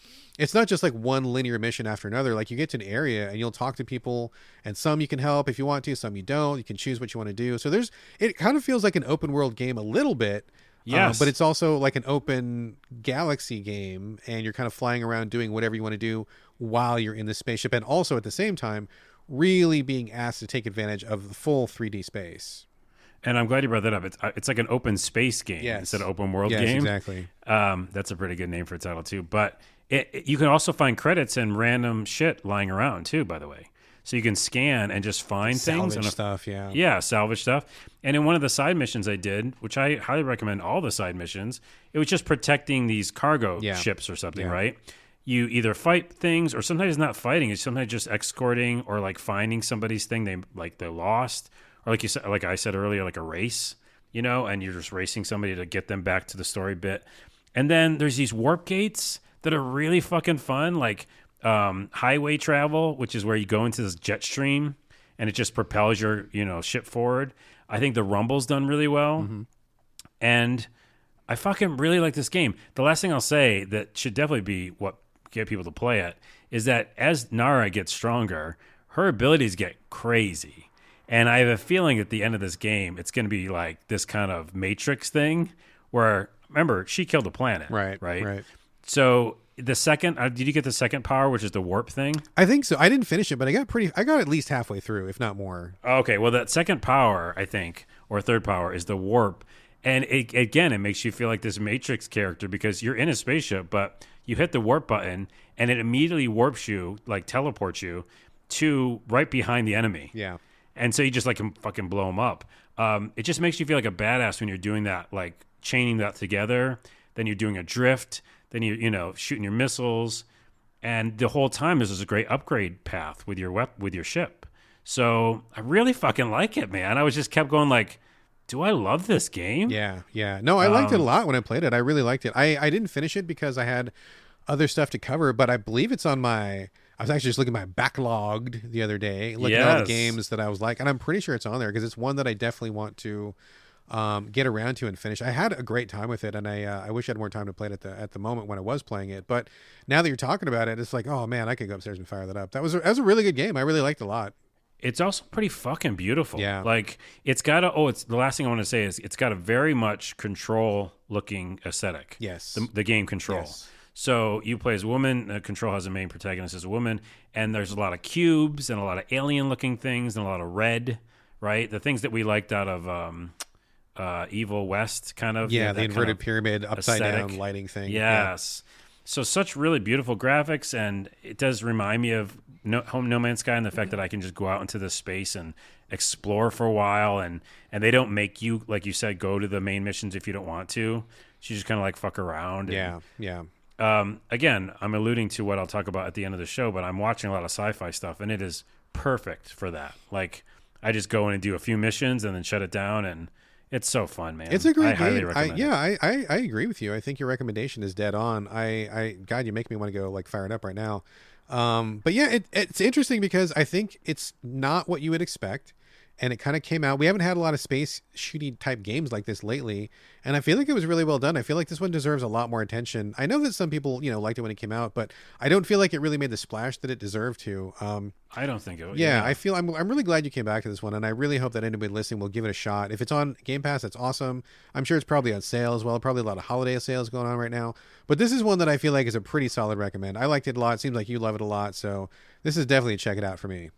S1: one linear mission after another. Like you get to an area and you'll talk to people, and some you can help if you want to, some you don't. You can choose what you want to do. So it kind of feels like an open world game a little bit.
S2: Yes.
S1: But it's also like an open galaxy game, and you're kind of flying around doing whatever you want to do while you're in the spaceship, and also at the same time really being asked to take advantage of the full 3D space.
S2: And I'm glad you brought that up. It's like an open space game instead of open world game.
S1: Exactly.
S2: That's a pretty good name for a title too. But you can also find credits and random shit lying around too, by the way. So you can scan and just find things and
S1: stuff.
S2: Salvage stuff. And in one of the side missions I did, which I highly recommend all the side missions, it was just protecting these cargo ships or something, right? You either fight things, or sometimes not fighting. It's sometimes just escorting or like finding somebody's thing they lost, or like you said, like I said earlier, like a race, and you're just racing somebody to get them back to the story bit. And then there's these warp gates that are really fucking fun, like highway travel, which is where you go into this jet stream and it just propels your ship forward. I think the rumble's done really well, and I fucking really like this game. The last thing I'll say that should definitely be what get people to play it is that as Nara gets stronger, her abilities get crazy, and I have a feeling at the end of this game it's going to be like this kind of Matrix thing where, remember, she killed the planet, right. So the second, did you get the second power, which is the warp thing?
S1: I think so. I didn't finish it, but I got at least halfway through, if not more.
S2: Okay, well, that second power, I think, or third power, is the warp. And it makes you feel like this Matrix character because you're in a spaceship, but you hit the warp button and it immediately warps you, like teleports you to right behind the enemy.
S1: Yeah.
S2: And so you just like can fucking blow them up. It just makes you feel like a badass when you're doing that, like chaining that together. Then you're doing a drift. Then you shooting your missiles, and the whole time there's a great upgrade path with your ship. So I really fucking like it, man. I was just kept going like, do I love this game?
S1: Yeah. No, I liked it a lot when I played it. I really liked it. I didn't finish it because I had other stuff to cover, but I believe it's on my. I was actually just looking at my backlogged the other day, looking at all the games that I was like, and I'm pretty sure it's on there because it's one that I definitely want to get around to and finish. I had a great time with it, and I wish I had more time to play it at the moment when I was playing it. But now that you're talking about it, it's like, oh man, I could go upstairs and fire that up. That was a really good game. I really liked it a lot.
S2: It's also pretty fucking beautiful.
S1: Yeah.
S2: Like it's got it's the last thing I want to say is it's got a very much Control looking aesthetic.
S1: Yes.
S2: The game Control.
S1: Yes.
S2: So you play as a woman. Control has a main protagonist as a woman, and there's a lot of cubes and a lot of alien looking things and a lot of red, right? The things that we liked out of Evil West kind of.
S1: Yeah, the inverted pyramid, upside down lighting thing.
S2: Yes. Yeah. So such really beautiful graphics, and it does remind me of No Man's Sky and the fact that I can just go out into this space and explore for a while, and they don't make you, like you said, go to the main missions if you don't want to. So you just kind of like fuck around. And,
S1: yeah.
S2: Again, I'm alluding to what I'll talk about at the end of the show, but I'm watching a lot of sci-fi stuff, and it is perfect for that. Like, I just go in and do a few missions and then shut it down, and it's so fun, man.
S1: It's a great game.
S2: Highly recommend it.
S1: I agree with you. I think your recommendation is dead on. God, you make me want to go like fire it up right now. But yeah, it's interesting because I think it's not what you would expect. and it kind of came out. We haven't had a lot of space shooty type games like this lately, and I feel like it was really well done. I feel like this one deserves a lot more attention. I know that some people, liked it when it came out, but I don't feel like it really made the splash that it deserved to.
S2: I don't think it would.
S1: Yeah, I feel I'm really glad you came back to this one, and I really hope that anybody listening will give it a shot. If it's on Game Pass, that's awesome. I'm sure it's probably on sale as well. Probably a lot of holiday sales going on right now. But this is one that I feel like is a pretty solid recommend. I liked it a lot. It seems like you love it a lot, so this is definitely a check it out for me.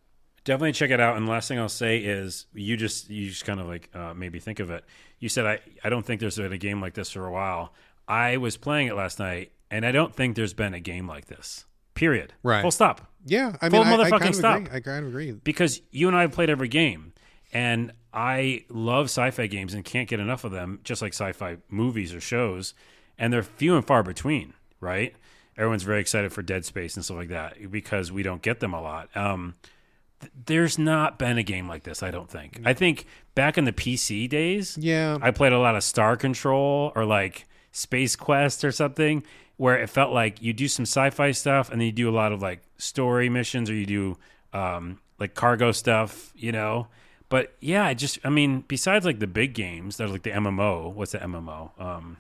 S2: Definitely check it out. And last thing I'll say is you just kind of like maybe think of it. You said I don't think there's been a game like this for a while. I was playing it last night, and I don't think there's been a game like this. Period.
S1: Right.
S2: Full stop.
S1: Yeah. I
S2: Full
S1: mean,
S2: motherfucking
S1: I kind of
S2: stop.
S1: agree. I kind of agree.
S2: Because you and I have played every game, and I love sci-fi games and can't get enough of them, just like sci-fi movies or shows, and they're few and far between, right? Everyone's very excited for Dead Space and stuff like that because we don't get them a lot. There's not been a game like this, I don't think. I think back in the PC days, I played a lot of Star Control or like Space Quest or something, where it felt like you do some sci-fi stuff and then you do a lot of like story missions, or you do like cargo stuff, But yeah, besides like the big games that are like the MMO, what's the MMO?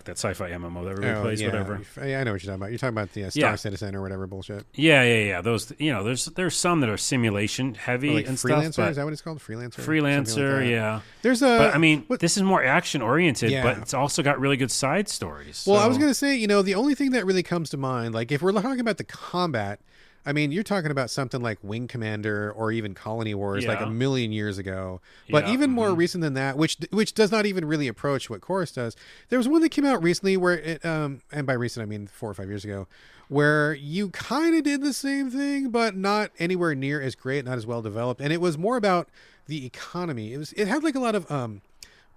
S2: That sci-fi MMO that everybody plays, whatever.
S1: Yeah, I know what you're talking about. You're talking about the Star Citizen or whatever bullshit.
S2: Yeah. Those, there's some that are simulation heavy
S1: like
S2: and
S1: Freelancer,
S2: stuff.
S1: Is that what it's called?
S2: Freelancer, yeah.
S1: There's
S2: this is more action oriented, but it's also got really good side stories.
S1: Well, I was gonna say, the only thing that really comes to mind, like if we're talking about the combat, I mean, you're talking about something like Wing Commander or even Colony Wars, like a million years ago. But even more recent than that, which does not even really approach what Chorus does. There was one that came out recently where it, and by recent I mean 4 or 5 years ago, where you kind of did the same thing, but not anywhere near as great, not as well developed, and it was more about the economy. It had like a lot of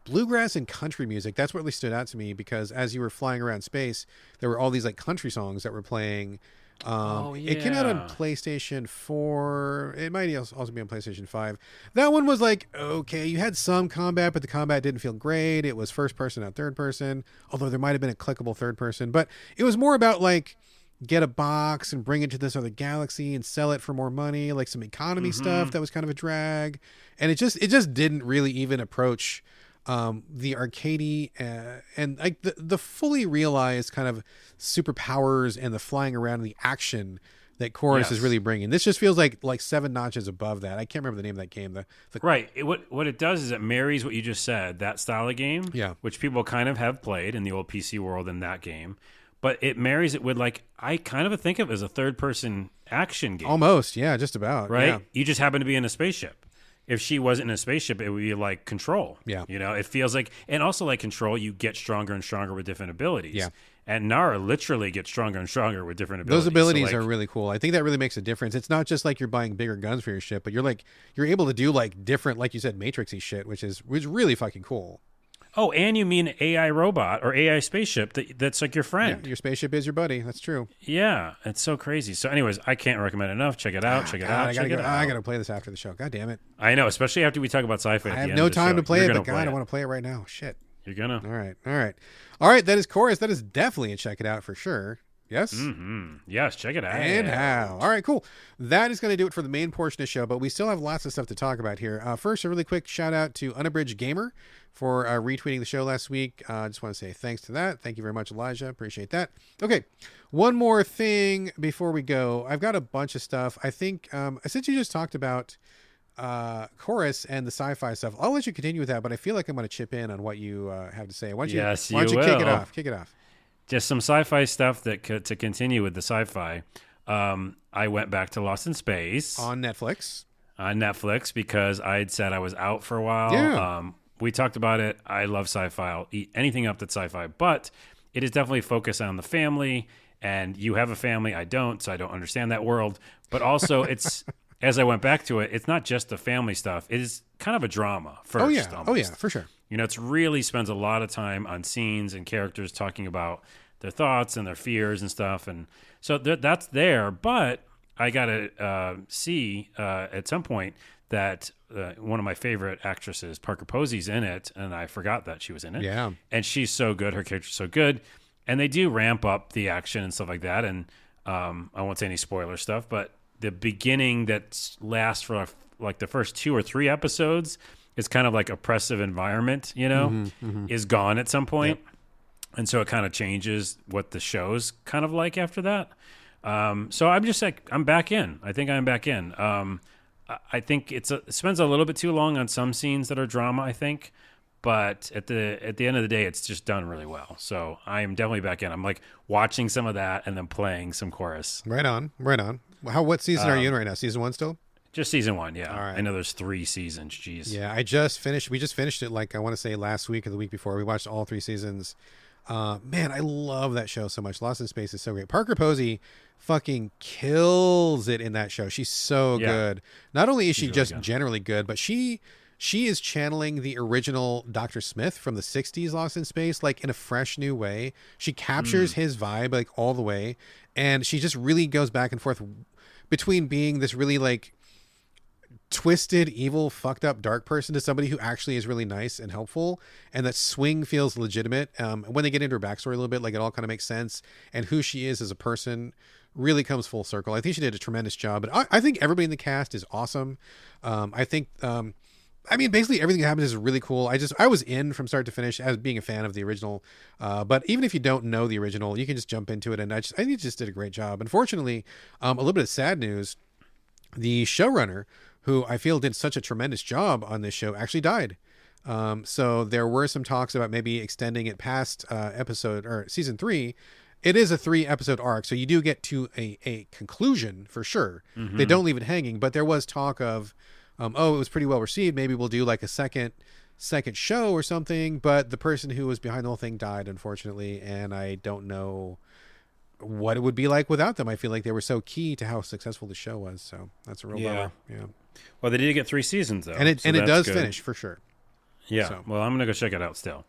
S1: bluegrass and country music. That's what really stood out to me, because as you were flying around space, there were all these like country songs that were playing. It came out on PlayStation 4. It might also be on PlayStation 5. That one was like, okay, you had some combat, but the combat didn't feel great. It was first person, not third person, although there might have been a clickable third person. But it was more about like, get a box and bring it to this other galaxy and sell it for more money, like some economy stuff that was kind of a drag. And it just didn't really even approach the arcadey and like the fully realized kind of superpowers and the flying around and the action that Chorus is really bringing. This just feels like 7 notches above that. I can't remember the name of that game.
S2: Right. What it does is it marries what you just said, that style of game, which people kind of have played in the old PC world in that game. But it marries it with, like, I kind of think of it as a third-person action game.
S1: Almost, yeah, just about.
S2: Right?
S1: Yeah.
S2: You just happen to be in a spaceship. If she wasn't in a spaceship, it would be like Control.
S1: Yeah.
S2: It feels like, and also like Control, you get stronger and stronger with different abilities.
S1: Yeah.
S2: And Nara literally gets stronger and stronger with different abilities.
S1: Those abilities are really cool. I think that really makes a difference. It's not just like you're buying bigger guns for your ship, but you're able to do like different, like you said, Matrixy shit, which is really fucking cool.
S2: Oh, and you mean AI robot or AI spaceship that's like your friend.
S1: Yeah, your spaceship is your buddy. That's true.
S2: Yeah, it's so crazy. So anyways, I can't recommend it enough. Check it out. I
S1: gotta play this after the show. God damn it.
S2: I know, especially after we talk about sci-fi.
S1: I have no time to play it, but God, I want to play it right now. Shit.
S2: You're gonna.
S1: All right. That is Chorus. That is definitely a check it out for sure. Yes?
S2: Mm-hmm. Yes, check it out.
S1: And how. All right, cool. That is going to do it for the main portion of the show, but we still have lots of stuff to talk about here. First, a really quick shout out to Unabridged Gamer for retweeting the show last week. I just want to say thanks to that. Thank you very much, Elijah. Appreciate that. Okay, one more thing before we go. I've got a bunch of stuff. I think, since you just talked about Chorus and the sci-fi stuff, I'll let you continue with that, but I feel like I'm going to chip in on what you have to say. Why don't you kick it off? Kick it off.
S2: Just some sci-fi stuff to continue with the sci-fi. I went back to Lost in Space
S1: on Netflix
S2: because I had said I was out for a while.
S1: Yeah.
S2: We talked about it. I love sci-fi. I'll eat anything up that's sci-fi, but it is definitely focused on the family. And you have a family. I don't, so I don't understand that world. But also, it's as I went back to it, it's not just the family stuff. It is kind of a drama first.
S1: Oh yeah, for sure.
S2: It's really spends a lot of time on scenes and characters talking about their thoughts and their fears and stuff. And so that's there. But I got to see at some point that one of my favorite actresses, Parker Posey's in it. And I forgot that she was in it.
S1: Yeah.
S2: And she's so good. Her character's so good. And they do ramp up the action and stuff like that. And I won't say any spoiler stuff, but the beginning that lasts for like the first 2 or 3 episodes, it's kind of like oppressive environment, is gone at some point.
S1: Yep.
S2: And so it kind of changes what the show's kind of like after that. So I'm just like, I'm back in. I think I'm back in. I think it spends a little bit too long on some scenes that are drama, I think. But at the end of the day, it's just done really well. So I am definitely back in. I'm like watching some of that and then playing some Chorus.
S1: Right on. What season are you in right now? Season 1 still?
S2: Just season 1, yeah.
S1: All right.
S2: I know there's 3 seasons. Jeez.
S1: Yeah, we just finished it, like I want to say last week or the week before. We watched all 3 seasons. Man, I love that show so much. Lost in Space is so great. Parker Posey fucking kills it in that show. She's so good. Not only is she just really generally good, but she is channeling the original Dr. Smith from the 60s Lost in Space, like in a fresh new way. She captures his vibe like all the way. And she just really goes back and forth between being this really like twisted, evil, fucked up, dark person to somebody who actually is really nice and helpful. And that swing feels legitimate. When they get into her backstory a little bit, like it all kind of makes sense. And who she is as a person really comes full circle. I think she did a tremendous job. But I think everybody in the cast is awesome. I think... I mean, basically everything that happens is really cool. I was in from start to finish as being a fan of the original. But even if you don't know the original, you can just jump into it. And I think it just did a great job. Unfortunately, a little bit of sad news. The showrunner, who I feel did such a tremendous job on this show, actually died. So there were some talks about maybe extending it past season 3. It is a 3-episode arc, so you do get to a conclusion for sure. Mm-hmm. They don't leave it hanging, but there was talk of, it was pretty well received. Maybe we'll do like a second show or something. But the person who was behind the whole thing died, unfortunately, and I don't know what it would be like without them. I feel like they were so key to how successful the show was. So that's a real bummer. Yeah.
S2: Well, they did get 3 seasons though,
S1: and it does finish for sure.
S2: Yeah. So. Well, I'm gonna go check it out still.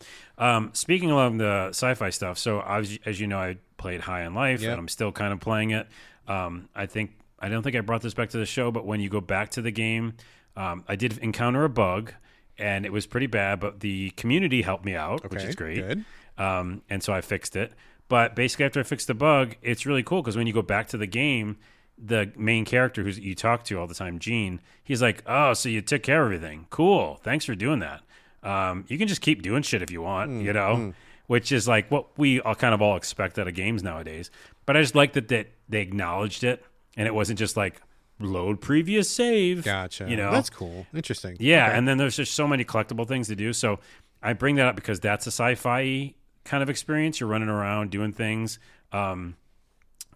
S2: Speaking of the sci-fi stuff, so as you know, I played High on Life, and I'm still kind of playing it. I don't think I brought this back to the show, but when you go back to the game, I did encounter a bug, and it was pretty bad, but the community helped me out, which is great.
S1: Good.
S2: And so I fixed it. But basically, after I fixed the bug, it's really cool because when you go back to the game, the main character who you talk to all the time, Gene, he's like, "Oh, so you took care of everything. Cool. Thanks for doing that. You can just keep doing shit if you want, which is like what we all kind of all expect out of games nowadays. But I just like that they acknowledged it, and it wasn't just like, load previous save.
S1: Gotcha. That's cool. Interesting.
S2: Yeah, okay. And then there's just so many collectible things to do. So I bring that up because that's a sci-fi kind of experience. You're running around doing things. I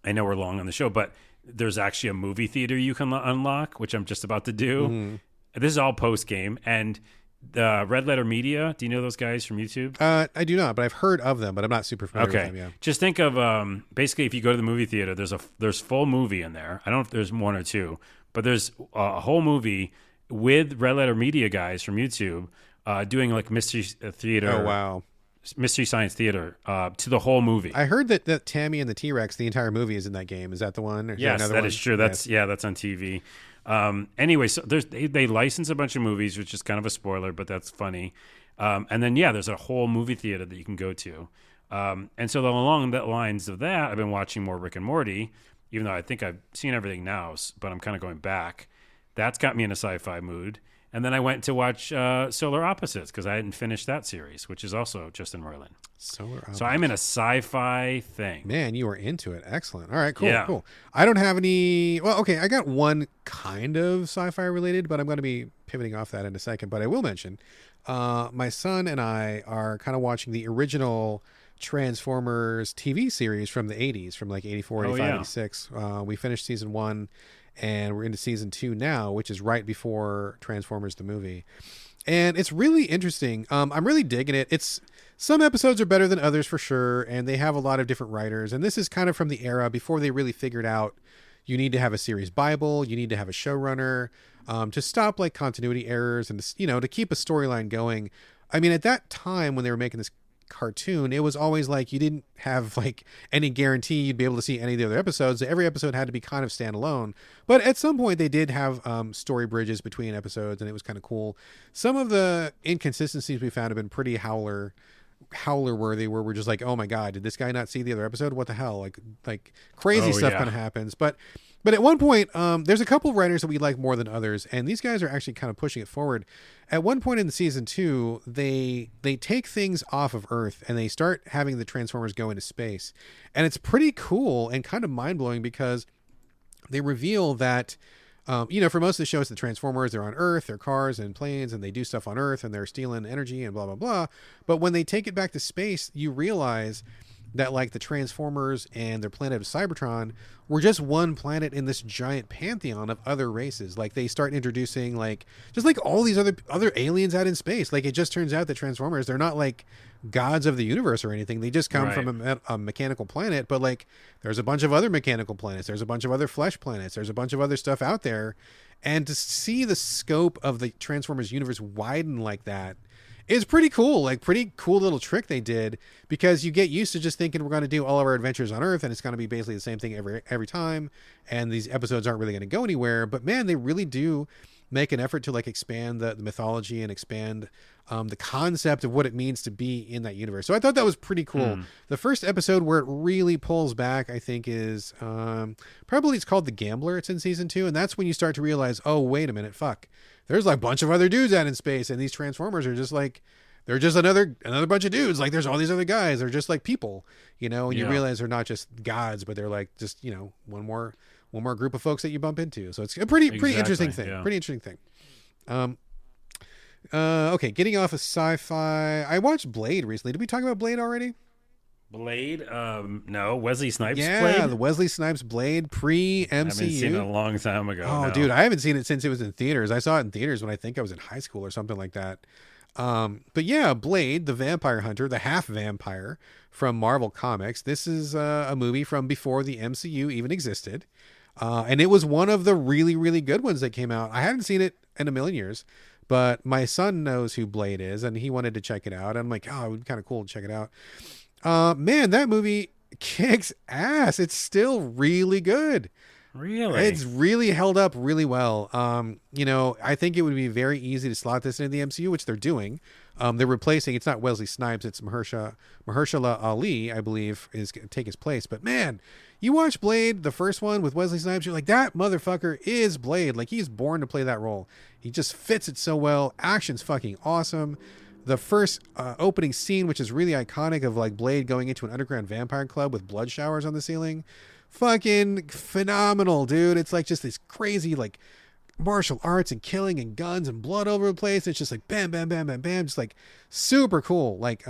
S2: know we're long on the show, but there's actually a movie theater you can unlock, which I'm just about to do. Mm-hmm. This is all post-game. And the Red Letter Media, do you know those guys from YouTube?
S1: I do not, but I've heard of them, but I'm not super familiar with them. Yeah.
S2: Just think of basically if you go to the movie theater, there's full movie in there. I don't know if there's 1 or 2, but there's a whole movie with Red Letter Media guys from YouTube doing like mystery theater.
S1: Oh wow.
S2: Mystery Science Theater to the whole movie.
S1: I heard that Tammy and the T-Rex, the entire movie is in that game. Is that the one?
S2: Yes, that is true. That's on TV. Anyway, so they license a bunch of movies, which is kind of a spoiler, but that's funny. And then there's a whole movie theater that you can go to. And so along the lines of that, I've been watching more Rick and Morty, even though I think I've seen everything now, but I'm kind of going back. That's got me in a sci-fi mood. And then I went to watch Solar Opposites because I hadn't finished that series, which is also Justin Roiland.
S1: Solar Opposites.
S2: So I'm in a sci-fi thing.
S1: Man, you were into it. Excellent. All right, cool. I don't have any... Well, okay, I got one kind of sci-fi related, but I'm going to be pivoting off that in a second. But I will mention, my son and I are kind of watching the original Transformers TV series from the 80s, from like 84, 85, 86. We finished season 1. And we're into season 2 now, which is right before Transformers the movie. And it's really interesting. I'm really digging it. Some episodes are better than others for sure, and they have a lot of different writers. And this is kind of from the era before they really figured out you need to have a series Bible, you need to have a showrunner to stop like continuity errors and to keep a storyline going. I mean, at that time when they were making this cartoon, it was always like you didn't have like any guarantee you'd be able to see any of the other episodes. Every episode had to be kind of standalone, but at some point they did have story bridges between episodes, and it was kind of cool. Some of the inconsistencies we found have been pretty howler howler worthy where we're just like, oh my god, did this guy not see the other episode? What the hell? Like crazy stuff kind of happens. But at one point, there's a couple writers that we like more than others, and these guys are actually kind of pushing it forward. At one point in the season 2, they take things off of Earth and they start having the Transformers go into space, and it's pretty cool and kind of mind blowing because they reveal that. For most of the shows, the Transformers, they're on Earth, they're cars and planes, and they do stuff on Earth, and they're stealing energy and blah, blah, blah. But when they take it back to space, you realize that, like, the Transformers and their planet of Cybertron were just one planet in this giant pantheon of other races. Like, they start introducing, like, just, like, all these other aliens out in space. Like, it just turns out that Transformers, they're not, like, gods of the universe or anything. They just come from a mechanical planet, but like there's a bunch of other mechanical planets, there's a bunch of other flesh planets, there's a bunch of other stuff out there, and to see the scope of the Transformers universe widen like that is pretty cool. Like, pretty cool little trick they did, because you get used to just thinking we're going to do all of our adventures on Earth and it's going to be basically the same thing every time, and these episodes aren't really going to go anywhere. But man, they really do make an effort to like expand the mythology and expand the concept of what it means to be in that universe. So I thought that was pretty cool. The first episode where it really pulls back, I think, is probably it's called The Gambler. It's in season 2, and that's when you start to realize, oh, wait a minute, fuck. There's like a bunch of other dudes out in space, and these Transformers are just like, they're just another bunch of dudes. Like, there's all these other guys. They're just like people, and you realize they're not just gods, but they're like just, one more group of folks that you bump into. So it's a pretty interesting thing. Pretty interesting thing. Okay, getting off of sci-fi. I watched Blade recently. Did we talk about Blade already?
S2: Blade? No. Wesley Snipes
S1: Blade? Yeah, the Wesley Snipes Blade pre-MCU. I haven't
S2: seen it a long time ago.
S1: Oh, no. Dude, I haven't seen it since it was in theaters. I saw it in theaters when I think I was in high school or something like that. But yeah, Blade, the vampire hunter, the half vampire from Marvel Comics. This is a movie from before the MCU even existed. And it was one of the really, really good ones that came out. I hadn't seen it in a million years, but my son knows who Blade is, and he wanted to check it out. I'm like, oh, it would be kind of cool to check it out. Man, that movie kicks ass. It's still really good.
S2: Really?
S1: It's really held up really well. I think it would be very easy to slot this into the MCU, which they're doing. They're replacing, it's not Wesley Snipes, it's Mahershala Ali, I believe, is going to take his place. But man, you watch Blade, the first one with Wesley Snipes, you're like, that motherfucker is Blade. Like, he's born to play that role. He just fits it so well. Action's fucking awesome. The first opening scene, which is really iconic, of like Blade going into an underground vampire club with blood showers on the ceiling. Fucking phenomenal, dude. It's like just this crazy like martial arts and killing and guns and blood over the place. It's just like bam, bam, bam, bam, bam. Just like super cool. Like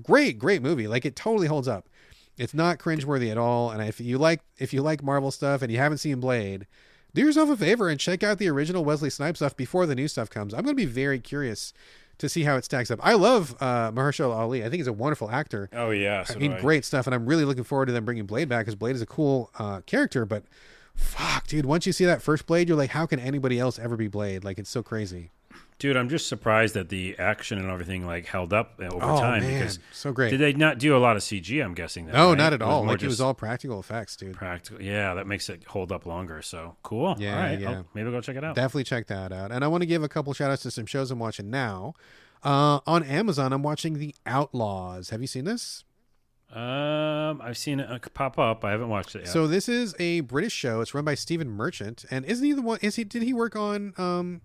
S1: great movie. Like, it totally holds up. It's not cringeworthy at all. And if you like Marvel stuff and you haven't seen Blade, do yourself a favor and check out the original Wesley Snipes stuff before the new stuff comes. I'm going to be very curious to see how it stacks up. I love Mahershala Ali. I think he's a wonderful actor.
S2: Oh yeah,
S1: so great stuff, and I'm really looking forward to them bringing Blade back, because Blade is a cool character. But fuck, dude, once you see that first Blade, you're like, how can anybody else ever be Blade? Like, it's so crazy.
S2: Dude, I'm just surprised that the action and everything like held up over time.
S1: Man, because so great.
S2: Did they not do a lot of CG? I'm guessing that.
S1: No,
S2: right?
S1: not at all. Like, it was all practical effects, dude.
S2: Practical, yeah. That makes it hold up longer. So cool.
S1: Yeah,
S2: all right,
S1: yeah.
S2: Maybe I'll go check it out.
S1: Definitely check that out. And I want to give a couple shout outs to some shows I'm watching now. On Amazon, I'm watching The Outlaws. Have you seen this?
S2: I've seen it pop up. I haven't watched it yet.
S1: So this is a British show. It's run by Stephen Merchant, and isn't he the one? Did he work on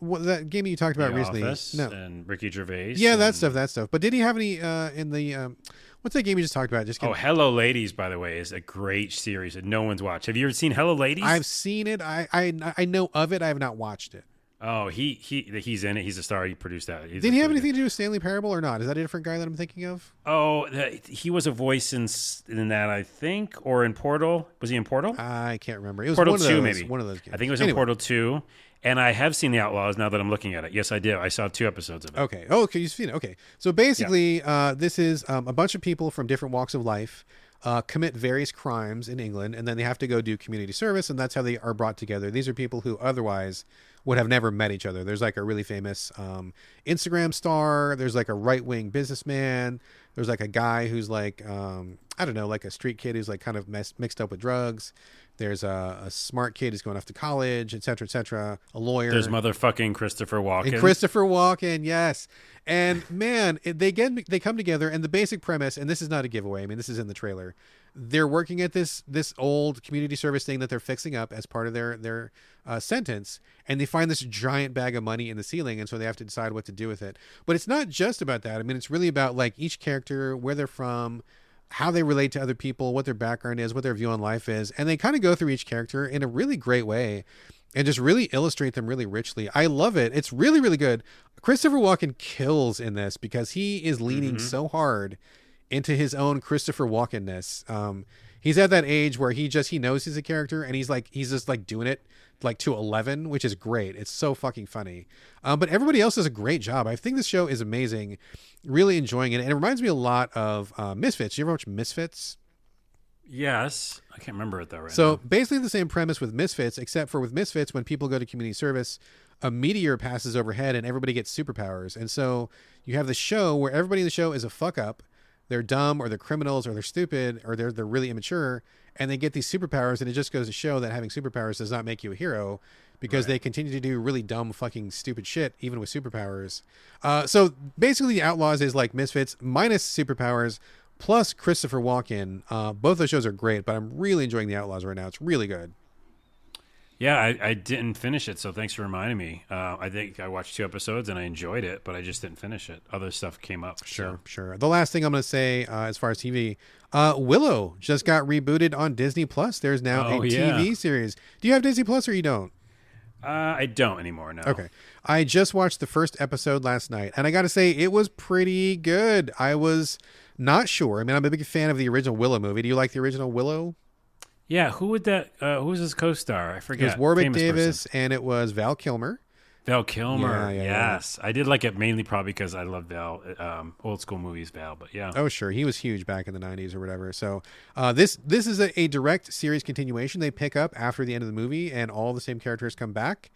S1: that game you talked about
S2: The
S1: recently?
S2: Office
S1: No,
S2: and Ricky Gervais.
S1: Yeah, that stuff. But did he have any in the what's that game you just talked about?
S2: Hello Ladies, by the way, is a great series that no one's watched. Have you ever seen Hello Ladies?
S1: I've seen it. I know of it. I have not watched it.
S2: Oh, he's in it. He's a star. He produced that.
S1: Did he have anything to do with Stanley Parable or not? Is that a different guy that I'm thinking of?
S2: Oh, he was a voice in that, I think, or in Portal. Was he in Portal?
S1: I can't remember. It was
S2: Portal
S1: one of
S2: 2,
S1: those,
S2: maybe.
S1: One of those games.
S2: I think it was in Portal 2. And I have seen The Outlaws now that I'm looking at it. Yes, I did. I saw 2 episodes of it.
S1: Okay. Oh, okay. You've seen it. Okay. So basically, this is a bunch of people from different walks of life commit various crimes in England, and then they have to go do community service, and that's how they are brought together. These are people who otherwise would have never met each other. There's like a really famous Instagram star. There's like a right-wing businessman. There's like a guy who's like, I don't know, like a street kid who's like kind of mixed up with drugs. There's a smart kid who's going off to college, et cetera, a lawyer.
S2: There's motherfucking Christopher Walken.
S1: And Christopher Walken, yes. And man, they come together, and the basic premise, and this is not a giveaway. I mean, this is in the trailer. They're working at this old community service thing that they're fixing up as part of their sentence, and they find this giant bag of money in the ceiling, and so they have to decide what to do with it. But it's not just about that. I mean, it's really about like each character, where they're from, how they relate to other people, what their background is, what their view on life is, and they kind of go through each character in a really great way and just really illustrate them really richly. I love it. It's really, really good. Christopher Walken kills in this because he is leaning so hard into his own Christopher Walken-ness. He's at that age where he knows he's a character, and he's just like doing it like to 11, which is great. It's so fucking funny. But everybody else does a great job. I think this show is amazing. Really enjoying it. And it reminds me a lot of Misfits. You ever watch Misfits?
S2: Yes. I can't remember it though right
S1: So
S2: now.
S1: basically the same premise with Misfits, except for with Misfits, when people go to community service, a meteor passes overhead and everybody gets superpowers. And so you have the show where everybody in the show is a fuck up. They're dumb, or they're criminals, or they're stupid, or they're really immature, and they get these superpowers. And it just goes to show that having superpowers does not make you a hero, because they continue to do really dumb, fucking stupid shit, even with superpowers. So basically, the Outlaws is like Misfits minus superpowers plus Christopher Walken. Both those shows are great, but I'm really enjoying the Outlaws right now. It's really good.
S2: Yeah, I didn't finish it, so thanks for reminding me. I think I watched 2 episodes and I enjoyed it, but I just didn't finish it. Other stuff came up.
S1: Sure. The last thing I'm going to say as far as TV, Willow just got rebooted on Disney Plus. There's now a TV series. Do you have Disney Plus or you don't?
S2: I don't anymore, no.
S1: Okay. I just watched the first episode last night, and I got to say, it was pretty good. I was not sure. I mean, I'm a big fan of the original Willow movie. Do you like the original Willow?
S2: Yeah, who was his co-star? I forget.
S1: It was Warwick
S2: Famous
S1: Davis,
S2: person.
S1: and it was Val Kilmer.
S2: Val Kilmer,
S1: Yeah.
S2: yes. I did like it mainly probably because I love Val, old school movies Val, but yeah.
S1: Oh, sure. He was huge back in the 90s or whatever. So this is a direct series continuation. They pick up after the end of the movie, and all the same characters come back.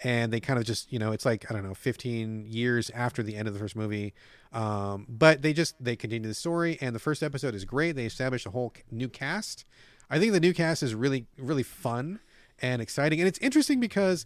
S1: And they kind of just, it's like, I don't know, 15 years after the end of the first movie. But they continue the story, and the first episode is great. They establish a whole new cast. I think the new cast is really, really fun and exciting. And it's interesting because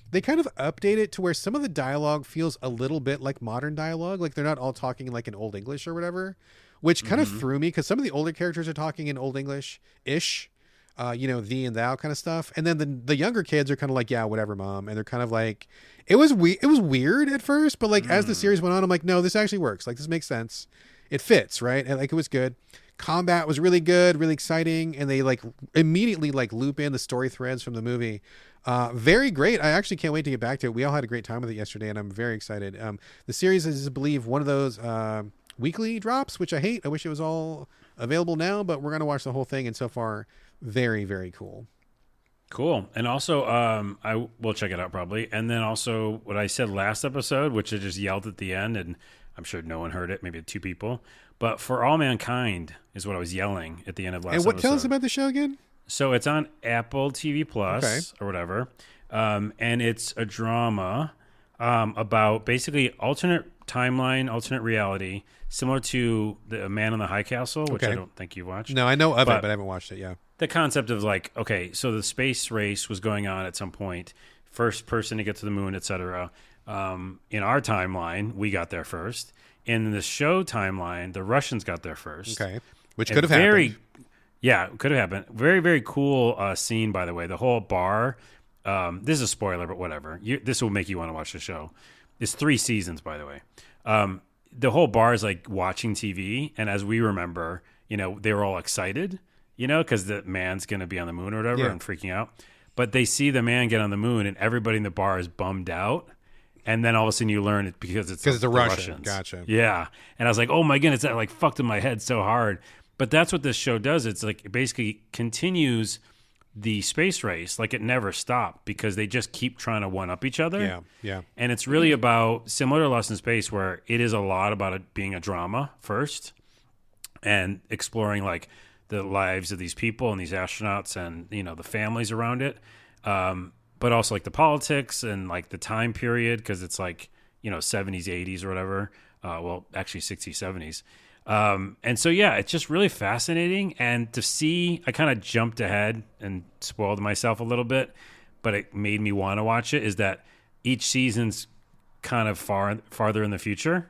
S1: they kind of update it to where some of the dialogue feels a little bit like modern dialogue. Like they're not all talking like in Old English or whatever, which kind of threw me because some of the older characters are talking in Old English-ish, thee and thou kind of stuff. And then the younger kids are kind of like, yeah, whatever, mom. And they're kind of like, it was weird at first, but like as the series went on, I'm like, no, this actually works. Like this makes sense. It fits, right? And like it was good. Combat was really good, really exciting, and they like immediately like loop in the story threads from the movie. Very great. I actually can't wait to get back to it. We all had a great time with it yesterday, and I'm very excited. The series is, I believe, one of those weekly drops, which I hate. I wish it was all available now, but we're gonna watch the whole thing, and so far, very, very cool.
S2: Cool. And also, I will check it out probably. And then also what I said last episode, which I just yelled at the end, and I'm sure no one heard it, maybe 2 people. But For All Mankind is what I was yelling at the end of last episode.
S1: And tell us about the show again?
S2: So it's on Apple TV Plus or whatever. And it's a drama about basically alternate timeline, alternate reality, similar to The Man in the High Castle, which I don't think you've watched.
S1: No, I know of it, but I haven't watched it, yeah.
S2: The concept of like, okay, so the space race was going on at some point, first person to get to the moon, etc. In our timeline, we got there first. In the show timeline, the Russians got there first.
S1: Okay, which could have happened.
S2: Yeah, it could have happened. Very, very cool scene, by the way. The whole bar. This is a spoiler, but whatever. This will make you want to watch the show. It's 3 seasons, by the way. The whole bar is like watching TV, and as we remember, they were all excited, because the man's going to be on the moon or whatever, and freaking out. But they see the man get on the moon, and everybody in the bar is bummed out. And then all of a sudden you learn it because it's
S1: a Russian.
S2: Russians.
S1: Gotcha.
S2: Yeah. And I was like, oh my goodness, that like fucked in my head so hard. But that's what this show does. It's like it basically continues the space race like it never stopped because they just keep trying to one up each other.
S1: Yeah.
S2: And it's really about, similar to Lost in Space, where it is a lot about it being a drama first and exploring like the lives of these people and these astronauts and, the families around it. But also like the politics and like the time period, because it's like, 70s, 80s or whatever. Well, actually 60s, 70s. And so, yeah, it's just really fascinating. And to see, I kind of jumped ahead and spoiled myself a little bit, but it made me want to watch it, is that each season's kind of farther in the future,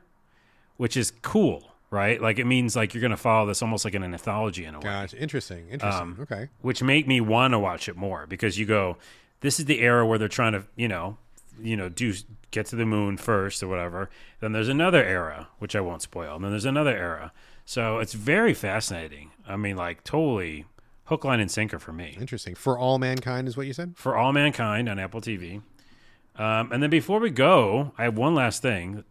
S2: which is cool, right? Like, it means like you're going to follow this almost like in an anthology in a way.
S1: Gotcha. Interesting. Okay.
S2: Which make me want to watch it more, because you go, this is the era where they're trying to, get to the moon first or whatever. Then there's another era, which I won't spoil. And then there's another era. So it's very fascinating. I mean, like, totally hook, line, and sinker for me.
S1: Interesting. For All Mankind is what you said?
S2: For All Mankind on Apple TV. And then before we go, I have one last thing.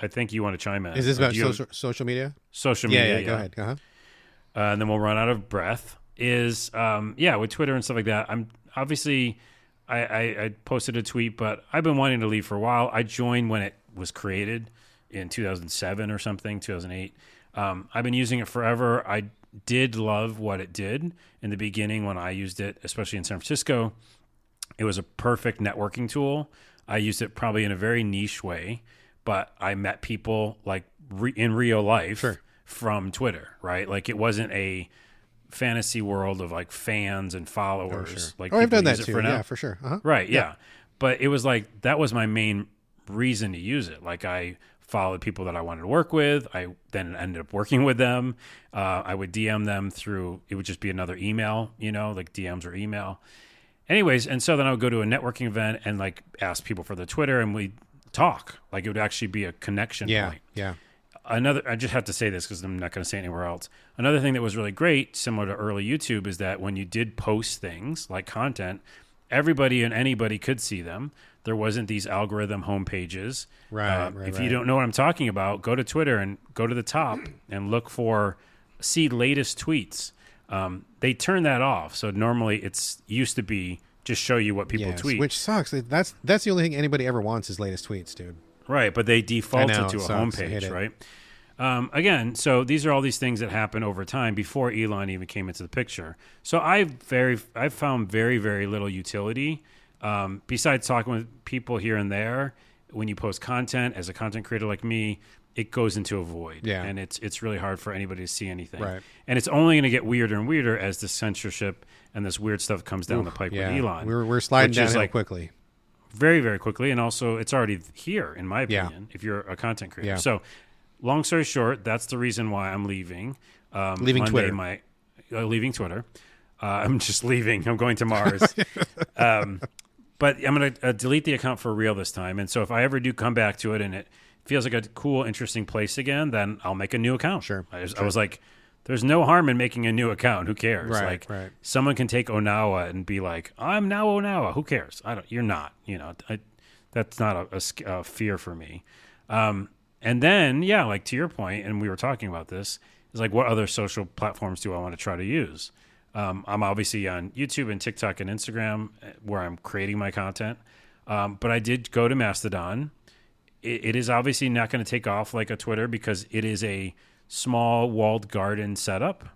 S2: I think you want to chime in.
S1: Is this about social media?
S2: Social media,
S1: yeah. Go ahead. Uh-huh.
S2: And then we'll run out of breath. With Twitter and stuff like that, I'm obviously... I posted a tweet, but I've been wanting to leave for a while. I joined when it was created in 2007 or something, 2008. I've been using it forever. I did love what it did in the beginning when I used it, especially in San Francisco. It was a perfect networking tool. I used it probably in a very niche way, but I met people like in real life from Twitter, right? Like, it wasn't a fantasy world of like fans and followers. Like,
S1: I've done that too. Yeah, for sure. Uh-huh.
S2: Right. Yeah. But it was like, that was my main reason to use it. Like, I followed people that I wanted to work with. I then ended up working with them. I would DM them through, it would just be another email, like DMs or email. Anyways. And so then I would go to a networking event and like ask people for their Twitter, and we'd talk. Like, it would actually be a connection point.
S1: Yeah.
S2: I just have to say this because I'm not going to say anywhere else. Another thing that was really great, similar to early YouTube, is that when you did post things like content, everybody and anybody could see them. There wasn't these algorithm homepages. If you don't know what I'm talking about, go to Twitter and go to the top and look for see latest tweets. They turn that off. So normally it's used to be just show you what people tweet.
S1: Which sucks. That's the only thing anybody ever wants is latest tweets, dude.
S2: Right, but they defaulted to a homepage, right? Again, so these are all these things that happen over time before Elon even came into the picture. So I've found very, very little utility besides talking with people here and there. When you post content as a content creator like me, it goes into a void, and it's really hard for anybody to see anything.
S1: Right.
S2: And it's only going to get weirder and weirder as the censorship and this weird stuff comes down the pipe with Elon.
S1: We're sliding downhill quickly.
S2: Very, very quickly, and also it's already here, in my opinion, if you're a content creator. Yeah. So, long story short, that's the reason why I'm leaving.
S1: Leaving
S2: Monday,
S1: Twitter.
S2: Leaving Twitter. I'm just leaving. I'm going to Mars. But I'm going to delete the account for real this time. And so if I ever do come back to it and it feels like a cool, interesting place again, then I'll make a new account.
S1: Sure.
S2: I was like, there's no harm in making a new account. Who cares?
S1: Right.
S2: Someone can take Onawa and be like, I'm now Onawa. Who cares? You're not. That's not a fear for me. And then, like to your point, and we were talking about this, is like, what other social platforms do I want to try to use? I'm obviously on YouTube and TikTok and Instagram where I'm creating my content. But I did go to Mastodon. It is obviously not going to take off like a Twitter because it is a small walled garden setup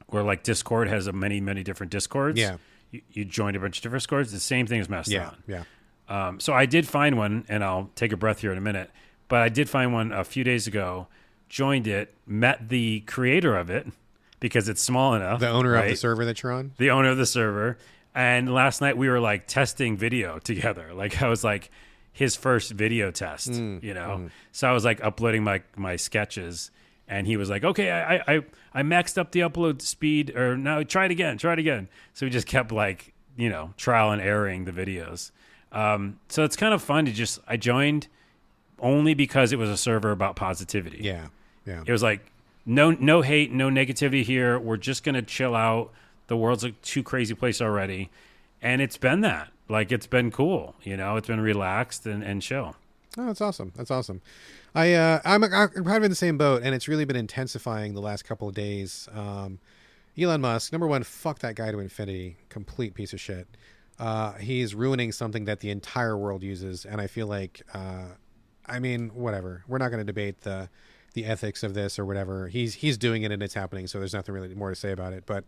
S2: where like Discord has many, many different Discords.
S1: Yeah.
S2: You joined a bunch of different Discords. The same thing as Mastodon.
S1: Yeah.
S2: So I did find one, and I'll take a breath here in a minute, but I did find one a few days ago, joined it, met the creator of it because it's small enough.
S1: The owner of the server that you're on?
S2: The owner of the server. And last night we were like testing video together. Like I was like his first video test, So I was like uploading my sketches. And he was like, okay, I maxed up the upload speed, or no, try it again. So we just kept like, trial and erroring the videos. So it's kind of fun to I joined only because it was a server about positivity.
S1: Yeah.
S2: It was like, no hate, no negativity here. We're just going to chill out. The world's a too crazy place already. And it's been that. Like, it's been cool. It's been relaxed and chill.
S1: Oh, that's awesome. I'm kind of in the same boat, and it's really been intensifying the last couple of days. Elon Musk, number one, fuck that guy to infinity. Complete piece of shit. He's ruining something that the entire world uses, and I feel like, whatever. We're not going to debate the ethics of this or whatever. He's doing it and it's happening, so there's nothing really more to say about it. But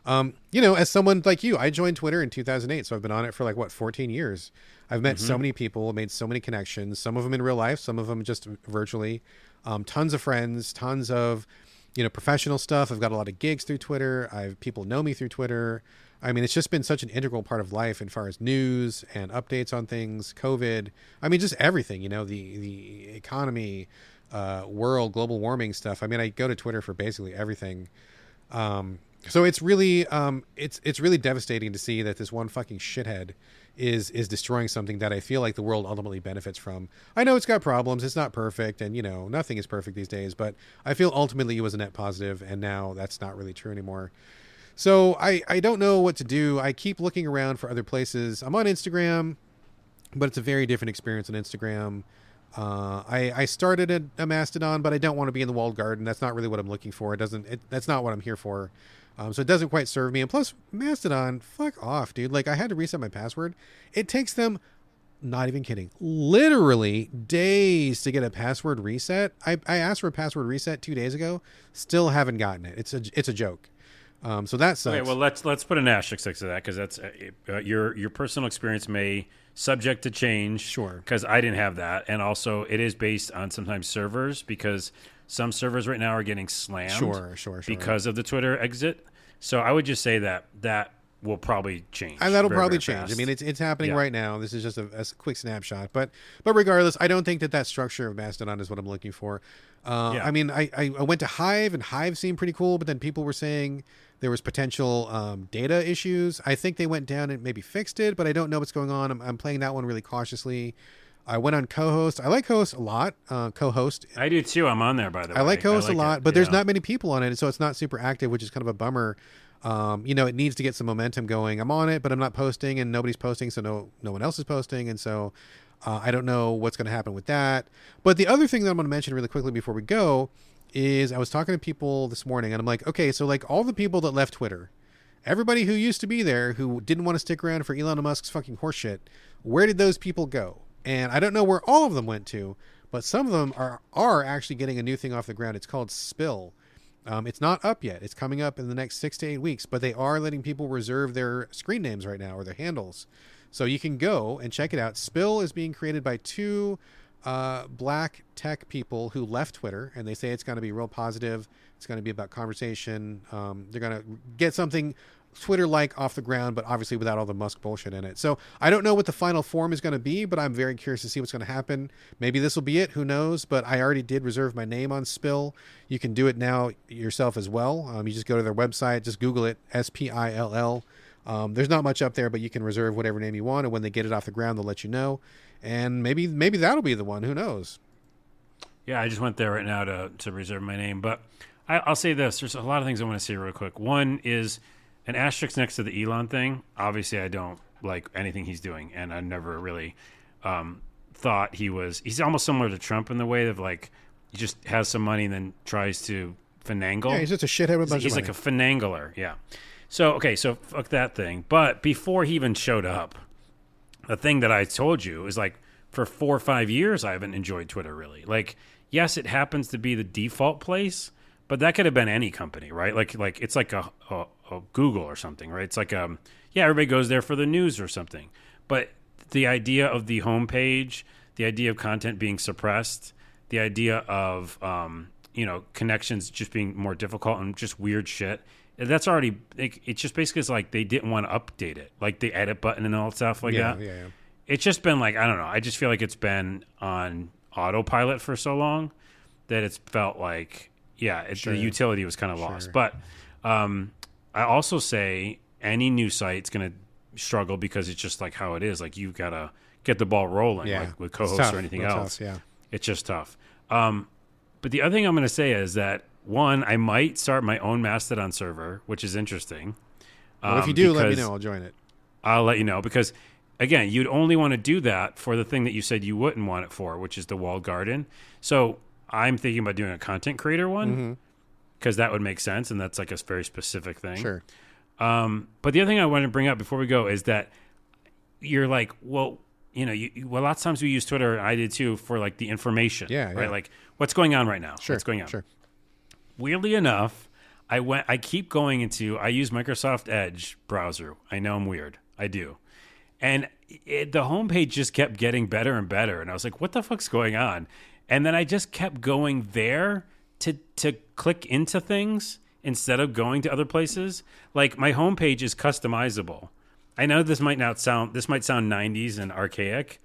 S1: as someone like you, I joined Twitter in 2008, so I've been on it for 14 years. I've met so many people, made so many connections, some of them in real life, some of them just virtually. Tons of friends, tons of professional stuff. I've got a lot of gigs through Twitter. People know me through Twitter. I mean, it's just been such an integral part of life as far as news and updates on things, COVID. I mean, just everything, the economy, world, global warming stuff. I mean, I go to Twitter for basically everything. So it's really, it's really devastating to see that this one fucking shithead is destroying something that I feel like the world ultimately benefits from. I know it's got problems. It's not perfect. And, nothing is perfect these days, but I feel ultimately it was a net positive, and now that's not really true anymore. So I don't know what to do. I keep looking around for other places. I'm on Instagram, but it's a very different experience on Instagram. I started a Mastodon, but I don't want to be in the walled garden. That's not really what I'm looking for. That's not what I'm here for. So it doesn't quite serve me. And plus, Mastodon, fuck off, dude. I had to reset my password. It takes them, not even kidding, literally days to get a password reset. I asked for a password reset 2 days ago. Still haven't gotten it. It's a joke. So that sucks.
S2: Okay, well, let's put an asterisk next to that, because that's your personal experience may subject to change.
S1: Sure.
S2: Because I didn't have that, and also it is based on sometimes servers, because some servers right now are getting slammed.
S1: Sure.
S2: Because of the Twitter exit. So I would just say that will probably change.
S1: And that'll probably
S2: very
S1: change.
S2: fast.
S1: I mean, it's happening right now. This is just a quick snapshot. But regardless, I don't think that structure of Mastodon is what I'm looking for. I mean, I went to Hive, and Hive seemed pretty cool, but then people were saying there was potential data issues. I think they went down and maybe fixed it, but I don't know what's going on. I'm playing that one really cautiously. I went on Co-host. I like Co-host a lot. Co-host.
S2: I do too. I'm on there, by the way.
S1: I like Co-host a lot, but there's not many people on it, so it's not super active, which is kind of a bummer. It needs to get some momentum going. I'm on it, but I'm not posting, and nobody's posting, so no one else is posting, and so I don't know what's going to happen with that. But the other thing that I'm going to mention really quickly before we go is I was talking to people this morning, and I'm like, okay, so all the people that left Twitter, everybody who used to be there who didn't want to stick around for Elon Musk's fucking horseshit, where did those people go? And I don't know where all of them went to, but some of them are actually getting a new thing off the ground. It's called Spill. It's not up yet. It's coming up in the next 6 to 8 weeks, but they are letting people reserve their screen names right now, or their handles. So you can go and check it out. Spill is being created by two black tech people who left Twitter, and they say it's going to be real positive. It's going to be about conversation. They're going to get something Twitter-like off the ground, but obviously without all the Musk bullshit in it. So I don't know what the final form is going to be, but I'm very curious to see what's going to happen. Maybe this will be it. Who knows? But I already did reserve my name on Spill. You can do it now yourself as well. You just go to their website, just Google it, SPILL. There's not much up there, but you can reserve whatever name you want, and when they get it off the ground, they'll let you know. And maybe that'll be the one. Who knows?
S2: Yeah, I just went there right now to reserve my name. But I'll say this. There's a lot of things I want to say real quick. One is an asterisk next to the Elon thing. Obviously, I don't like anything he's doing, and I never really thought he's almost similar to Trump in the way of he just has some money and then tries to finagle.
S1: Yeah, he's just a shithead with a bunch of money.
S2: He's like a finangler, yeah. So fuck that thing. But before he even showed up, the thing that I told you is for 4 or 5 years, I haven't enjoyed Twitter really. Yes, it happens to be the default place, but that could have been any company, right? It's like a Google or something, right? It's everybody goes there for the news or something. But the idea of the homepage, the idea of content being suppressed, the idea of connections just being more difficult and just weird shit, that's already it's just basically they didn't want to update it, the edit button and all that stuff that.
S1: Yeah.
S2: It's just been I don't know. I just feel like it's been on autopilot for so long that it's felt the utility was kind of lost. But I also say any new site's going to struggle because it's just how it is. You've got to get the ball rolling, with co-hosts or anything else.
S1: Tough, yeah.
S2: It's just tough. But the other thing I'm going to say is that, one, I might start my own Mastodon server, which is interesting.
S1: Well, if you do, let me know. I'll join it.
S2: I'll let you know because, again, you'd only want to do that for the thing that you said you wouldn't want it for, which is the walled garden. So I'm thinking about doing a content creator one because that would make sense, and that's a very specific thing.
S1: Sure.
S2: But the other thing I wanted to bring up before we go is that you're well, well, lots of times we use Twitter, I did too, for like the information.
S1: Yeah,
S2: right.
S1: yeah.
S2: Like what's going on right now?
S1: Sure,
S2: what's going on?
S1: Sure.
S2: Weirdly enough, I use Microsoft Edge browser. I know I'm weird. I do. And the homepage just kept getting better and better. And I was like, what the fuck's going on? And then I just kept going there to click into things instead of going to other places. Like my homepage is customizable. I know this might sound 90s and archaic,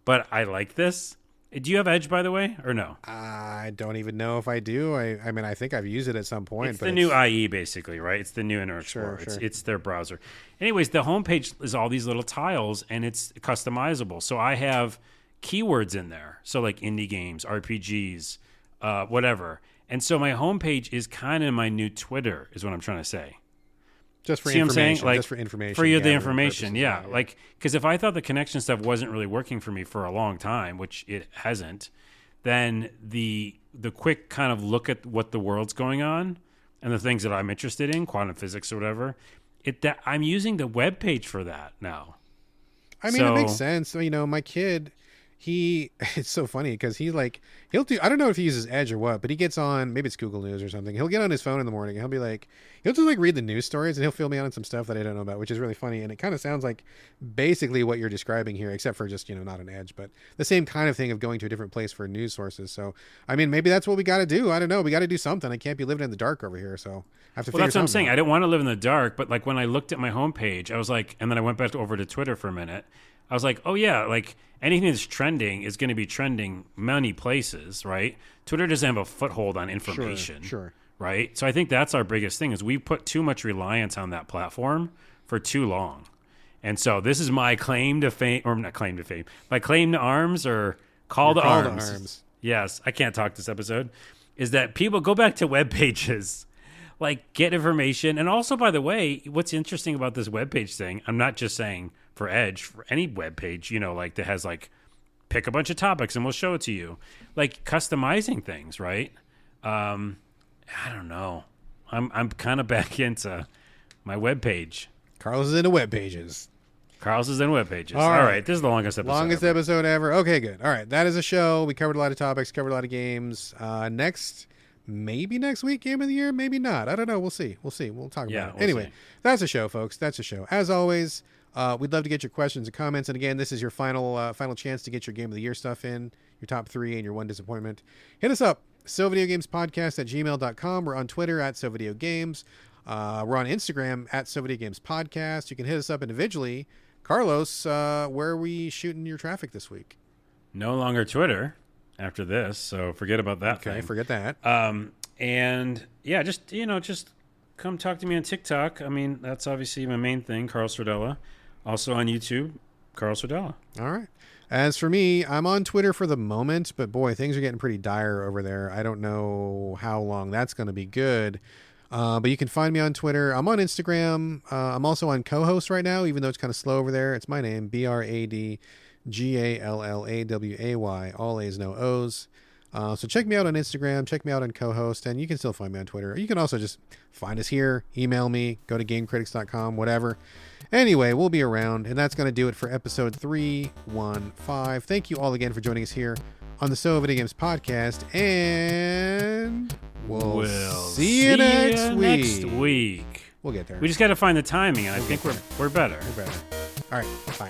S2: but I like this. Do you have Edge, by the way, or no?
S1: I don't even know if I do. I mean, I think I've used it at some point.
S2: It's the new IE, basically, right? It's the new Internet Explorer.
S1: Sure.
S2: It's their browser. Anyways, the homepage is all these little tiles, and it's customizable. So I have keywords in there. So like indie games, RPGs, whatever. And so my homepage is kind of my new Twitter, is what I'm trying to say.
S1: Just for
S2: See
S1: information.
S2: What I'm saying? Like,
S1: just for information.
S2: For you, the information, yeah.
S1: Yeah.
S2: Like, because if I thought the connection stuff wasn't really working for me for a long time, which it hasn't, then the quick kind of look at what the world's going on and the things that I'm interested in, quantum physics or whatever, I'm using the web page for that now.
S1: I mean, it makes sense. My kid, it's so funny because he'll do, I don't know if he uses Edge or what, but he gets on, maybe it's Google News or something. He'll get on his phone in the morning and he'll just like read the news stories and he'll fill me on some stuff that I don't know about, which is really funny. And it kind of sounds like basically what you're describing here, except for just, not an Edge, but the same kind of thing of going to a different place for news sources. So, I mean, maybe that's what we got to do. I don't know. We got to do something. I can't be living in the dark over here. So I have to figure something out.
S2: That's what I'm saying. I didn't want to live in the dark, but like when I looked at my homepage, I was like, and then I went back over to Twitter for a minute. I was like, oh yeah, like anything that's trending is going to be trending many places, right? Twitter doesn't have a foothold on information.
S1: Sure.
S2: Right? So I think that's our biggest thing is we put too much reliance on that platform for too long. And so this is my claim to fame, or not claim to fame, my claim to arms or call to arms. Yes, I can't talk this episode, is that people go back to web pages, like get information. And also, by the way, what's interesting about this web page thing, I'm not just saying for Edge, for any web page, like that has like pick a bunch of topics and we'll show it to you, like customizing things, right? I don't know. I'm kind of back into my web page.
S1: Carlos is into web pages.
S2: Carlos is in web pages. All right. This is the longest
S1: episode ever. Okay, good. All right. That is a show. We covered a lot of topics, covered a lot of games. Maybe next week, game of the year, maybe not. I don't know. We'll see. We'll talk about it. Anyway, that's a show, folks. That's a show. As always, we'd love to get your questions and comments. And again, this is your final chance to get your game of the year stuff in, your top 3 and your 1 disappointment. Hit us up. SoVideoGamesPodcast@gmail.com. We're on Twitter @SoVideoGames. We're on Instagram @SoVideoGamesPodcast. You can hit us up individually. Carlos, where are we shooting your traffic this week?
S2: No longer Twitter after this, so forget about that.
S1: Okay, forget that.
S2: And yeah, just come talk to me on TikTok. I mean, that's obviously my main thing, Carl Sordella. Also on YouTube, Carl Sordella.
S1: All right. As for me, I'm on Twitter for the moment, but boy, things are getting pretty dire over there. I don't know how long that's going to be good. But you can find me on Twitter. I'm on Instagram. I'm also on co-host right now, even though it's kind of slow over there. It's my name, BradGallaway, all A's, no O's. So check me out on Instagram, check me out on co-host, and you can still find me on Twitter. You can also just find us here, email me, go to gamecritics.com, whatever. Anyway, we'll be around, and that's going to do it for episode 315. Thank you all again for joining us here on the So Video Games podcast, and we'll see you next week. We'll get there.
S2: We just got to find the timing, and I think we're better.
S1: We're better. All right, bye.